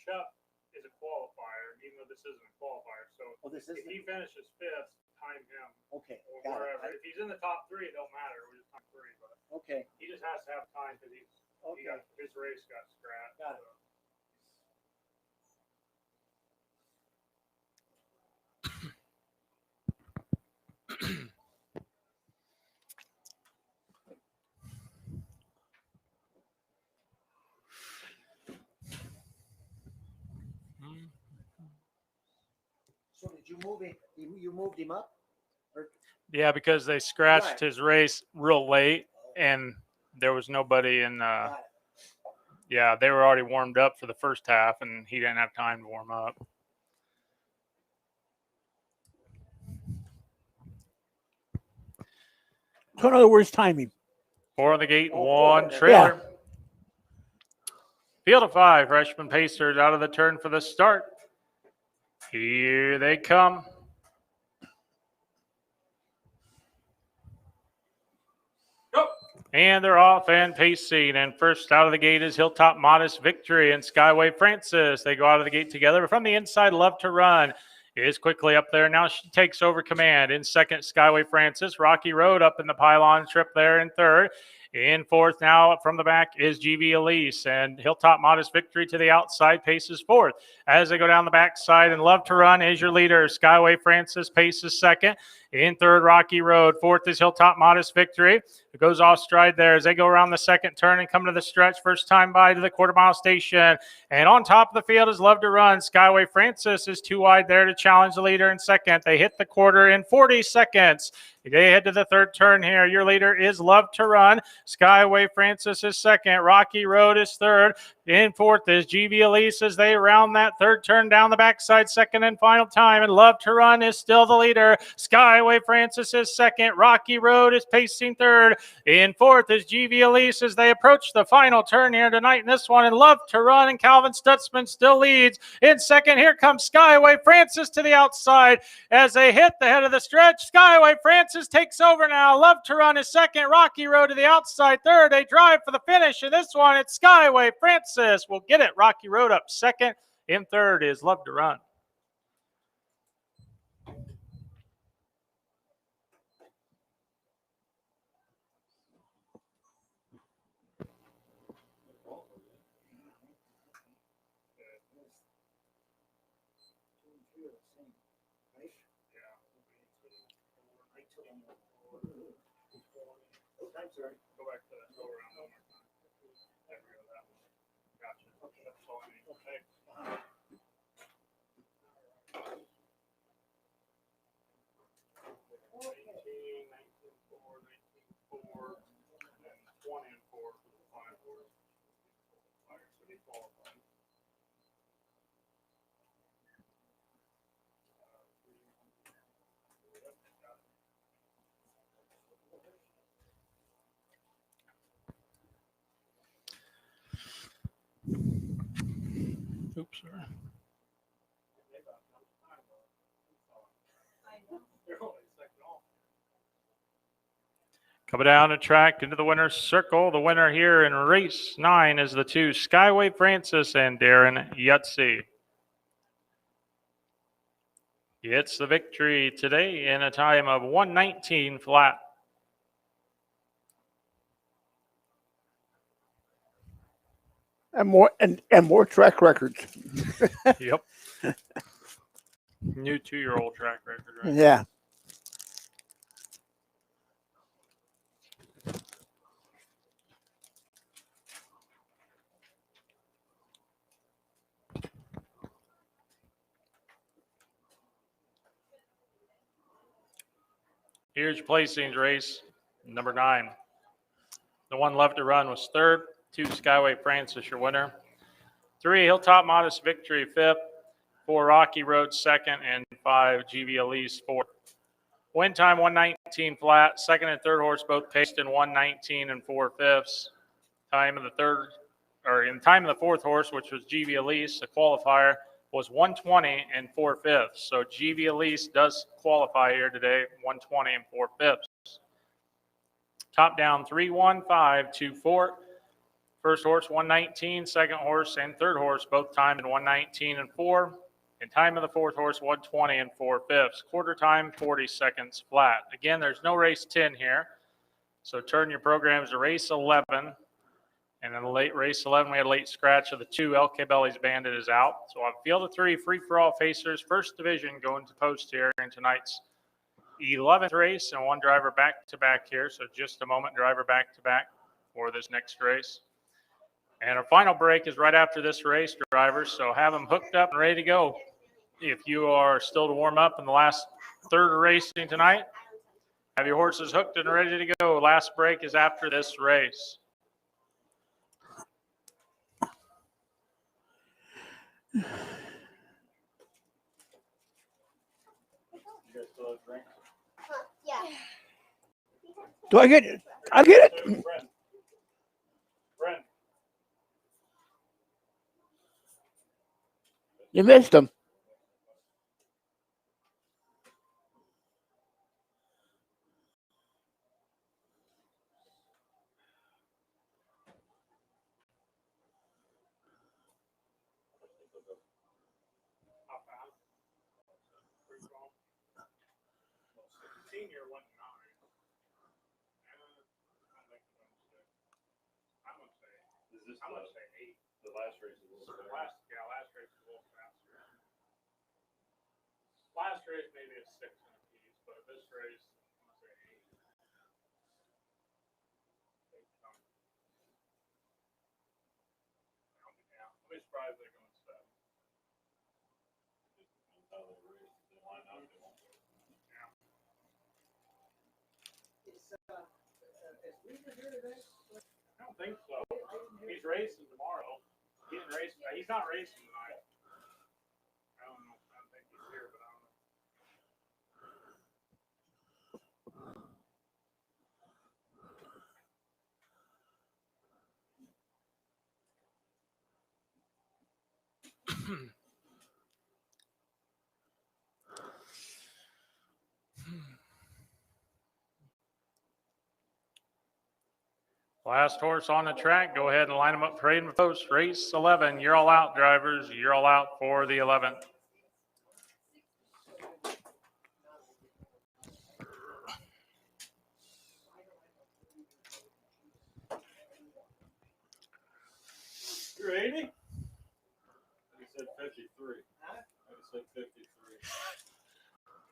Chuck is a qualifier, even though this isn't a qualifier. So if he finishes 5th, time him. Okay. Or Got wherever. it. If he's in the top 3, it don't matter. We just time 3, but Okay. he just has to have time because he got his race got scratched. Got it. So. You moved him up? Yeah, because they scratched Right. his race real late, and there was nobody in. Yeah, they were already warmed up for the first half, and he didn't have time to warm up. So in other words, timing. 4 on the gate, 1 trailer. Field of 5, freshman Pacers out of the turn for the start. Here they come. And they're off and pacing. And first out of the gate is Hilltop Modest Victory and Skyway Francis. They go out of the gate together. But from the inside, Love to Run is quickly up there. Now she takes over command. In second, Skyway Francis. Rocky Road up in the pylon trip there in third. In fourth now from the back is GV Elise. And Hilltop Modest Victory to the outside paces fourth. As they go down the backside, and Love to Run is your leader. Skyway Francis paces second. In third, Rocky Road. Fourth is Hilltop Modest Victory. It goes off stride there as they go around the second turn and come to the stretch. First time by to the quarter-mile station. And on top of the field is Love to Run. Skyway Francis is too wide there to challenge the leader in second. They hit the quarter in 40 seconds. They head to the third turn here. Your leader is Love to Run. Skyway Francis is second. Rocky Road is third. In fourth is GV Elise as they round that third turn down the backside, second and final time. And Love to Run is still the leader. Skyway Francis is second. Rocky Road is pacing third. In fourth is GV Elise as they approach the final turn here tonight in this one. And Love to Run and Calvin Stutzman still leads. In second, here comes Skyway Francis to the outside as they hit the head of the stretch. Skyway Francis takes over now. Love to Run is second. Rocky Road to the outside third. They drive for the finish. And this one, it's Skyway Francis will get it. Rocky Road up second. In third is Love to Run. Go back to that go around one more time. There we go, that one. Gotcha. Okay. That's all I need. Okay. 19, 19-4, 19-4, and then 20 and 4 for the 5 horse. So he qualified. Oops, sorry. Coming down the track into the winner's circle. The winner here in race 9 is the 2 Skyway Francis and Darren Yutzi. Gets the victory today in a time of 1:19 flat. And more track records. Yep. New 2-year-old track record, right? Yeah. Here's your placings race, number 9. The one Love to Run was third. 2 Skyway Francis, your winner. 3 Hilltop Modest Victory, 5th. 4 Rocky Road, 2nd. And 5 GV Elise, 4th. Win time 1:19 flat. 2nd and 3rd horse both paced in 1:19 and 4/5. Time of the 4th horse, which was GV Elise, the qualifier, was 1:20 and 4/5. So GV Elise does qualify here today, 1:20 and 4/5. Top down 3-1-5-2-4. First horse 1:19, second horse and third horse both timed in 1:19 and 4. And time of the 4th horse 1:20 and 4/5. Quarter time 40 seconds flat. Again, there's no race 10 here. So turn your programs to race 11. And in the late race 11, we had a late scratch of the 2. LK Belly's Bandit is out. So on field of 3, free-for-all Facers, first division going to post here in tonight's 11th race, and 1 driver back-to-back here. So just a moment, driver back-to-back for this next race. And our final break is right after this race, drivers. So have them hooked up and ready to go. if you are still to warm up in the last third of racing tonight, have your horses hooked and ready to go. Last break is after this race. Yeah. Do I get it? I get it. Brent. You missed him. Senior 1-9. I'm gonna say 8. The last race is a little bit. Last race is a little faster. Last race maybe a 6 in a piece, but this race I'm gonna say 8. Yeah, I'll be surprised they go in 7. I don't think so. He's racing tomorrow. He's not racing tonight. I don't know. I don't think he's here, but I don't know. Last horse on the track. Go ahead and line them up, parade and post. Race 11. You're all out, drivers. You're all out for the 11th. You're 80? I said 53. Huh? I said 53.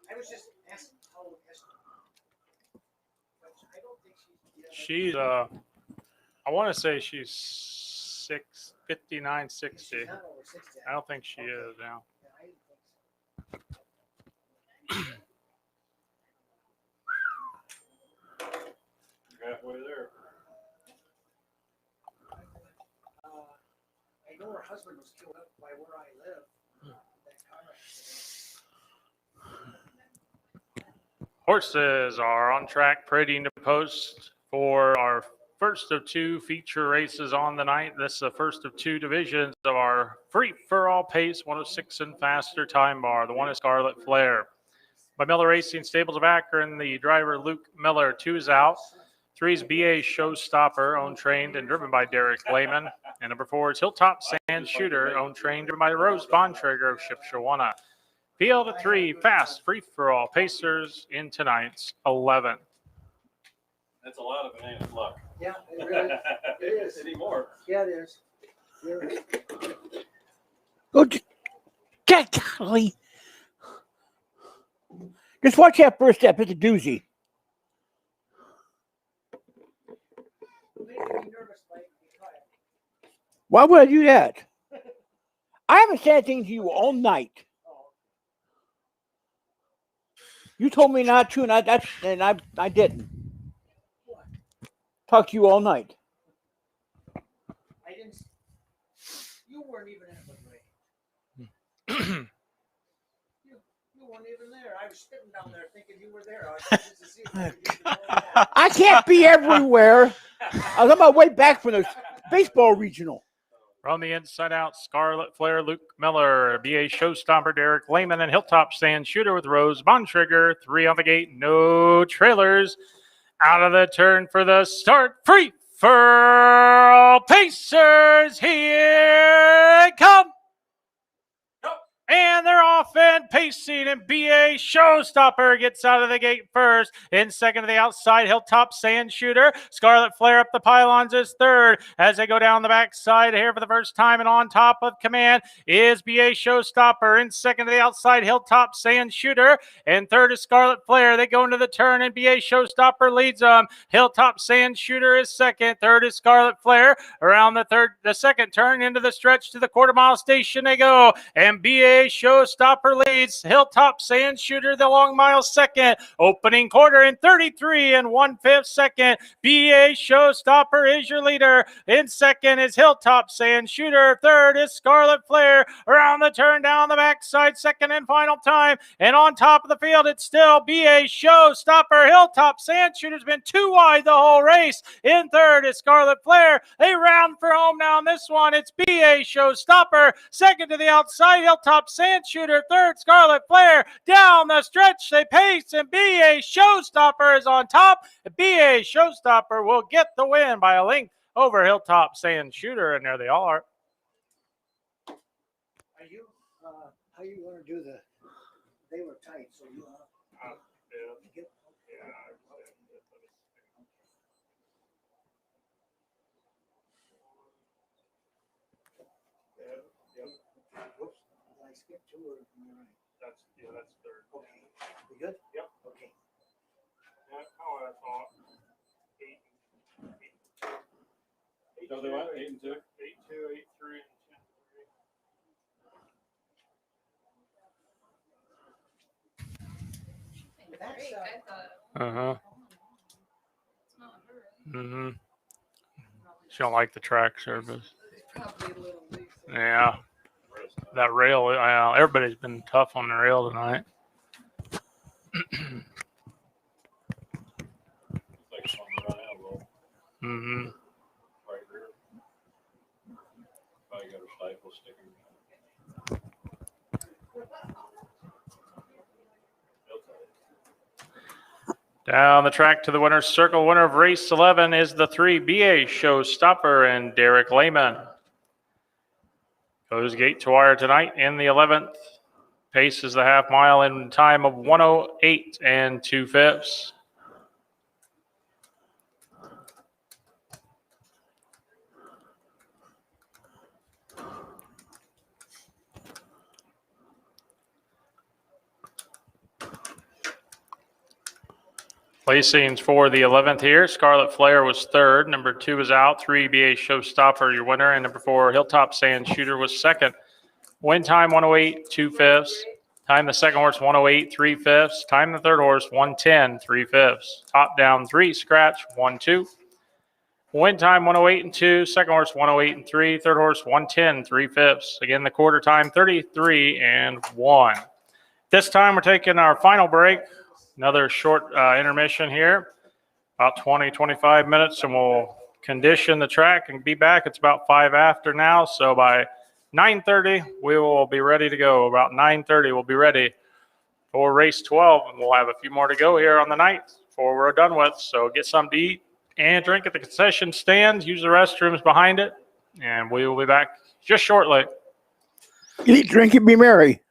I was just asking how old Esther. But I don't think she's. She's, I want to say she's 59, 60. She's not over 60. I don't think she is now. Yeah, I didn't think so. You're halfway there. I know her husband was killed up by where I live. That car accident. Horses are on track, parading to post for our first of 2 feature races on the night. This is the first of 2 divisions of our free-for-all pace 106 and faster time bar. The one is Scarlet Flare. By Miller Racing Stables of Akron, the driver Luke Miller. 2 is out. 3 is BA Showstopper, owned, trained, and driven by Derek Lehman. And number 4 is Hilltop Sand Shooter, owned, trained, driven by Rose Bontrager of Shipshawana. Field of 3 fast free-for-all pacers in tonight's 11th. That's a lot of banana luck. Yeah, it really it is. Anymore. Yeah, it is. You're, Go, golly. Just watch that first step. It's a doozy. making me nervous, Mike. Be quiet. Why would I do that? I haven't said anything to you all night. You told me not to, and I didn't. What? Talk to you all night. I didn't. You weren't even at the break. You weren't even there. I was sitting down there thinking you were there. I was just to see if you could go back. I can't be everywhere. I was on my way back from the baseball regional. From the inside out, Scarlet Flare, Luke Miller, BA Showstopper, Derek Lehman, and Hilltop Sand Shooter with Rose Bontrager. 3 on the gate, no trailers. Out of the turn for the start. Free for all pacers. Here it comes. And they're off and pacing, and BA Showstopper gets out of the gate first. In second to the outside, Hilltop Sand Shooter. Scarlet Flare up the pylons is third. As they go down the backside here for the first time, and on top of command is BA Showstopper. In second to the outside, Hilltop Sand Shooter. And third is Scarlet Flare. They go into the turn, and BA Showstopper leads them. Hilltop Sand Shooter is second. Third is Scarlet Flare. Around the second turn into the stretch to the quarter mile station they go. And BA BA Showstopper leads. Hilltop Sand Shooter, the long mile second. Opening quarter in 33 and 1/5 second. BA Showstopper is your leader. In second is Hilltop Sand Shooter. Third is Scarlet Flare. Around the turn down the backside, second and final time. And on top of the field, it's still BA Showstopper. Hilltop Sand Shooter's been too wide the whole race. In third is Scarlet Flare. They round for home now on this one. It's BA Showstopper. Second to the outside, Hilltop Sand Shooter. Third, Scarlet Flare. Down the stretch, they pace, and BA Showstopper is on top. BA Showstopper will get the win by a length over Hilltop Sand Shooter, and there they are. Are you, how you gonna do the, they were tight, so you, get, whoops, did I skip two or? That's third. Okay, we good? Yep. Okay. That's how I thought. 8. So they went 8 and 2. 8-2, 8-3, and 10-3. That's, I thought Uh-huh. it's not her. Mm-hmm. She don't like the track surface. Probably a little loose. Yeah. That rail, everybody's been tough on the rail tonight. Like something run out a little Mm-hmm. right rear. Probably got a stifle sticking. Down the track to the winner's circle. Winner of race 11 is the 3 BA Showstopper and Derek Lehman. Goes gate to wire tonight in the 11th. Pace is the half mile in time of 1:08 and 2/5. Placings for the 11th here. Scarlet Flare was third. Number 2 is out. 3 BA Showstopper, your winner. And number 4, Hilltop Sand Shooter was second. Win time 1:08 2/5. Time the second horse 1:08 3/5. Time the third horse 1:10 3/5. Top down 3 scratch 1-2. Win time 1:08 and 2. Second horse 1:08 and 3. Third horse 1:10 3/5. Again, the quarter time 33 and 1. This time we're taking our final break. Another short intermission here, about 20-25 minutes, and we'll condition the track and be back. It's about 5 after now, so by 9:30 we will be ready to go. About 9:30 we'll be ready for race 12, and we'll have a few more to go here on the night before we're done with. So get something to eat and drink at the concession stand. Use the restrooms behind it, and we will be back just shortly. Eat, drink, and be merry.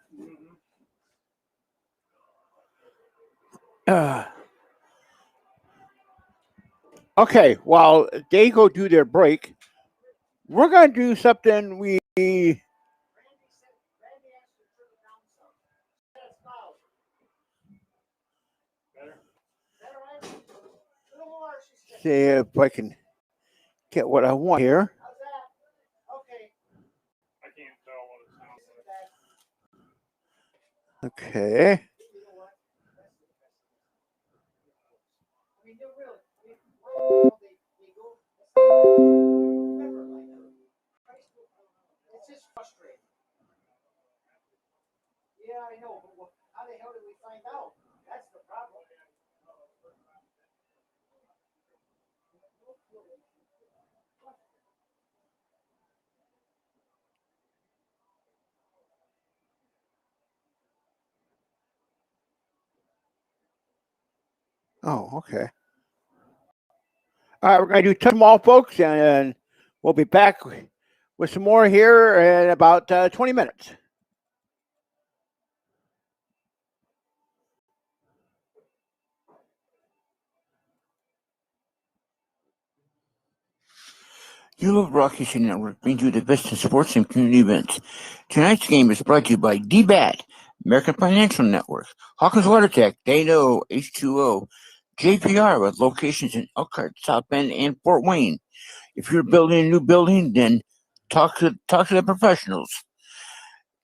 Okay, while they go do their break, we're going to do something we see if I can get what I want here. I can't tell what it sounds like. Okay. It's just frustrating. Yeah, I know, but how the hell did we find out? That's the problem. Oh, okay. All right, we're going to do 10 more, folks, and we'll be back with some more here in about 20 minutes. Yellow Broadcasting Network brings you the best in sports and community events. Tonight's game is brought to you by DBAT, American Financial Network, Hawkins WaterTech, Dano, H2O, JPR with locations in Elkhart, South Bend, and Fort Wayne. If you're building a new building, then talk to the professionals.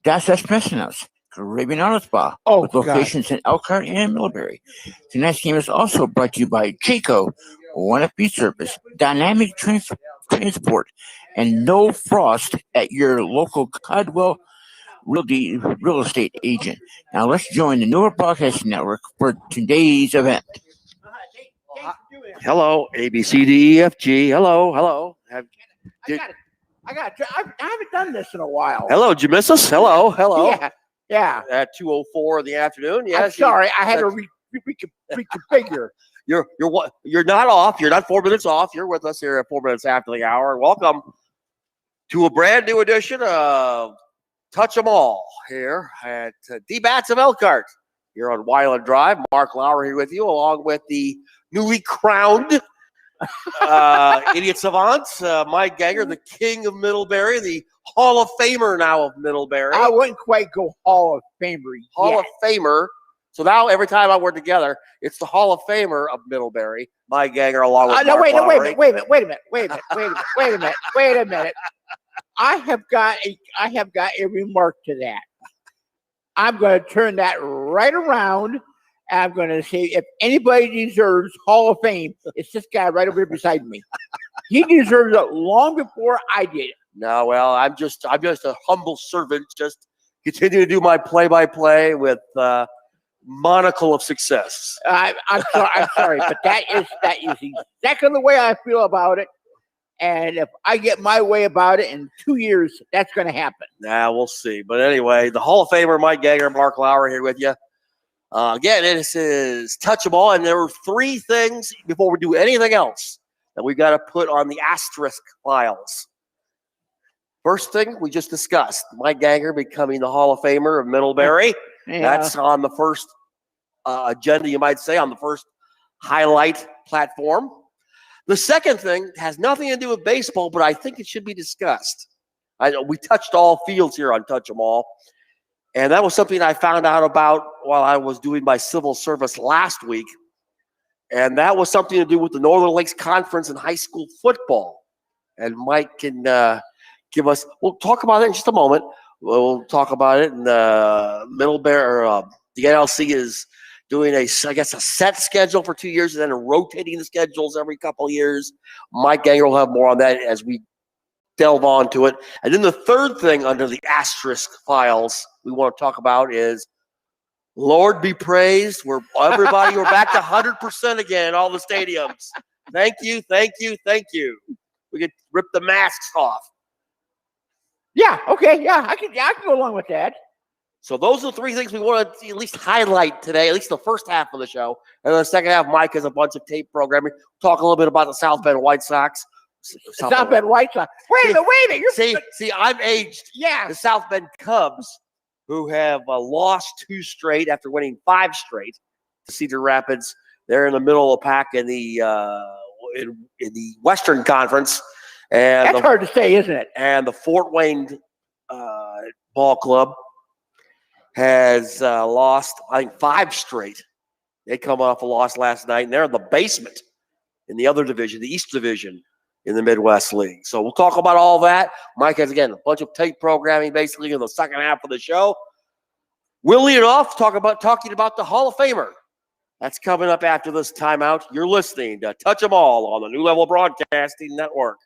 Das Espresso's Caribbean Auto Spa with locations in Elkhart and Millbury. Tonight's game is also brought to you by Jayco, One Up Beach Service, Dynamic Transport, and No Frost at your local Caldwell real estate agent. Now let's join the Newer Broadcasting Network for today's event. Hello, ABCDEFG. Hello, hello. I haven't done this in a while. Hello, did you miss us? Hello, hello. Yeah. At 2:04 in the afternoon. Yes. I'm sorry, I had to reconfigure. You're not off. You're not 4 minutes off. You're with us here at 4 minutes after the hour. Welcome to a brand new edition of Touch 'em All here at D-Bats of Elkhart. Here on Wyland Drive. Mark Lauer here with you, along with the newly crowned idiot savant, Mike Ganger, the king of Middlebury, the Hall of Famer now of Middlebury. I wouldn't quite go Hall of Famer yet. Hall of Famer. So now every time I work together, it's the Hall of Famer of Middlebury, Mike Ganger, along with Mark wait a Lowry. minute. I have got a remark to that. I'm going to turn that right around. And I'm going to say, if anybody deserves Hall of Fame, it's this guy right over here beside me. He deserves it long before I did it. No, well, I'm just a humble servant, just continue to do my play-by-play with monocle of success. I'm sorry, but that is exactly the way I feel about it. And if I get my way about it in 2 years, that's going to happen. Nah, we'll see. But anyway, the Hall of Famer, Mike Ganger, Mark Lauer here with you. Again, this is Touch 'em All, and there were three things before we do anything else that we got to put on the asterisk files. First thing we just discussed, Mike Ganger becoming the Hall of Famer of Middlebury. Yeah. That's on the first agenda, you might say, on the first highlight platform. The second thing has nothing to do with baseball, but I think it should be discussed. We touched all fields here on Touch 'em All. And that was something I found out about while I was doing my civil service last week. And that was something to do with the Northern Lakes Conference in high school football. And Mike can give us, we'll talk about it in just a moment. We'll talk about it. And Middlebury, the NLC is doing a set schedule for 2 years and then rotating the schedules every couple of years. Mike Ganger will have more on that as we delve onto it. And then the third thing under the asterisk files we want to talk about is, Lord be praised, we're back to 100% again in all the stadiums. Thank you. We can rip the masks off. Yeah, okay, yeah, I can go along with that. So those are the three things we want to at least highlight today, at least the first half of the show. And then the second half, Mike has a bunch of tape programming. Talk a little bit about the South Bend White Sox. South Bend White Sox. Wait a minute. See, I'm aged. Yeah. The South Bend Cubs, who have lost 2 straight after winning 5 straight to Cedar Rapids. They're in the middle of the pack in the Western Conference. And that's hard to say, isn't it? And the Fort Wayne Ball Club has lost, I think, 5 straight. They come off a loss last night, and they're in the basement in the other division, the East Division in the Midwest League. So we'll talk about all that. Mike has, again, a bunch of tape programming basically in the second half of the show. We'll lead it off talking about the Hall of Famer. That's coming up after this timeout. You're listening to Touch 'em All on the New Level Broadcasting Network.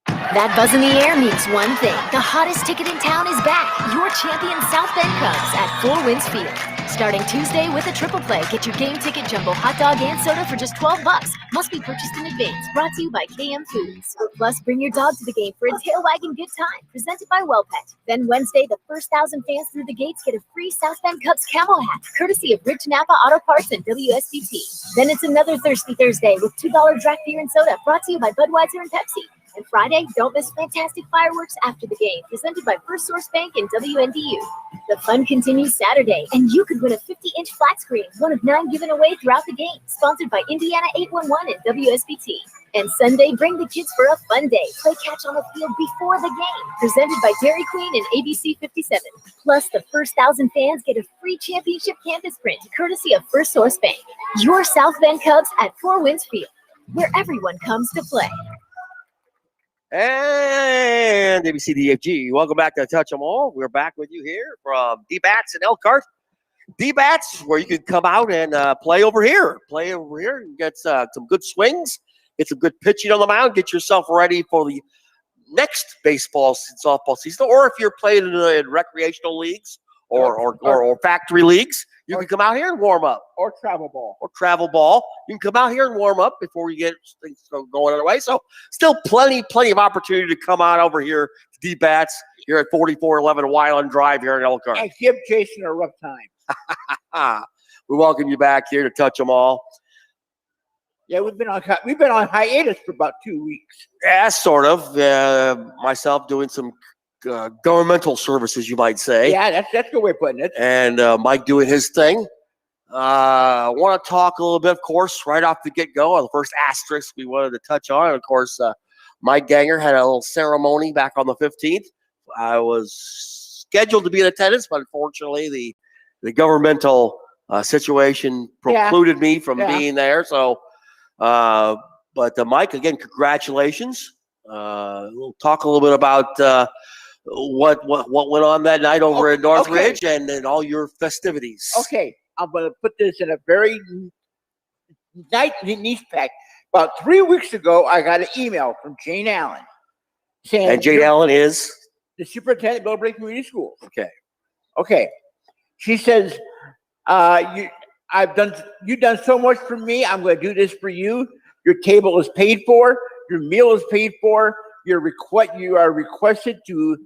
That buzz in the air means one thing. The hottest ticket in town is back. Your champion South Bend Cubs at Four Winds Field. Starting Tuesday with a triple play. Get your game ticket, jumbo hot dog, and soda for just $12. Must be purchased in advance. Brought to you by KM Foods. Plus, bring your dog to the game for a tail wagging good time. Presented by Well Pet. Then Wednesday, the first 1,000 fans through the gates get a free South Bend Cubs camo hat, courtesy of Rich Napa Auto Parts and WSBT. Then it's another Thirsty Thursday with $2 draft beer and soda. Brought to you by Budweiser and Pepsi. And Friday, don't miss fantastic fireworks after the game, presented by First Source Bank and WNDU. The fun continues Saturday, and you could win a 50-inch flat screen, one of 9 given away throughout the game, sponsored by Indiana 811 and WSBT. And Sunday, bring the kids for a fun day. Play catch on the field before the game, presented by Dairy Queen and ABC 57. Plus, the first 1,000 fans get a free championship canvas print, courtesy of First Source Bank. Your South Bend Cubs at Four Winds Field, where everyone comes to play. And ABCDFG, welcome back to Touch 'em All. We're back with you here from D-Bats in Elkhart. D-Bats, where you can come out and play over here. Play over here and get some good swings, get some good pitching on the mound, get yourself ready for the next baseball softball season. Or if you're playing in recreational leagues or factory leagues, you can come out here and warm up. Or travel ball. Or travel ball. You can come out here and warm up before you get things going on the way. So still plenty of opportunity to come on over here to D-Bats here at 4411 Wyland Drive here in Elkhart. And give Jason a rough time. We welcome you back here to Touch 'em All. Yeah, we've been on hiatus for about 2 weeks. Yeah, sort of. Myself doing some governmental services, you might say. Yeah, that's a good way of putting it. And Mike doing his thing. I want to talk a little bit, of course, right off the get-go. The first asterisk we wanted to touch on, of course, Mike Ganger had a little ceremony back on the 15th. I was scheduled to be in attendance, but unfortunately, the governmental situation precluded me from being there. So, but Mike, again, congratulations. We'll talk a little bit about what went on that night over at Northridge and all your festivities. Okay, I'm going to put this in a very nice pack. About 3 weeks ago, I got an email from Jane Allen saying, and Jane Allen is the superintendent of Millbrae Community Schools. Okay. She says, you've done so much for me. I'm going to do this for you. Your table is paid for. Your meal is paid for. You are requested to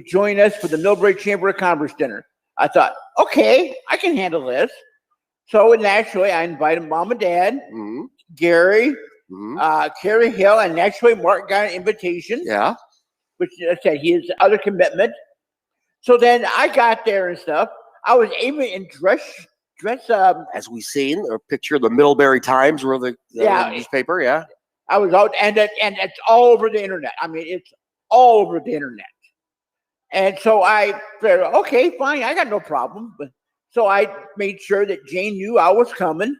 join us for the Millbrae Chamber of Commerce dinner. I thought, okay, I can handle this. So naturally, I invited Mom and Dad, Gary, Carrie Hill, and naturally Mark got an invitation. Yeah. Which I said he has other commitment. So then I got there and stuff. I was able in dress. As we seen a picture of the Middlebury Times or the newspaper. Yeah. I was out, and it's all over the internet. I mean, it's all over the internet. And so I said, okay, fine, I got no problem. But so I made sure that Jane knew I was coming.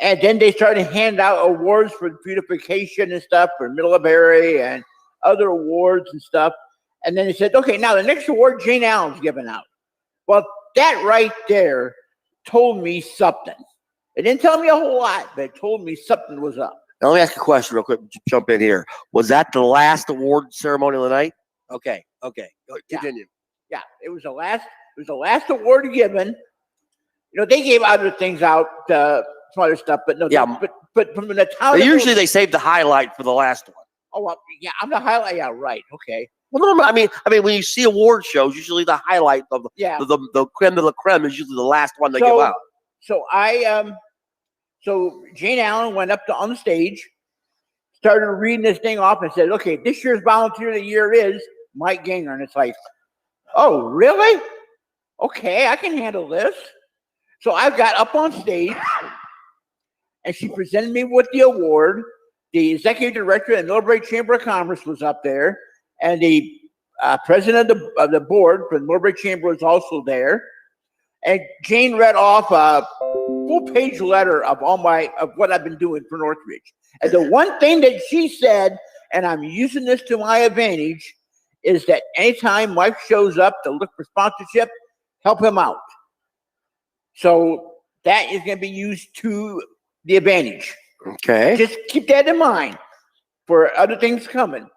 And then they started handing out awards for beautification and stuff for Middlebury and other awards and stuff. And then they said, okay, now the next award Jane Allen's giving out. Well, that right there told me something. It didn't tell me a whole lot, but it told me something was up. Now, let me ask you a question real quick. Jump in here. Was that the last award ceremony of the night? Okay. Continue. Yeah, it was the last award given. You know, they gave other things out, some other stuff, but no. Yeah. But from the town. Usually they save the highlight for the last one. Oh, well, yeah, I'm the highlight. Yeah, right. Okay. Well, no, I mean, when you see award shows, usually the highlight of the creme de la creme is usually the last one they give out. So Jane Allen went up on the stage, started reading this thing off, and said, "Okay, this year's volunteer of the year is Mike Ganger." And it's like, "Oh, really? Okay, I can handle this." So I got up on stage, and she presented me with the award. The executive director of the Millbrae Chamber of Commerce was up there, and the president of the board for the Millbrae Chamber was also there. And Jane read off a full-page letter of what I've been doing for Northridge. And the one thing that she said, and I'm using this to my advantage, is that anytime Mike shows up to look for sponsorship, help him out. So that is going to be used to the advantage. Okay. Just keep that in mind for other things coming.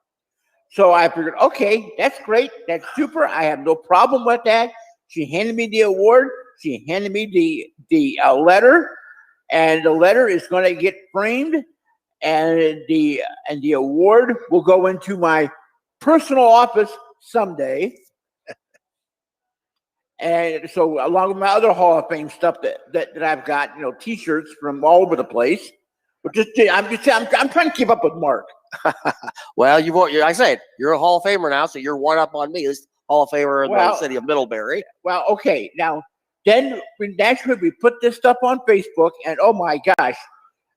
So I figured, okay, that's great. That's super. I have no problem with that. She handed me the award. She handed me the letter, and the letter is going to get framed, and the award will go into my personal office someday. And so, along with my other Hall of Fame stuff that I've got, T-shirts from all over the place. But I'm trying to keep up with Mark. Well, I said you're a Hall of Famer now, so you're one up on me. This Hall of Famer in the city of Middlebury. Well, okay. Now, then naturally we put this stuff on Facebook, and oh my gosh,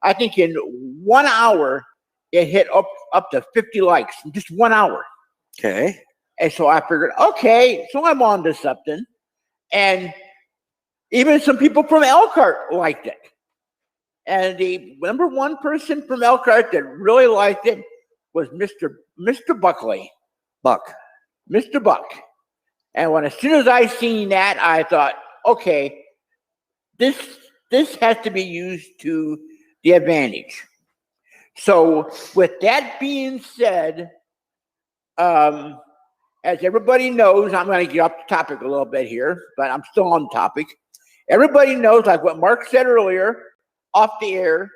I think in 1 hour it hit up to 50 likes in just 1 hour. Okay. And so I figured, okay, so I'm on to something. And even some people from Elkhart liked it. And the number one person from Elkhart that really liked it was Mr. Buckley, Buck. Mr. Buck. And as soon as I seen that, I thought, okay, this has to be used to the advantage. So with that being said, as everybody knows, I'm going to get off the topic a little bit here, but I'm still on topic. Everybody knows, like what Mark said earlier, off the air,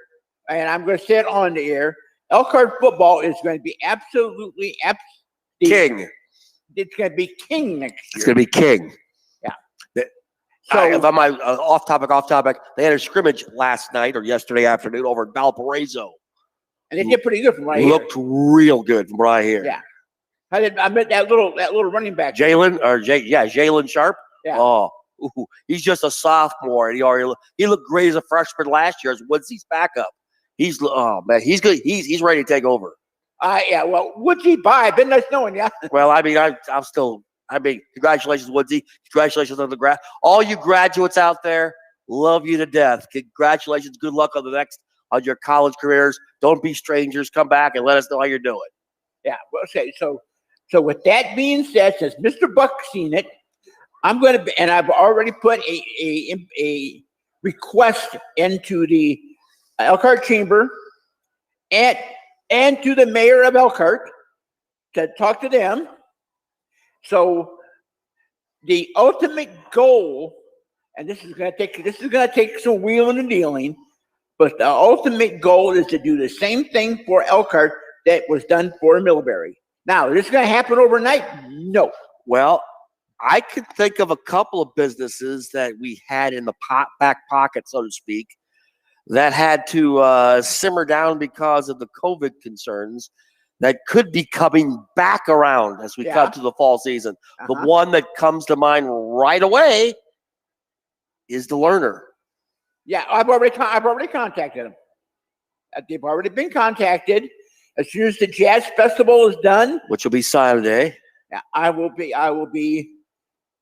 and I'm going to say it on the air, Elkhart football is going to be absolutely king. It's going to be king next year. It's going to be king. Yeah. So, if I'm off topic, they had a scrimmage last night or yesterday afternoon over at Valparaiso. And they did pretty good from right here. Looked real good from right here. Yeah. I met that little running back. Jalen Sharp. Yeah. Oh, he's just a sophomore, and he looked great as a freshman last year as Woodsy's backup. He's good. He's ready to take over. Yeah. Well, Woodsy, bye. Been nice knowing you. Well, I mean, congratulations, Woodsy. Congratulations on the grad. All you graduates out there, love you to death. Congratulations. Good luck on on your college careers. Don't be strangers. Come back and let us know how you're doing. Yeah. Well, okay. So with that being said, since Mr. Buck's seen it, I'm going to, and I've already put a request into the Elkhart Chamber and to the mayor of Elkhart to talk to them. So the ultimate goal, and this is going to take some wheeling and dealing, but the ultimate goal is to do the same thing for Elkhart that was done for Millbury. Now, is this going to happen overnight? No. Well, I could think of a couple of businesses that we had in the back pocket, so to speak, that had to simmer down because of the COVID concerns that could be coming back around as we come to the fall season. The one that comes to mind right away is the Learner. Yeah, I've already contacted them. They've already been contacted. As soon as the Jazz Festival is done, which will be Saturday, I will be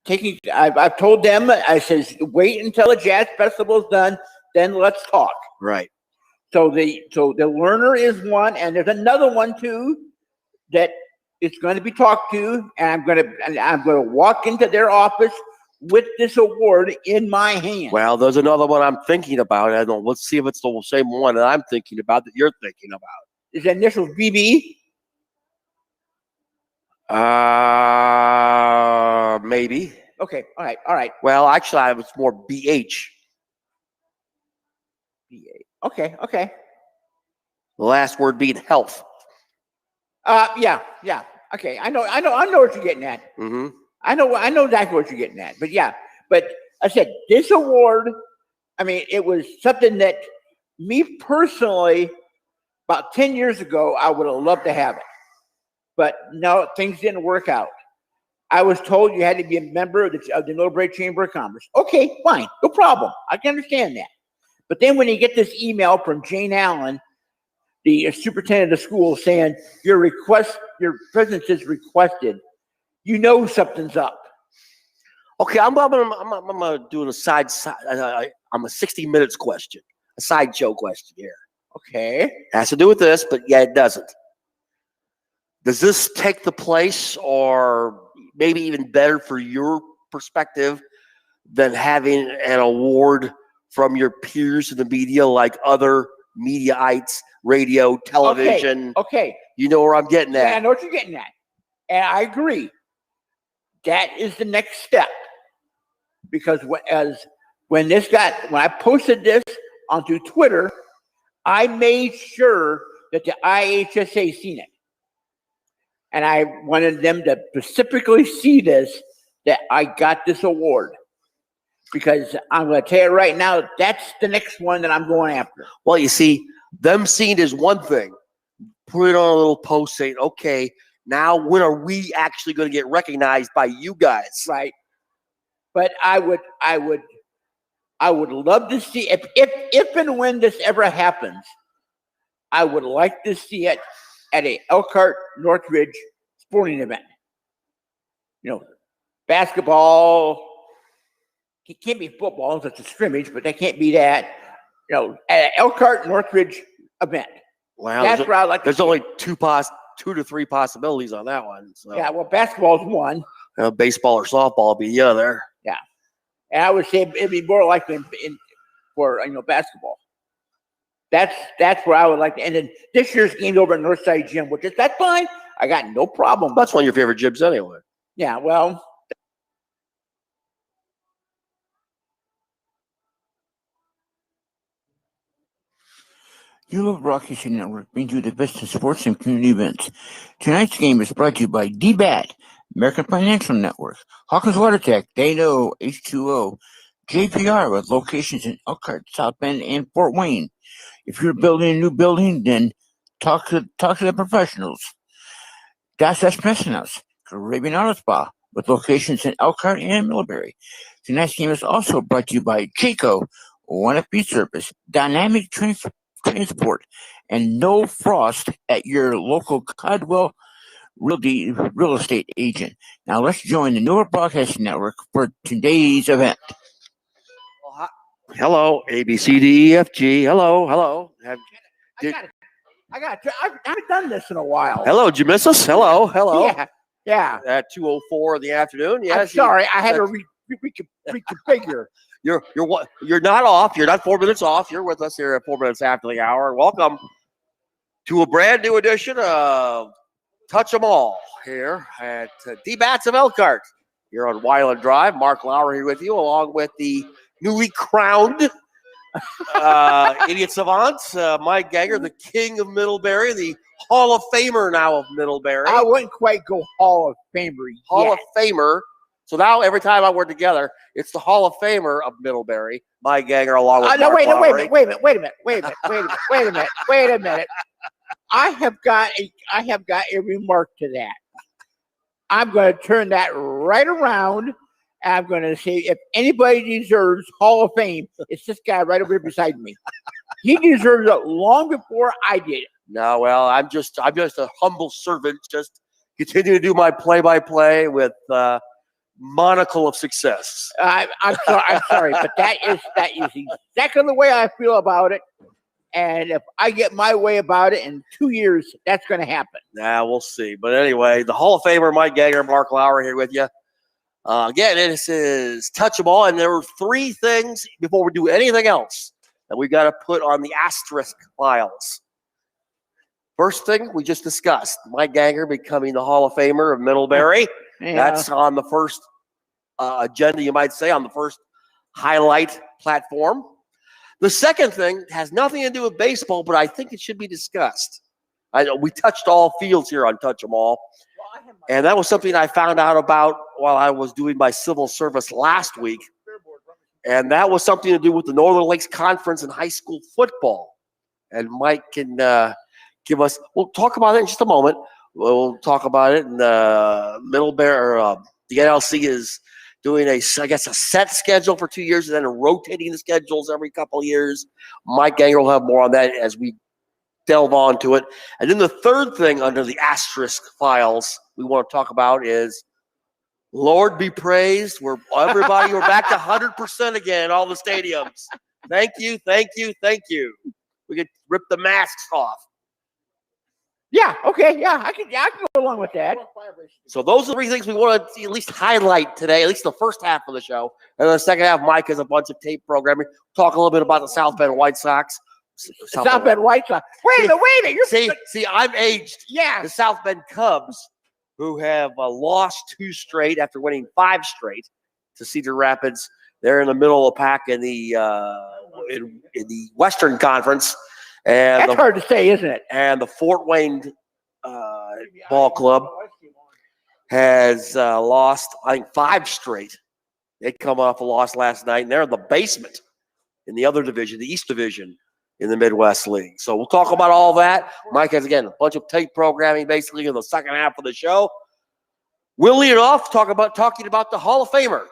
taking. I've told them. I says, wait until the Jazz Festival is done, then let's talk. Right. So the Learner is one, and there's another one too that is going to be talked to, and I'm going to walk into their office with this award in my hand. Well, there's another one I'm thinking about. I don't. Let's see if it's the same one that I'm thinking about that you're thinking about. Is the initials BB? Maybe. Okay. All right. Well, actually, I was more BH. Okay. The last word being health. Yeah. Okay. I know what you're getting at. Mm-hmm. I know exactly what you're getting at. But yeah. But I said this award. I mean, it was something that me personally, about 10 years ago, I would have loved to have it. But no, things didn't work out. I was told you had to be a member of the Millbury Chamber of Commerce. Okay, fine, no problem. I can understand that. But then when you get this email from Jane Allen, the superintendent of the school, saying your presence is requested, you know something's up. Okay, I'm gonna do a side. I'm a 60 minutes question, a sideshow question here. Okay, has to do with this, but yeah, it doesn't. Does this take the place, or maybe even better for your perspective, than having an award from your peers in the media, like other mediaites, radio, television? Okay. You know where I'm getting at. Yeah, I know what you're getting at. And I agree. That is the next step. Because when I posted this onto Twitter, I made sure that the IHSA seen it. And I wanted them to specifically see this, that I got this award. Because I'm going to tell you right now, that's the next one that I'm going after. Well, you see, them seeing is one thing. Put it on a little post saying, okay, now when are we actually going to get recognized by you guys? Right. But I would love to see, if and when this ever happens, I would like to see it at a Elkhart Northridge sporting event. You know, basketball. It can't be football, it's a scrimmage, but that can't be that. You know, at an Elkhart Northridge event. Well, that's where I like. There's only two 2 to 3 possibilities on that one. So Yeah, well, basketball's one. baseball or softball would be the other. Yeah, and I would say it'd be more likely for basketball. That's where I would like to. And then this year's game's over at Northside Gym, that's fine. I got no problem. That's one of your favorite gyms anyway. Yeah, well. Your Broadcasting Network brings you the best in sports and community events. Tonight's game is brought to you by DBAT, American Financial Network, Hawkins Water Tech, Dano, H2O, JPR with locations in Elkhart, South Bend, and Fort Wayne. If you're building a new building, then talk to the professionals. Das Espresso's, Caribbean Auto Spa with locations in Elkhart and Middlebury. Tonight's game is also brought to you by Jayco, One Up Beach Service, Dynamic Transport, and No Frost at your local Caldwell real estate agent. Now let's join the Newer Broadcasting Network for today's event. Hello, ABCDEFG. Hello. I haven't done this in a while. Hello, did you miss us? Hello. Yeah. At 2:04 in the afternoon. Yes. I'm sorry, I had to reconfigure. You're not off. You're not 4 minutes off. You're with us here at 4 minutes after the hour. Welcome to a brand new edition of Touch 'Em All here at D-Bats of Elkhart. Here on Wyland Drive. Mark Lauer here with you, along with the newly crowned idiot savant, Mike Ganger, the king of Middlebury, the Hall of Famer now of Middlebury. I wouldn't quite go Hall of Famer Hall of Famer. So now every time I work together, it's the Hall of Famer of Middlebury, Mike Ganger, along with Mark Lauer. Wait a minute. I have got a remark to that. I'm going to turn that right around. And I'm going to say, if anybody deserves Hall of Fame, it's this guy right over here beside me. He deserves it long before I did it. No, well, I'm just a humble servant, just continue to do my play-by-play with monocle of success. I'm sorry, but that is exactly the way I feel about it. And if I get my way about it in 2 years, that's going to happen. Nah, we'll see. But anyway, the Hall of Famer, Mike Ganger, Mark Lauer here with you. Again, this is Touch 'Em All, and there were 3 things before we do anything else that we got to put on the asterisk files. First thing we just discussed, Mike Ganger becoming the Hall of Famer of Middlebury. Yeah. That's on the first agenda, you might say, on the first highlight platform. The second thing has nothing to do with baseball, but I think it should be discussed. I know we touched all fields here on Touch 'Em All. And that was something I found out about while I was doing my civil service last week. And that was something to do with the Northern Lakes Conference in high school football. And Mike can we'll talk about it in just a moment. We'll talk about it. And Middlebury, the NLC is doing a set schedule for 2 years and then rotating the schedules every couple of years. Mike Ganger will have more on that as we delve onto it. And then the third thing under the asterisk files we want to talk about is, Lord be praised, we're back to 100% again in all the stadiums. Thank you. We could rip the masks off. Yeah, okay, yeah, I can go along with that. So those are 3 things we want to at least highlight today, at least the first half of the show. And then the second half, Mike has a bunch of tape programming. Talk a little bit about the South Bend White Sox. South Bend White Sox. Wait a minute. See, I'm aged. Yeah. The South Bend Cubs, who have lost 2 straight after winning 5 straight to Cedar Rapids. They're in the middle of the pack in the Western Conference. And that's hard to say, isn't it? And the Fort Wayne ball club has lost, I think, 5 straight. They come off a loss last night, and they're in the basement in the other division, the East Division in the Midwest League. So we'll talk about all that. Mike has, again, a bunch of tape programming basically in the second half of the show. We'll lead it off talking about the Hall of Famer.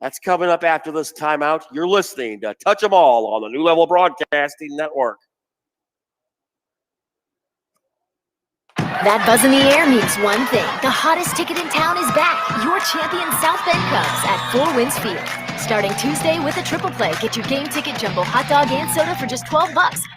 That's coming up after this timeout. You're listening to Touch 'Em All on the New Level Broadcasting Network. That buzz in the air means one thing. The hottest ticket in town is back. Your champion South Bend Cubs at Four Winds Field. Starting Tuesday with a triple play. Get your game ticket, jumbo, hot dog, and soda for just $12.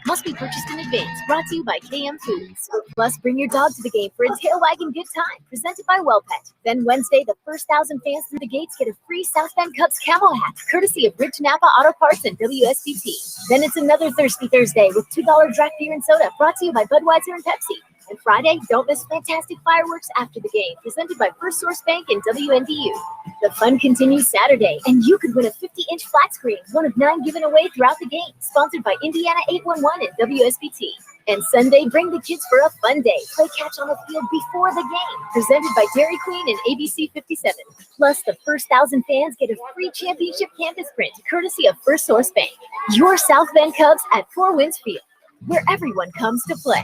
Must be purchased in advance. Brought to you by KM Foods. Plus, bring your dog to the game for a tail wagging good time. Presented by Well Pet. Then Wednesday, the first 1,000 fans through the gates get a free South Bend Cubs camo hat, courtesy of Rich Napa Auto Parts and WSBT. Then it's another Thirsty Thursday with $2 draft beer and soda. Brought to you by Budweiser and Pepsi. And Friday, don't miss fantastic fireworks after the game, presented by First Source Bank and WNDU. The fun continues Saturday, and you could win a 50-inch flat screen, one of 9 given away throughout the game, sponsored by Indiana 811 and WSBT. And Sunday, bring the kids for a fun day. Play catch on the field before the game, presented by Dairy Queen and ABC 57. Plus, the first 1,000 fans get a free championship campus print, courtesy of First Source Bank. Your South Bend Cubs at Four Winds Field, where everyone comes to play.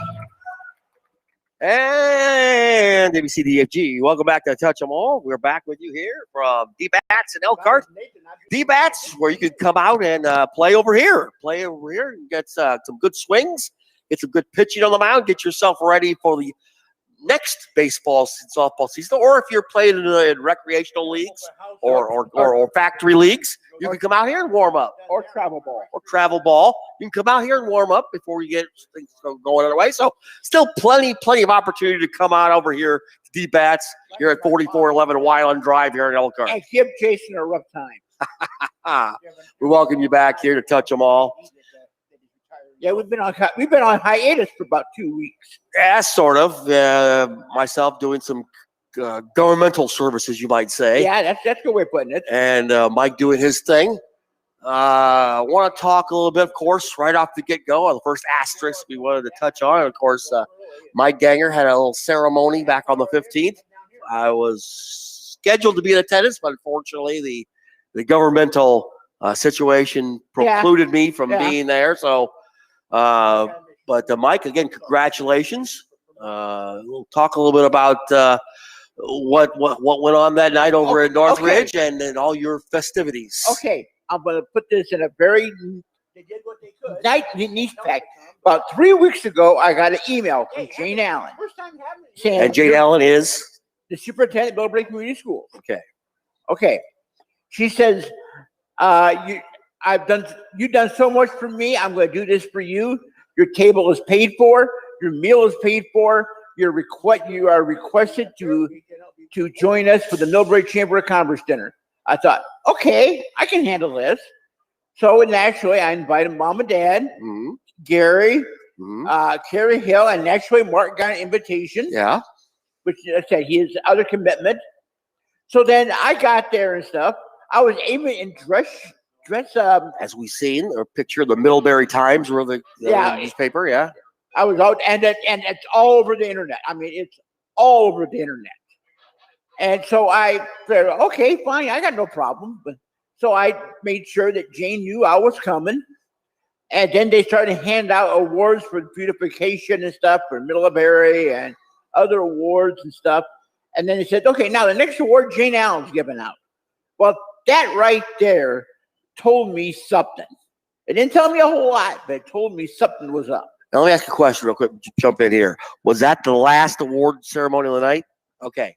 And ABCDFG, welcome back to Touch 'em All. We're back with you here from D-Bats and Elkhart. D-Bats, where you can come out and play over here. Play over here and get some good swings, get some good pitching on the mound, get yourself ready for the next baseball softball season. Or if you're playing in recreational leagues or factory leagues, you can come out here and warm up. Or travel ball. Or travel ball. You can come out here and warm up before you get things going other way. So still plenty of opportunity to come out over here to D-Bats here at 4411 Wyland Drive here in Elkhart. And give Jason a rough time. We welcome you back here to Touch 'em All. Yeah, we've been on hiatus for about 2 weeks. Yeah, sort of. Myself doing some governmental services, you might say. Yeah, that's a good way of putting it. And Mike doing his thing. I want to talk a little bit, of course, right off the get-go. The first asterisk we wanted to touch on. And of course, Mike Ganger had a little ceremony back on the 15th. I was scheduled to be in attendance, but unfortunately, the governmental situation precluded me from being there. So, but Mike, again, congratulations. We'll talk a little bit about what went on that night over at Northridge and all your festivities. Okay, I'm going to put this in a very neat fact. About 3 weeks ago, I got an email from Jane Allen. Saying, and Jane Allen is? The superintendent of Middlebury Community Schools. Okay. She says, you've done so much for me. I'm going to do this for you. Your table is paid for. Your meal is paid for. You are requested to join us for the Middlebury Chamber of Commerce dinner. I thought, okay, I can handle this. So naturally, I invited Mom and Dad, Gary, Carrie Hill, and naturally Mark got an invitation. Yeah. Which I said he has other commitment. So then I got there and stuff. I was even in dress. As we seen, a picture of the Middlebury Times or the newspaper. Yeah. I was out, and it's all over the internet. I mean, it's all over the internet. And so I said, okay, fine, I got no problem. But so I made sure that Jane knew I was coming. And then they started to hand out awards for beautification and stuff for Middlebury and other awards and stuff. And then they said, okay, now the next award Jane Allen's giving out. Well, that right there told me something. It didn't tell me a whole lot, but it told me something was up. Now, let me ask you a question real quick. Jump in here. Was that the last award ceremony of the night? Okay.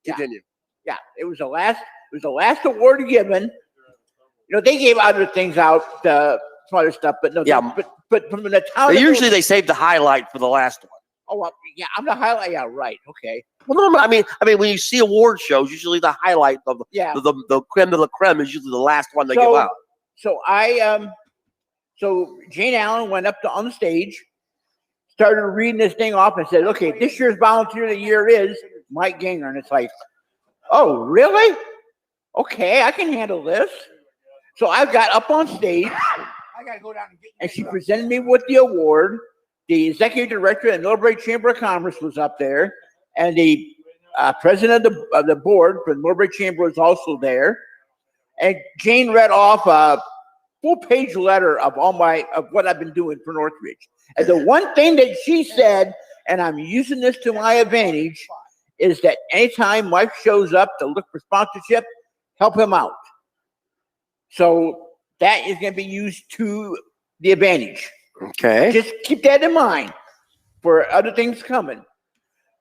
Continue. Yeah, it was the last award given. You know, they gave other things out, some other stuff, but no. Yeah. But from the town. Usually they save the highlight for the last one. Oh, well, yeah, I'm the highlight. Yeah, right. Okay. Well, no, I mean, when you see award shows, usually the highlight of the creme de la creme is usually the last one they give out. So Jane Allen went up on the stage, started reading this thing off, and said, "Okay, this year's volunteer of the year is Mike Ganger." And it's like, "Oh, really? Okay, I can handle this." So I got up on stage. I got to go down and she presented me with the award. The executive director of the Middlebury Chamber of Commerce was up there, and the president of the board for the Middlebury Chamber was also there. And Jane read off a full-page letter of what I've been doing for Northridge. And the one thing that she said, and I'm using this to my advantage, is that anytime Mike shows up to look for sponsorship, help him out. So that is going to be used to the advantage. Okay. Just keep that in mind for other things coming.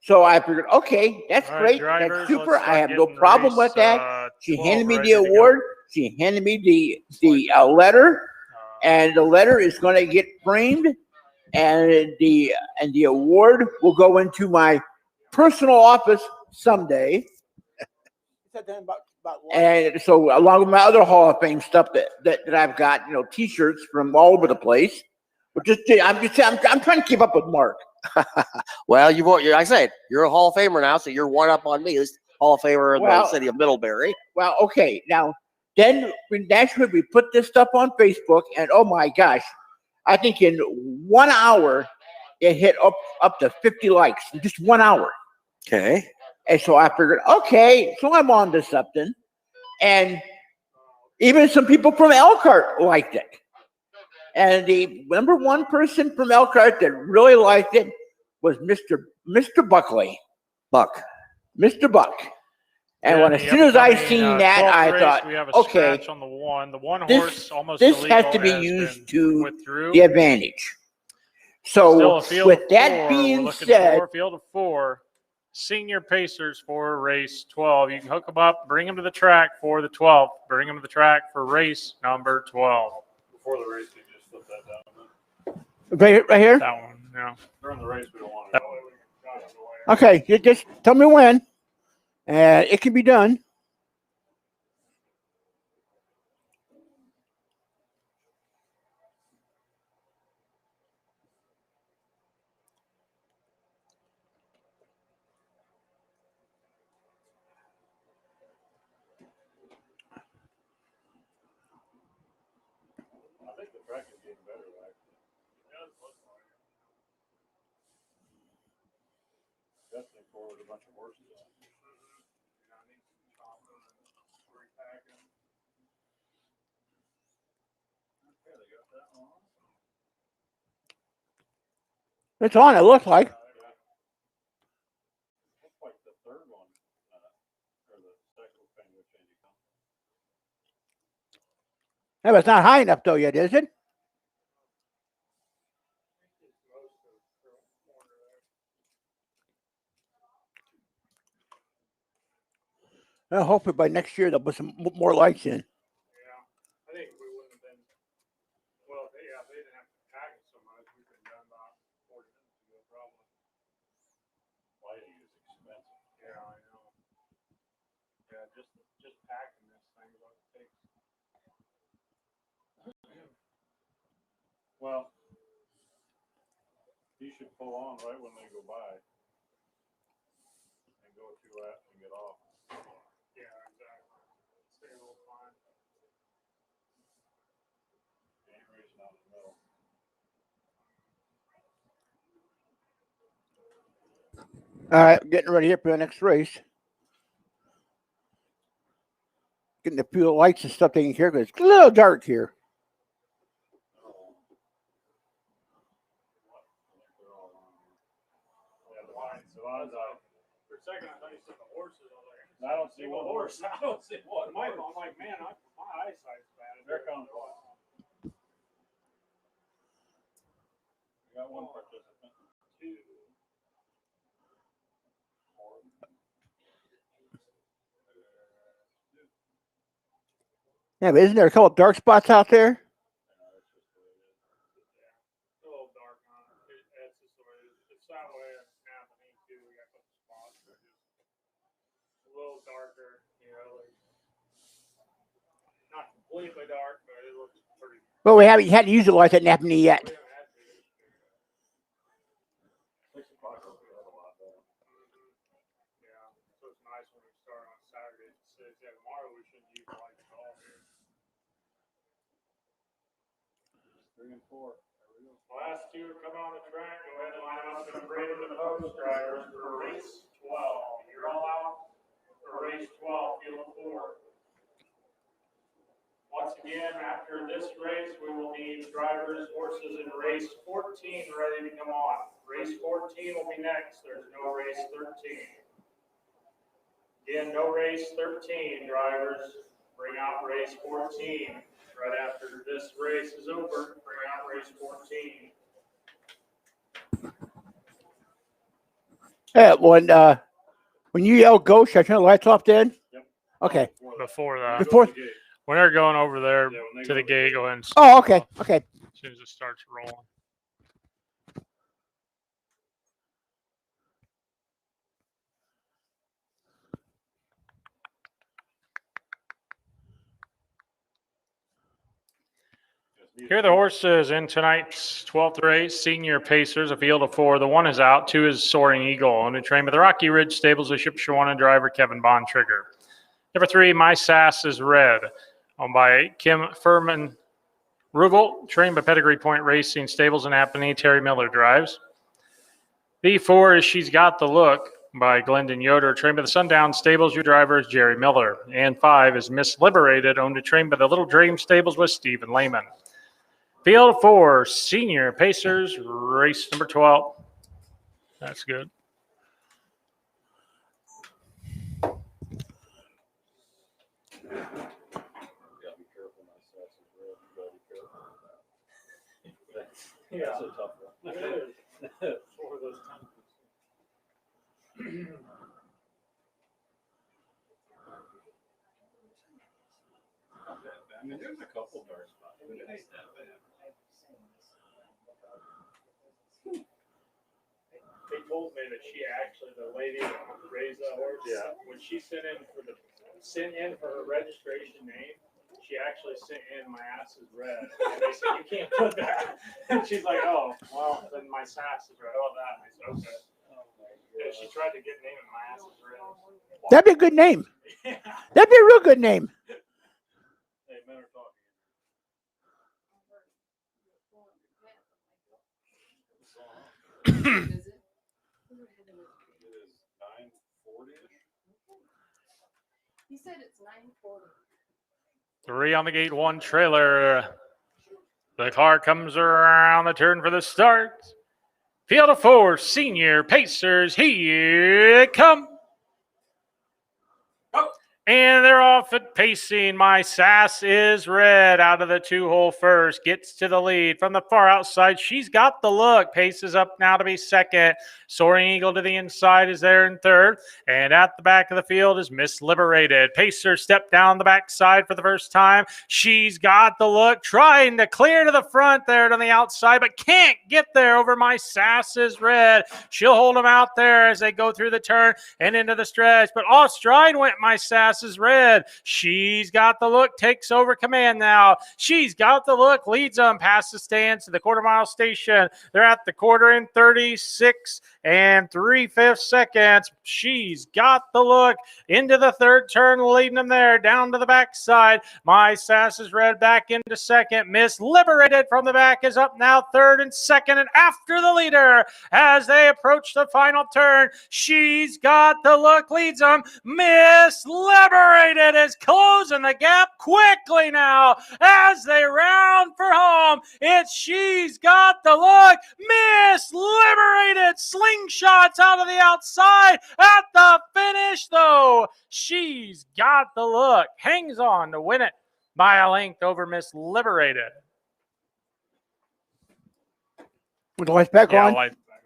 So I figured, okay, that's All right, great. drivers, That's super. let's I start have no getting problem race, with that. She 12 handed me ready the to go. award. She handed me the letter, and the letter is going to get framed, and the award will go into my personal office someday. And so, along with my other Hall of Fame stuff that I've got, T-shirts from all over the place. But I'm trying to keep up with Mark. Well, like I said, you're a Hall of Famer now, so you're one up on me. This Hall of Famer in the city of Middlebury. Well, okay. Now, then naturally we put this stuff on Facebook, and oh my gosh, I think in 1 hour it hit up to 50 likes in just 1 hour. Okay. And so I figured, okay, so I'm on to something. And even some people from Elkhart liked it. And the number one person from Elkhart that really liked it was Mr. Buckley. Mr. Buck. And Yeah, as soon as I seen that, 12th I race, thought, we have a okay, scratch on the one this, horse almost this illegal has to be has used been to withdrew. the advantage. Still So a field with of that 4, we're being looking said, for a field of 4 senior pacers for race 12. You can hook them up, bring them to the track for the 12th, bring them to the track for race number 12. Before the race, they just flip that down a bit. right here? That one, yeah. During the race, we don't want to. Okay, you just tell me when. It can be done. I think the track is getting better, actually. Yeah, it looks like it. Definitely forward a bunch of horses on. Okay, they got that one. It's on, it looks like. Looks like the third one, or the second thing would change it. Yeah, but it's not high enough though yet, is it? Well, hopefully by next year they'll put some more lights in. I think we wouldn't have been, well, if they didn't have to pack it so much, we could have done about 40 minutes ago, probably. Lighting is expensive. Yeah, I know. Yeah, just packing this thing is what it takes. Well, he should pull on right when they go by and go to that and get off. Yeah, exactly. Stay a little fine. Ain't racing out in the middle. All right, getting ready here for the next race. Getting the few lights and stuff taken care of because it's a little dark here. Yeah, the lines. So I was for a second, I thought you said the horses. I was like, I don't see one horse. I don't see one. I'm like, man, my eyesight's bad. There comes one. We got one participant. Two. Yeah, but isn't there a couple of dark spots out there? A little dark on it. It's just the way it's that way happening too. We got a couple spots that are just a little darker, like not completely dark, but it looks pretty. Well, we haven't had to use the lights at Napanee yet. 6 o'clock will be a lot better. Yeah, so it's nice when we start on Saturday at 6. Yeah, tomorrow we shouldn't use the lights at all here. 3 and 4. Last two are coming on the track. Go ahead and line up and bring the post drivers for race 12. You're all out for race 12, field of 4. Once again, after this race, we will need drivers, horses in race 14 ready to come on. Race 14 will be next. There's no race 13. Again, no race 13, drivers. Bring out race 14. Right after this race is over, bring out race 14. Yeah, when you yell go, should I turn the lights off then? Yep. Okay. Before that. Before. When they're going over there Yeah, when they to the go gate, go ahead and Oh, okay. Okay. as soon as it starts rolling. Here are the horses in tonight's 12th race. Senior Pacers, a field of 4. The 1 is out. 2 is Soaring Eagle, owned and trained by the Rocky Ridge Stables of Shipshawana driver Kevin Bontrigger. Number 3, My Sass is Red, owned by Kim Furman Rugal, trained by Pedigree Point Racing Stables in Appanee. Terry Miller drives. B4 is She's Got the Look by Glendon Yoder, trained by the Sundown Stables. Your driver is Jerry Miller. And 5 is Miss Liberated, owned and trained by the Little Dream Stables with Stephen Lehman. Field 4, Senior Pacers, race number 12. That's good. That's a tough one. It is. Four of those times. I mean, there's a couple dark spots, but it ain't that bad. They told me that she actually, the lady that raised the horse, when she sent in for her registration name, she actually sent in My Ass is Red. And they said, you can't put that. And she's like, oh, well, then My Sass is Red. Oh, that. And I said, okay. And she tried to get naming My Ass is Red. That'd be a good name. Yeah. That'd be a real good name. Hey, men are talking. Is it? It is 9:40-ish. He said it's 9:40. 3 on the gate, 1 trailer. The car comes around the turn for the start. Field of 4, Senior Pacers, here it comes. And they're off at pacing. My Sass is Red out of the 2-hole first. Gets to the lead from the far outside. She's got the look. Paces up now to be second. Soaring Eagle to the inside is there in third. And at the back of the field is Miss Liberated. Pacer stepped down the backside for the first time. She's got the look. Trying to clear to the front there on the outside, but can't get there over My Sass is Red. She'll hold them out there as they go through the turn and into the stretch. But off stride went My Sass is Red. She's got the look, takes over command now. She's got the look, leads them past the stands to the quarter-mile station. They're at the quarter in 36 3/5 seconds. She's got the look into the third turn, leading them there down to the backside. My Sass is Red back into second. Miss Liberated from the back is up now third and second, and after the leader as they approach the final turn. She's got the look, leads them. Miss Liberated is closing the gap quickly now as they round for home. It's She's Got the Look. Miss Liberated slingshots out of the outside at the finish, though. She's Got the Look. Hangs on to win it by a length over Miss Liberated. With the lights back on? Lights back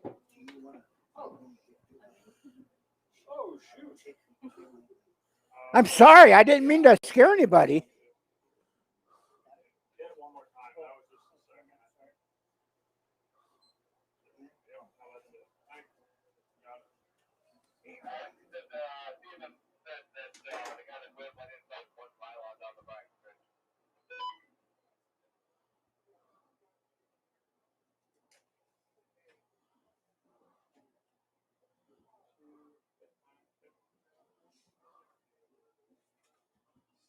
on. Oh, shoot. I'm sorry. I didn't mean to scare anybody. Hit it one more time. That was just a second. Steven said that the guy that went inside one pylon down the back.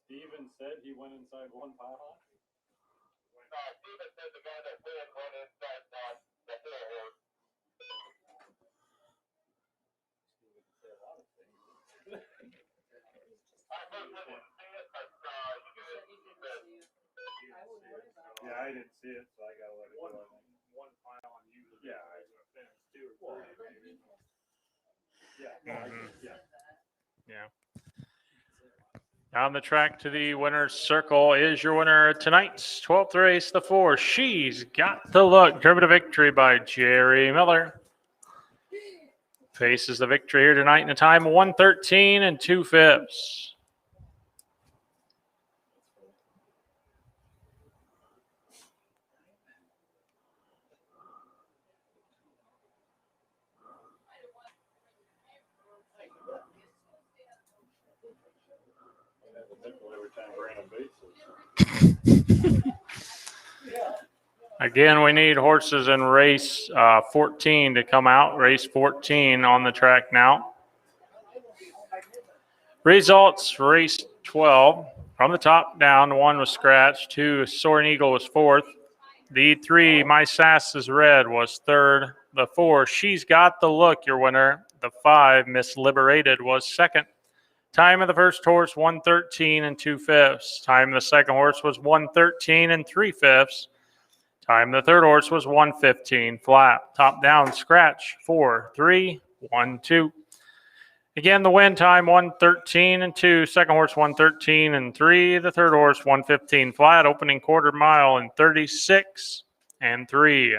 Steven said he went inside one pylon? No, Steven said the guy that went inside the whole horse. Steven said a lot of things. I didn't see it, but Yeah, I didn't see it, so I gotta let it go. One pylon usually. Yeah, I finish 2 or 3 maybe. Yeah, Mhm. yeah. Yeah. On the track to the winner's circle is your winner tonight's 12th race, the 4. She's Got the Look, driven to victory by Jerry Miller. Faces the victory here tonight in a time of 1:13 and 2/5. Again, we need horses in race 14 to come out. Race 14 on the track now. Results, race 12. From the top down, 1 was scratched. 2, Soaring Eagle was 4th. The 3, My Sass is Red, was 3rd. The 4, She's Got the Look, your winner. The 5, Miss Liberated, was 2nd. Time of the first horse, 1:13 and 2/5. Time of the second horse was 1:13 and 3/5. Time of the third horse was 1:15 flat. Top down, scratch, 4, 3, 1, 2. Again, the win time, 1:13 and 2. Second horse, 1:13 and 3. The third horse, 1:15 flat. Opening quarter mile in 36 and 3.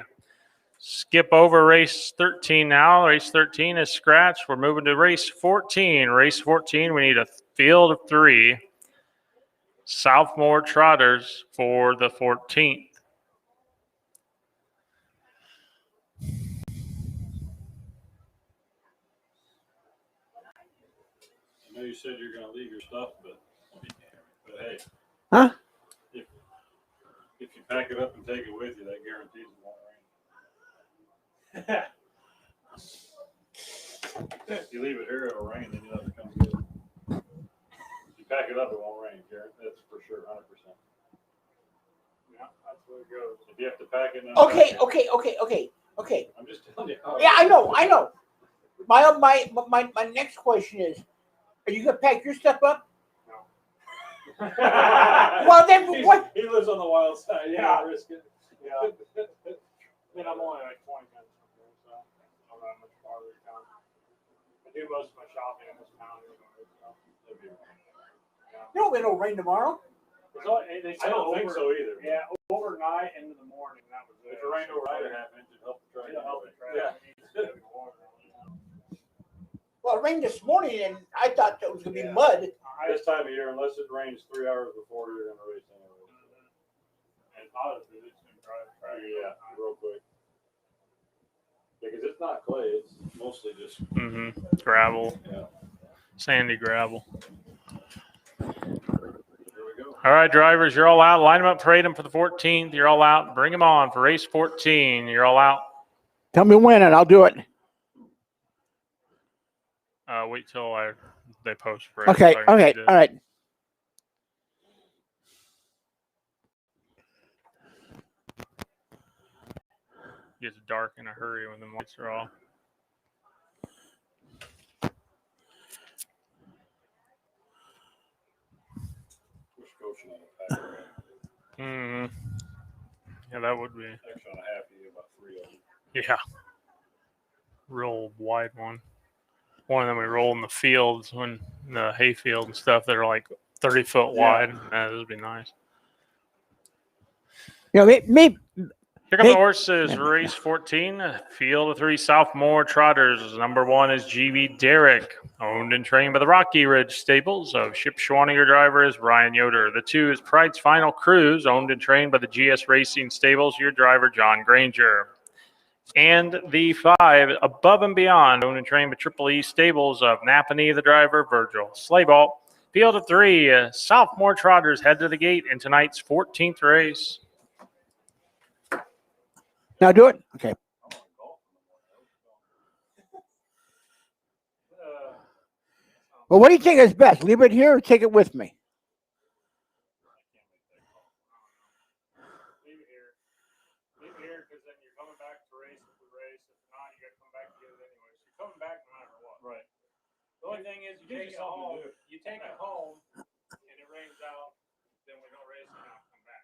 Skip over race 13 now. Race 13 is scratch. We're moving to race 14. Race 14, we need a field of 3 sophomore trotters for the 14th. I know you said you're going to leave your stuff, but hey. Huh? If you pack it up and take it with you, that guarantees it won't rain. If you leave it here, it'll rain, then you'll have to come get it. If you pack it up, it won't rain, Garrett. That's for sure, 100%. Yeah, that's where it goes. If you have to pack it, Okay. I'm just telling you. Yeah, I know. My next question is, are you gonna pack your stuff up? Well, then what? He lives on the wild side. Yeah. Risk it. Yeah. Then I'm only like 20 minutes from here, so I'm not much farther to come. I do most of my shopping in this town anyway, so it'll be right. No, it'll rain tomorrow. I don't think so either. Yeah, overnight into the morning. That was it. If it rained overnight, a half inch, it'd help the track. It'll help the track. Yeah. Well, it rained this morning, and I thought it was gonna be mud. This time of year, unless it rains 3 hours before, you're gonna race anyway. And honestly, it's gonna dry the track. Yeah, real quick. Because it's not clay; it's mostly just gravel. Yeah. Sandy gravel. Here we go. All right, drivers, you're all out. Line them up, parade them for the 14th. You're all out. Bring them on for race 14. You're all out. Tell me when, and I'll do it. Wait till they post for Okay. All right. Gets dark in a hurry when the lights are off. Wish coaching on a pack. Yeah, that would be. Actually, on a half, you get about 3 of them. Yeah. Real wide one. One of them we roll in the fields, when the hay field and stuff that are like 30 foot wide. That would be nice. You know, maybe. Here come the horses, race 14, field of 3 sophomore trotters. Number 1 is GB Derrick, owned and trained by the Rocky Ridge Stables of Shipshewana. Your driver is Ryan Yoder. The 2 is Pride's Final Cruise, owned and trained by the GS Racing Stables. Your driver, John Granger. And the 5, Above and Beyond, owned and trained by Triple E Stables of Napanee. The driver, Virgil Slayball. Field of 3, sophomore trotters head to the gate in tonight's 14th race. Now do it. Okay. Well, what do you think is best? Leave it here or take it with me? Leave it here. Leave it here because then you're coming back to race with the race. If not, you got to come back to get it anyway. So you're coming back no matter what. Right. The only thing is, you take it home. You take it home, and it rains out. Then we don't race and not come back.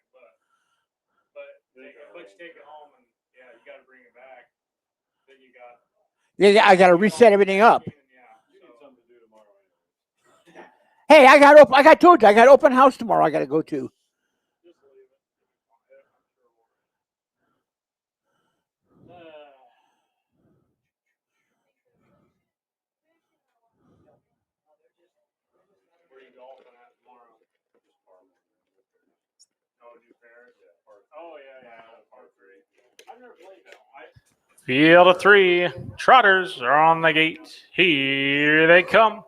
But you take it home, and yeah, you got to bring it back. Then you got. Yeah, I got to reset everything up. You need something to do tomorrow. Hey, I told you I got open house tomorrow. I got to go to. Where you golfing at tomorrow? Oh, New Paris? Oh, yeah, par 3. I've never played that one. Field of 3. Trotters are on the gate. Here they come.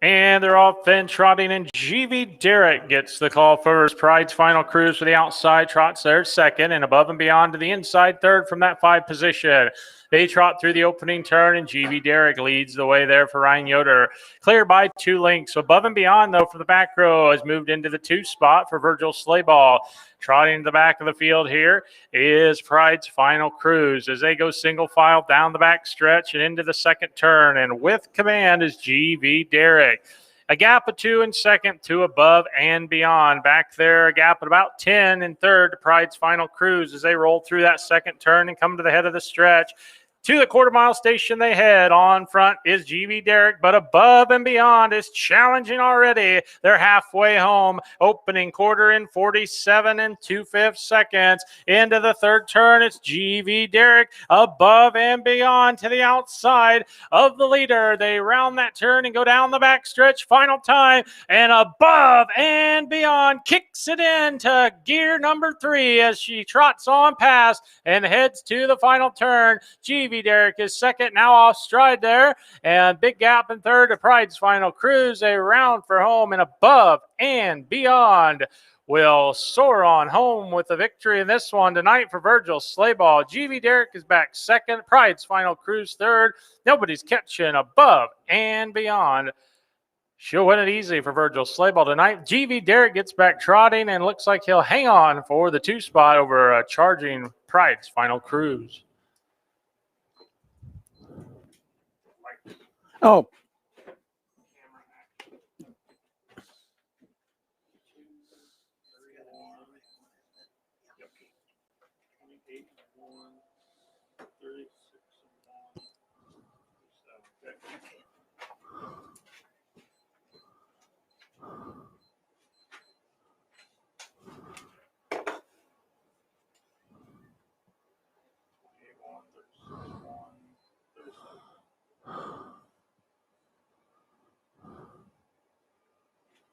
And they're off and trotting, and GV Derrick gets the call first. Pride's Final Cruise for the outside trots there second, and above and beyond to the inside third from that 5 position. They trot through the opening turn, and GV Derrick leads the way there for Ryan Yoder. Clear by 2 lengths. Above and beyond, though, for the back row has moved into the 2 spot for Virgil Slayball. Trotting to the back of the field here is Pride's Final Cruise as they go single file down the back stretch and into the second turn. And with command is GV Derrick. A gap of 2 in second, 2 above and beyond. Back there, a gap of about 10 in third to Pride's Final Cruise as they roll through that second turn and come to the head of the stretch. To the quarter-mile station they head. On front is GV Derrick, but above and beyond is challenging already. They're halfway home. Opening quarter in 47 2/5 seconds. Into the third turn, it's GV Derrick above and beyond to the outside of the leader. They round that turn and go down the back stretch. Final time, and above and beyond kicks it into gear number 3 as she trots on past and heads to the final turn. GV Derrick is second, now off stride there, and big gap in third to Pride's Final Cruise. A round for home, and above and beyond will soar on home with the victory in this one tonight for Virgil Slayball. GV Derrick is back second, Pride's Final Cruise third. Nobody's catching above and beyond. She'll win it easy for Virgil Slayball tonight. GV Derrick gets back trotting and looks like he'll hang on for the 2 spot over charging Pride's Final Cruise. Oh.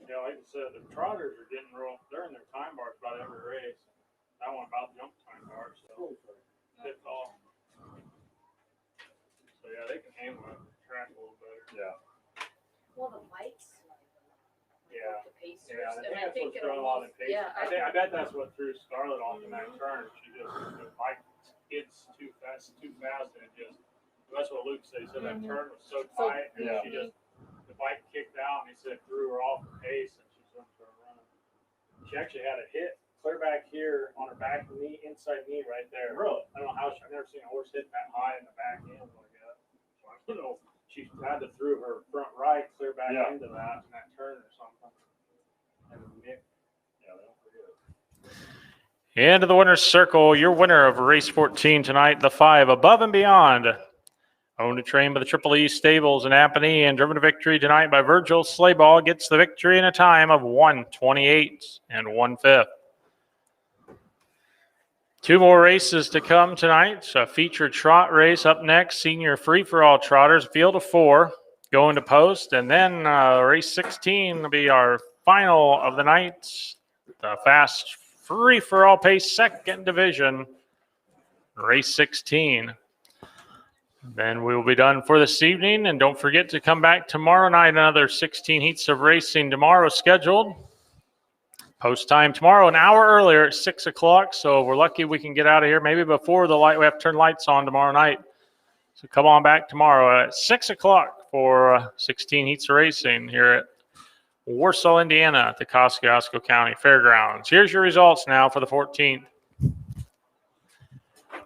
Yeah, like I said, the trotters are getting real. They're in their time bars about every race. That one about jumped time bars, so it's off. So yeah, they can handle the track a little better. Yeah. Well, the lights. Yeah. The pacers. Yeah, I and think I that's think what's it'll throwing a lot of almost- pace. yeah, I bet that's what threw Scarlett off in that turn. She just the bike skids too fast, and it just. That's what Luke said. He said that turn was so tight, and she just the bike kicked out, and he said threw her off her pace, and she went for a run. She actually had a hit clear back here on her back knee, inside knee right there. Really? I don't know how I've never seen a horse hit that high in the back end like that. So I don't know. She had to throw her front right clear back into that in that turn or something. And Nick, yeah, they don't forget. Into the winner's circle, your winner of race 14 tonight, the 5 Above and Beyond. Owned and trained by the Triple E Stables in Appanee and driven to victory tonight by Virgil Slayball, gets the victory in a time of 1:28 1/5. 2 more races to come tonight. A featured trot race up next, senior free-for-all trotters, field of 4, going to post. And then race 16 will be our final of the night, the fast free-for-all pace second division, race 16. Then we will be done for this evening. And don't forget to come back tomorrow night. Another 16 heats of racing tomorrow scheduled. Post time tomorrow, an hour earlier at 6 o'clock. So we're lucky we can get out of here maybe before the light. We have to turn lights on tomorrow night. So come on back tomorrow at 6 o'clock for 16 heats of racing here at Warsaw, Indiana at the Kosciusko County Fairgrounds. Here's your results now for the 14th.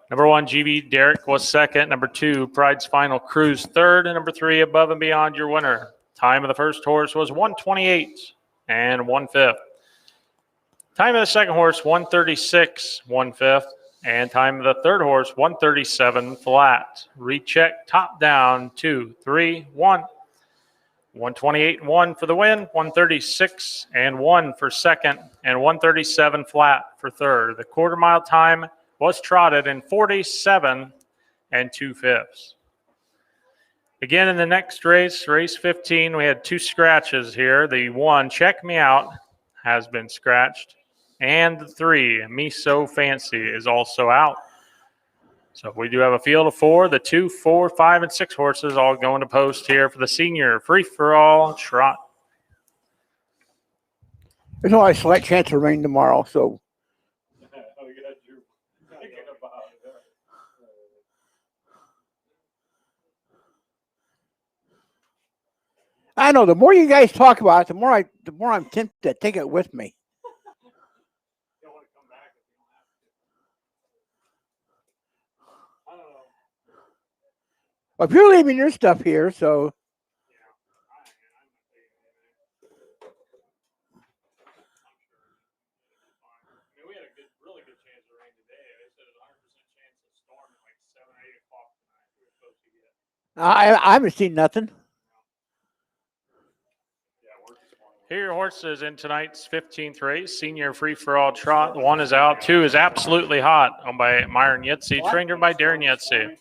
Number 1, GV Derrick was second. Number 2, Pride's Final Cruise third. And number 3, Above and Beyond, your winner. Time of the first horse was 1:28 1/5. Time of the second horse, 1:36 1/5. And time of the third horse, 137 flat. Recheck, top down, 2, 3, 1. 128 and 1 for the win, 136 and 1 for second, and 137 flat for third. The quarter mile time was trotted in 47 and 2/5. Again, in the next race, race 15, we had 2 scratches here. The 1, Check Me Out, has been scratched. And the 3, Me So Fancy, is also out. So we do have a field of 4. The 2, 4, 5, and 6 horses all going to post here for the senior free-for-all trot. There's only a slight chance of rain tomorrow, so. I know. The more you guys talk about it, the more I'm tempted to take it with me. Well, if you're leaving your stuff here, so. We had a really good chance of rain today. They said a 100% chance of storm at like 7 or 8 o'clock tonight. We were supposed to get. I haven't seen nothing. Here are your horses in tonight's 15th race, senior free-for-all trot. 1 is out. 2 is absolutely hot, owned by Myron Yetzi, trained by Darren Yetzi.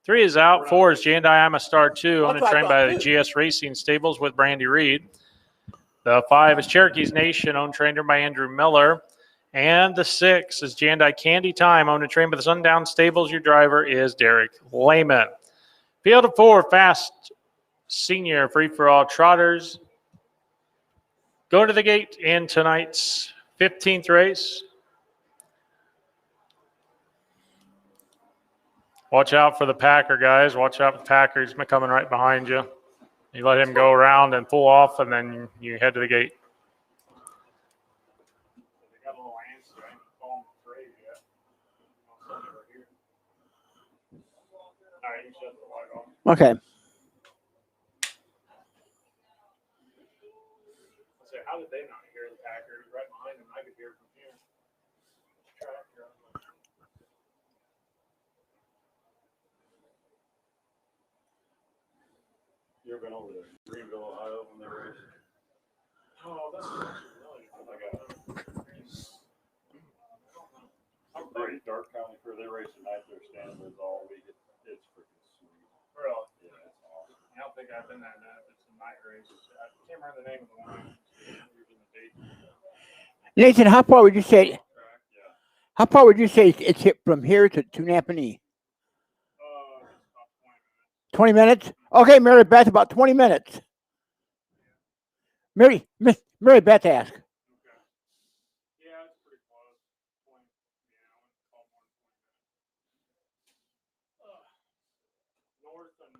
3 is out. 4 is Jandai I'm a Star 2, owned and trained by the GS Racing Stables with Brandy Reed. The 5 is Cherokee's Nation, owned and trained by Andrew Miller. And the 6 is Jandai Candy Time, owned and trained by the Sundown Stables. Your driver is Derek Lehman. Field of 4 fast senior free-for-all trotters go to the gate in tonight's 15th race. Watch out for the Packer, guys. Watch out for the Packer. He's coming right behind you. You let him go around and pull off, and then you head to the gate. Okay. How did they not hear the Packer? Right behind them, I could hear from here. You ever been over to Greenville, Ohio when they race? Oh, that's I'm pretty dark county for they race at night. They're standing all week. It's freaking sweet. Really? Yeah, it's awesome. I don't think I've been there. It's a night race. I can't remember the name of the one. Nathan, how far would you say? How far would you say it's hit from here to Napanee? 20 minutes. Okay, Mary Beth, about 20 minutes. Mary Beth, ask. Yeah, it's pretty close. 20, north and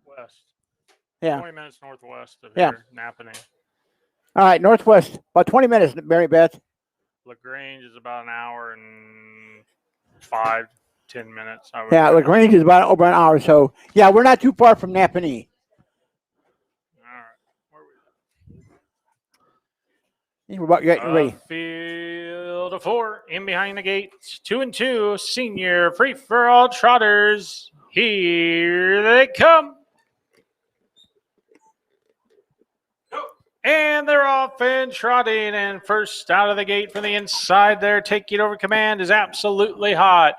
west. Yeah. 20 minutes northwest of Yeah. here, Napanee. All right, northwest, about 20 minutes, Mary Beth. LaGrange is about an hour and 5-10 minutes. I would Yeah, say. LaGrange is about over an hour, so yeah, we're not too far from Napanee. All right. Where We're about getting ready. Field of 4 in behind the gate. 2 and 2 senior free-for-all trotters. Here they come. And they're off and trotting. And first out of the gate from the inside there, taking over command is Absolutely Hot.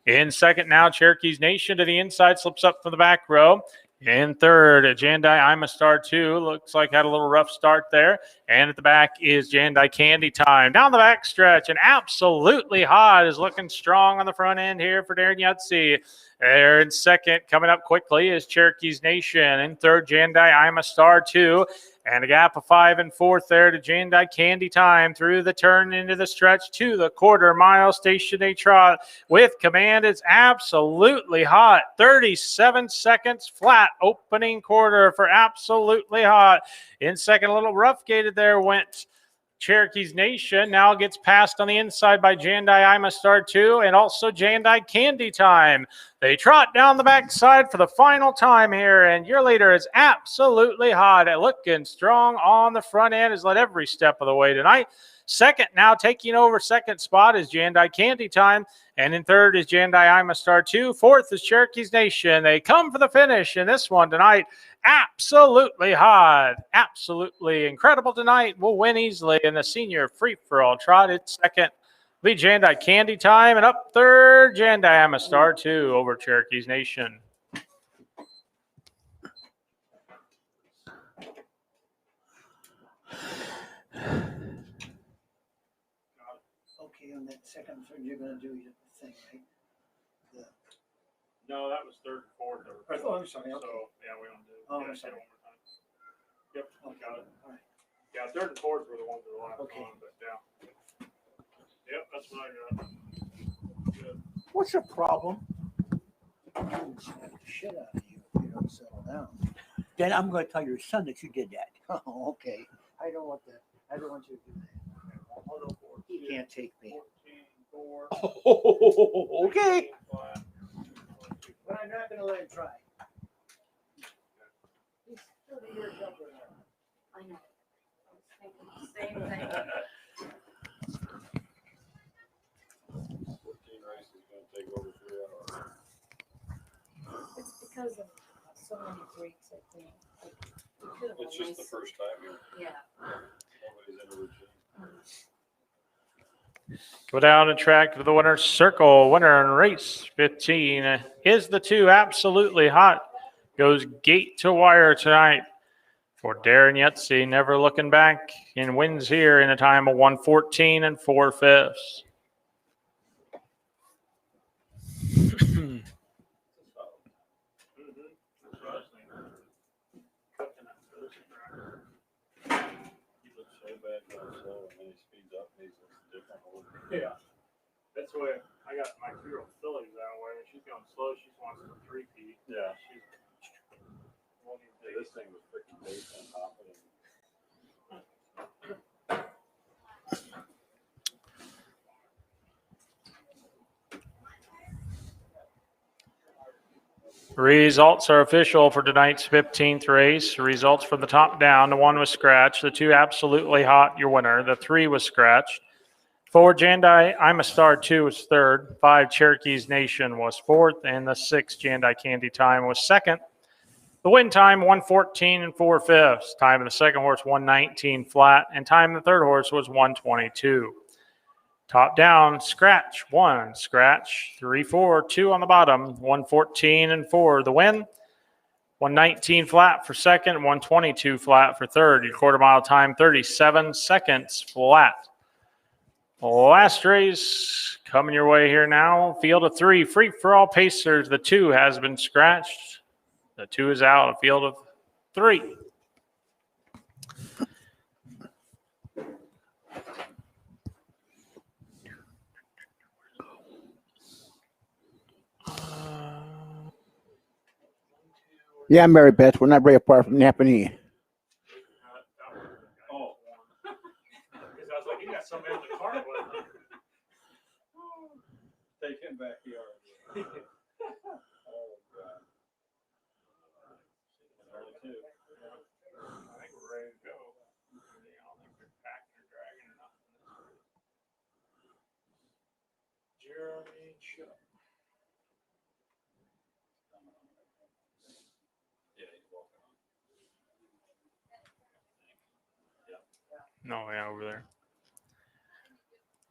In second now, Cherokee's Nation to the inside, slips up from the back row. In third, Jandai I'm a Star 2. Looks like had a little rough start there. And at the back is Jandai Candy Time. Down the back stretch, and Absolutely Hot is looking strong on the front end here for Darren Yutzi. There in second, coming up quickly, is Cherokee's Nation. In third, Jandai I'm a Star 2. And a gap of 5 and 4th there to Jandai Candy Time through the turn into the stretch to the quarter mile stationary trot with command. It's Absolutely Hot. 37 seconds flat opening quarter for Absolutely Hot. In second, a little rough gated there went Cherokee's Nation now gets passed on the inside by Jandai Ima Star 2 and also Jandai Candy Time. They trot down the backside for the final time here, and your leader is absolutely hot at looking strong on the front end, has led every step of the way tonight. Second, now taking over second spot is Jandai Candy Time, and in third is Jandai Ima Star 2. Fourth is Cherokee's Nation. They come for the finish in this one tonight. Absolutely hot. Absolutely incredible tonight. Will win easily in the senior free-for-all trot. It's second. Lead Jandai Candy Time, and up third, Jandai Ima Star 2 over Cherokee's Nation. Okay, on that second thing, you're gonna do your thing, right? No, that was third and fourth. Oh, I'm sorry, okay. So, yeah, we don't do it. Oh, Yeah, I'm sorry. one more time. Yep, got it. All right. Yeah, third and fourth were the ones that were last Okay. on, but yeah. Yep, that's what I got. Good. What's your problem? I'm gonna smack the shit out of you if you don't settle down. Then I'm going to tell your son that you did that. Oh, okay. I don't want that. I don't want you to do that. He can't take me. 14, 4. Okay. But I'm not gonna let him try. He's 30 years younger than I am. I know. I was thinking the same thing. 14 races going to take over 3 hours. It's because of so many breaks, I think. Like, we could've It's just the always- first time here. Yeah. Nobody's in a routine. Go down the track to the winner's circle. Winner in race 15 is the 2 Absolutely Hot. Goes gate to wire tonight for Darren Yetzi. Never looking back and wins here in a time of 1:14 and 4/5. He looks so bad going slow, and then he speeds up and he looks different. Yeah. That's the way I got my 2-year-old fillies that way. She's going slow. She wants to 3-peat. Yeah. She's Yeah, this thing was freaking big and hopping. Results are official for tonight's 15th race. Results from the top down. The 1 was scratched. The 2 Absolutely Hot, your winner. The 3 was scratched. 4 Jandai Ima Star 2 was third. 5 Cherokee's Nation was fourth. And the 6 Jandai Candy Time was second. The win time 1:14 and 4/5. Time of the second horse 1:19 flat. And time of the third horse was 1:22. Top down, scratch, 1, scratch, 3, 4, 2 on the bottom, 1:14 and 4. The win, 1:19 flat for second, 1:22 flat for third. Your quarter mile time, 37 seconds flat. Last race coming your way here now. Field of 3, free for all pacers. The 2 has been scratched. The 2 is out. A field of 3. Yeah, Mary Beth, we're not very far from Napanee. Oh. Because I was like, you got somebody in the car with him. Take him back here. Oh, God. Only 2. I think we're ready to go. I don't think we're packed or dragging or nothing. Jeremy Shutt. Yeah, he's walking on. No, yeah, over there.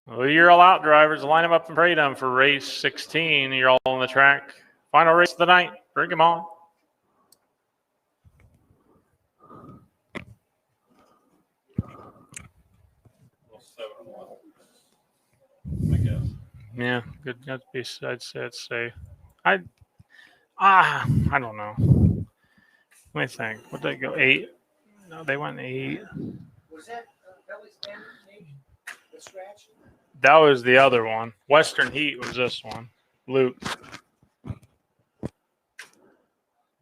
Well, you're all out, drivers. Line them up and pray them for race 16. You're all on the track. Final race of the night. Bring them on. Well, 7-1. I guess. Yeah, good. I'd say. I don't know. Let me think. What did they go? 8? No, they went 8. Was that Belly's Bandit name? The scratch? That was the other one. Western Heat was this one. Luke.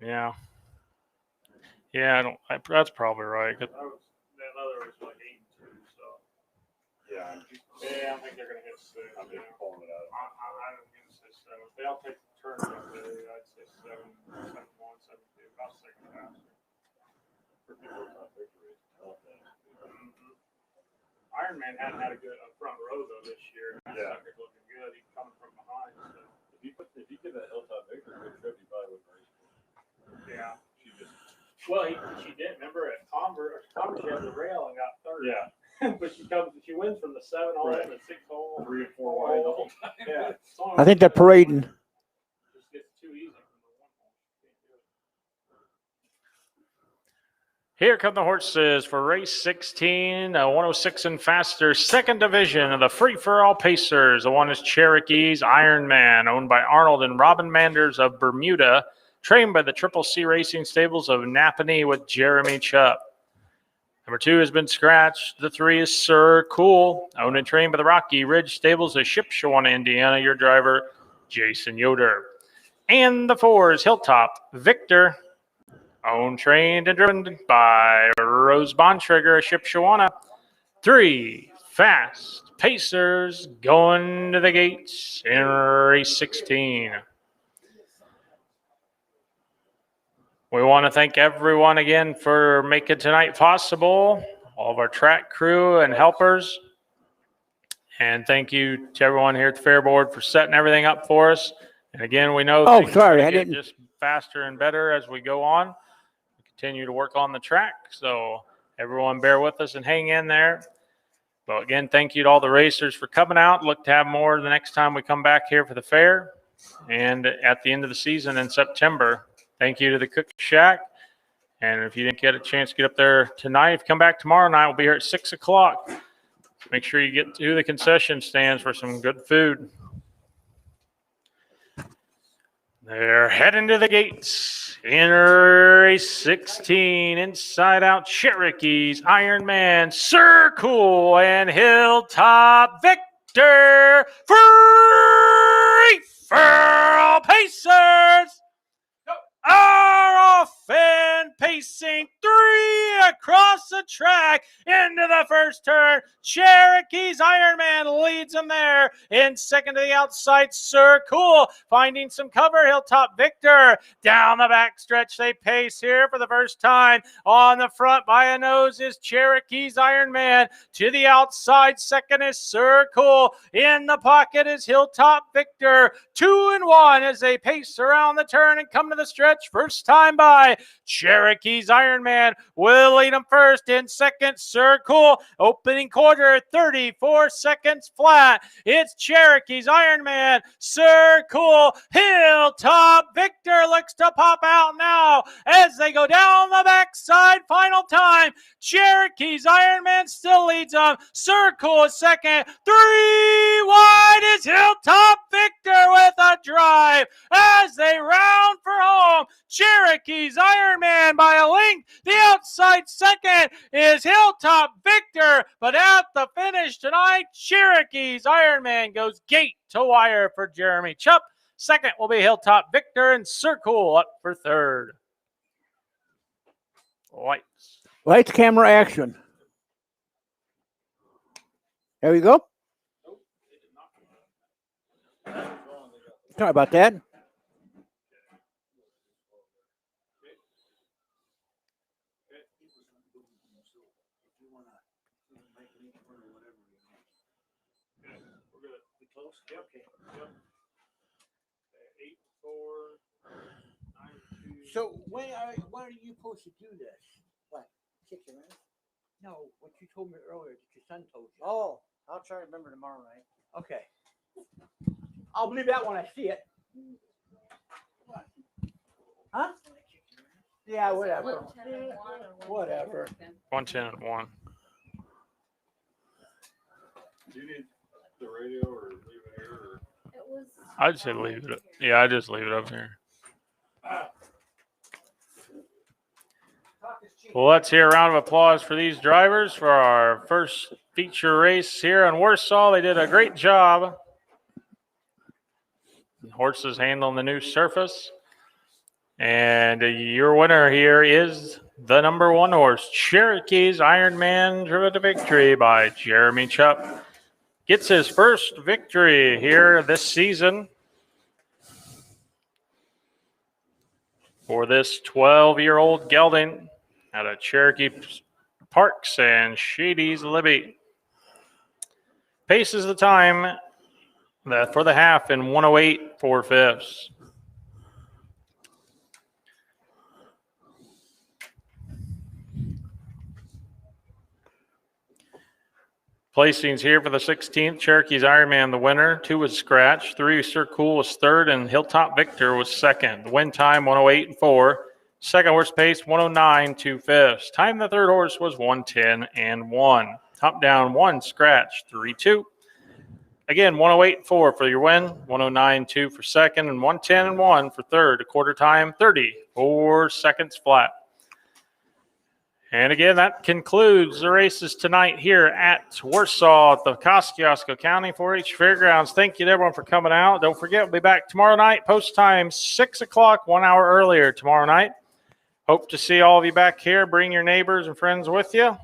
Yeah. Yeah, that's probably right. That other was like 8 and 2, so. 6. I'm just pulling it out. I'm going to say 7. If they all take the turn that day, I'd say 7, 7-1, 7-2, about second faster. For people with victory, Ironman hadn't had a good front row though this year. That sucker's looking good. He's coming from behind. So. If you give that Hilltop victory a good trip, you probably wouldn't race. Yeah. She did. Remember at Converse, she had the rail and got third. Yeah. But she wins from the 7 hole and the 6 hole, 3 and 4 wide the whole time. Yeah. I think they're parading. Just gets too easy from the 1 hole. Here come the horses for race 16, 106 and faster, second division of the free-for-all Pacers. The one is Cherokee's Ironman, owned by Arnold and Robin Manders of Bermuda, trained by the Triple C Racing Stables of Napanee with Jeremy Chupp. Number 2 has been scratched. The 3 is Sir Cool, owned and trained by the Rocky Ridge Stables of Shipshewana, Indiana. Your driver, Jason Yoder. And the 4 is Hilltop Victor, owned, trained, and driven by Rose Bontrager of Shipshewana. 3 Fast Pacers going to the gates in race 16. We want to thank everyone again for making tonight possible, all of our track crew and helpers. And thank you to everyone here at the Fair Board for setting everything up for us. And again, we know things get just faster and better as we go on. We continue to work on the track, so everyone bear with us and hang in there. But again, thank you to all the racers for coming out. Look to have more the next time we come back here for the fair and at the end of the season in September. Thank you to the Cook Shack. And if you didn't get a chance to get up there tonight, if you come back tomorrow night, we'll be here at 6 o'clock. Make sure you get to the concession stands for some good food. They're heading to the gates in race 16. Inside out Cherokee's Ironman, Sir Cool, and Hilltop Victor. Free for all Pacers are off and pacing 3 across the track into the first turn. Cherokee's Ironman leads them there. In second to the outside, Sir Cool finding some cover. Hilltop Victor down the back stretch. They pace here for the first time. On the front by a nose is Cherokee's Ironman. To the outside, second is Sir Cool. In the pocket is Hilltop Victor. 2 and 1 as they pace around the turn and come to the stretch. First time by Cherokee's Ironman will lead them first. In second, Sir Cool. Opening quarter, 34 seconds flat. It's Cherokee's Ironman, Sir Cool. Hilltop Victor looks to pop out now as they go down the backside. Final time. Cherokee's Ironman still leads them. Sir Cool is second. 3 wide is Hilltop Victor with a drive as they round for home. Cherokee's Ironman by a length. The outside second is Hilltop Victor, but at the finish tonight, Cherokee's Ironman goes gate to wire for Jeremy Chupp. Second will be Hilltop Victor, and Sir Cool up for third. Lights, camera, action. There we go. Sorry about that. So when are you supposed to do this? What? 60 minutes? No, what you told me earlier that your son told you. Oh, I'll try to remember tomorrow night. Okay. I'll believe that when I see it. Huh? Yeah, whatever. Whatever. 110 and 1. Do you need the radio or leave it here? Or? I'd say leave it. Yeah, I just leave it up here. Well, let's hear a round of applause for these drivers for our first feature race here in Warsaw. They did a great job. The horses handling the new surface. And your winner here is the number 1 horse, Cherokee's Ironman, driven to victory by Jeremy Chupp. gets his first victory here this season for this 12-year-old gelding out of Cherokee Parks and Shady's Libby. Paces the time for the half in 1:08 4/5. Placings here for the 16th. Cherokee's Ironman, the winner. 2 was scratch. 3, Sir Cool was third, and Hilltop Victor was second. The win time, 1:08 4. Second horse pace, 1:09 2/5. Time the third horse was 1:10 1. Top down 1, scratch, 3-2. Again, 1:08 4 for your win, 1:09 2 for second, and 1:10 1 for third. A quarter time, 34 seconds flat. And again, that concludes the races tonight here at Warsaw at the Kosciusko County 4-H Fairgrounds. Thank you to everyone for coming out. Don't forget, we'll be back tomorrow night, post time 6 o'clock, 1 hour earlier tomorrow night. Hope to see all of you back here. Bring your neighbors and friends with you.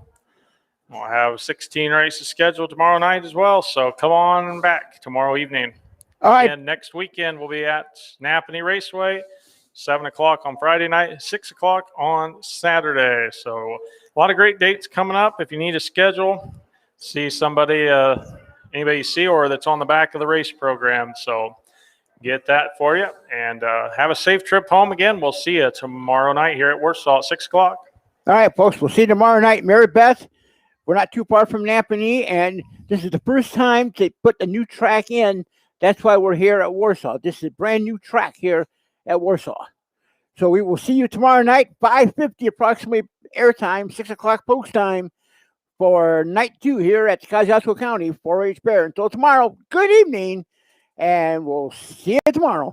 We'll have 16 races scheduled tomorrow night as well, so come on back tomorrow evening. All right. And next weekend, we'll be at Napanee Raceway. 7 o'clock on Friday night, 6 o'clock on Saturday. So a lot of great dates coming up. If you need a schedule, see somebody, anybody you see or that's on the back of the race program. So get that for you and have a safe trip home. Again, we'll see you tomorrow night here at Warsaw at 6 o'clock. All right, folks, we'll see you tomorrow night. Mary Beth, we're not too far from Napanee, and this is the first time to put the new track in. That's why we're here at Warsaw. This is a brand new track here at Warsaw. So we will see you tomorrow night, 5:50 approximately airtime, 6 o'clock post time for night 2 here at Kosciusko County 4-H Bear. Until tomorrow, good evening, and we'll see you tomorrow.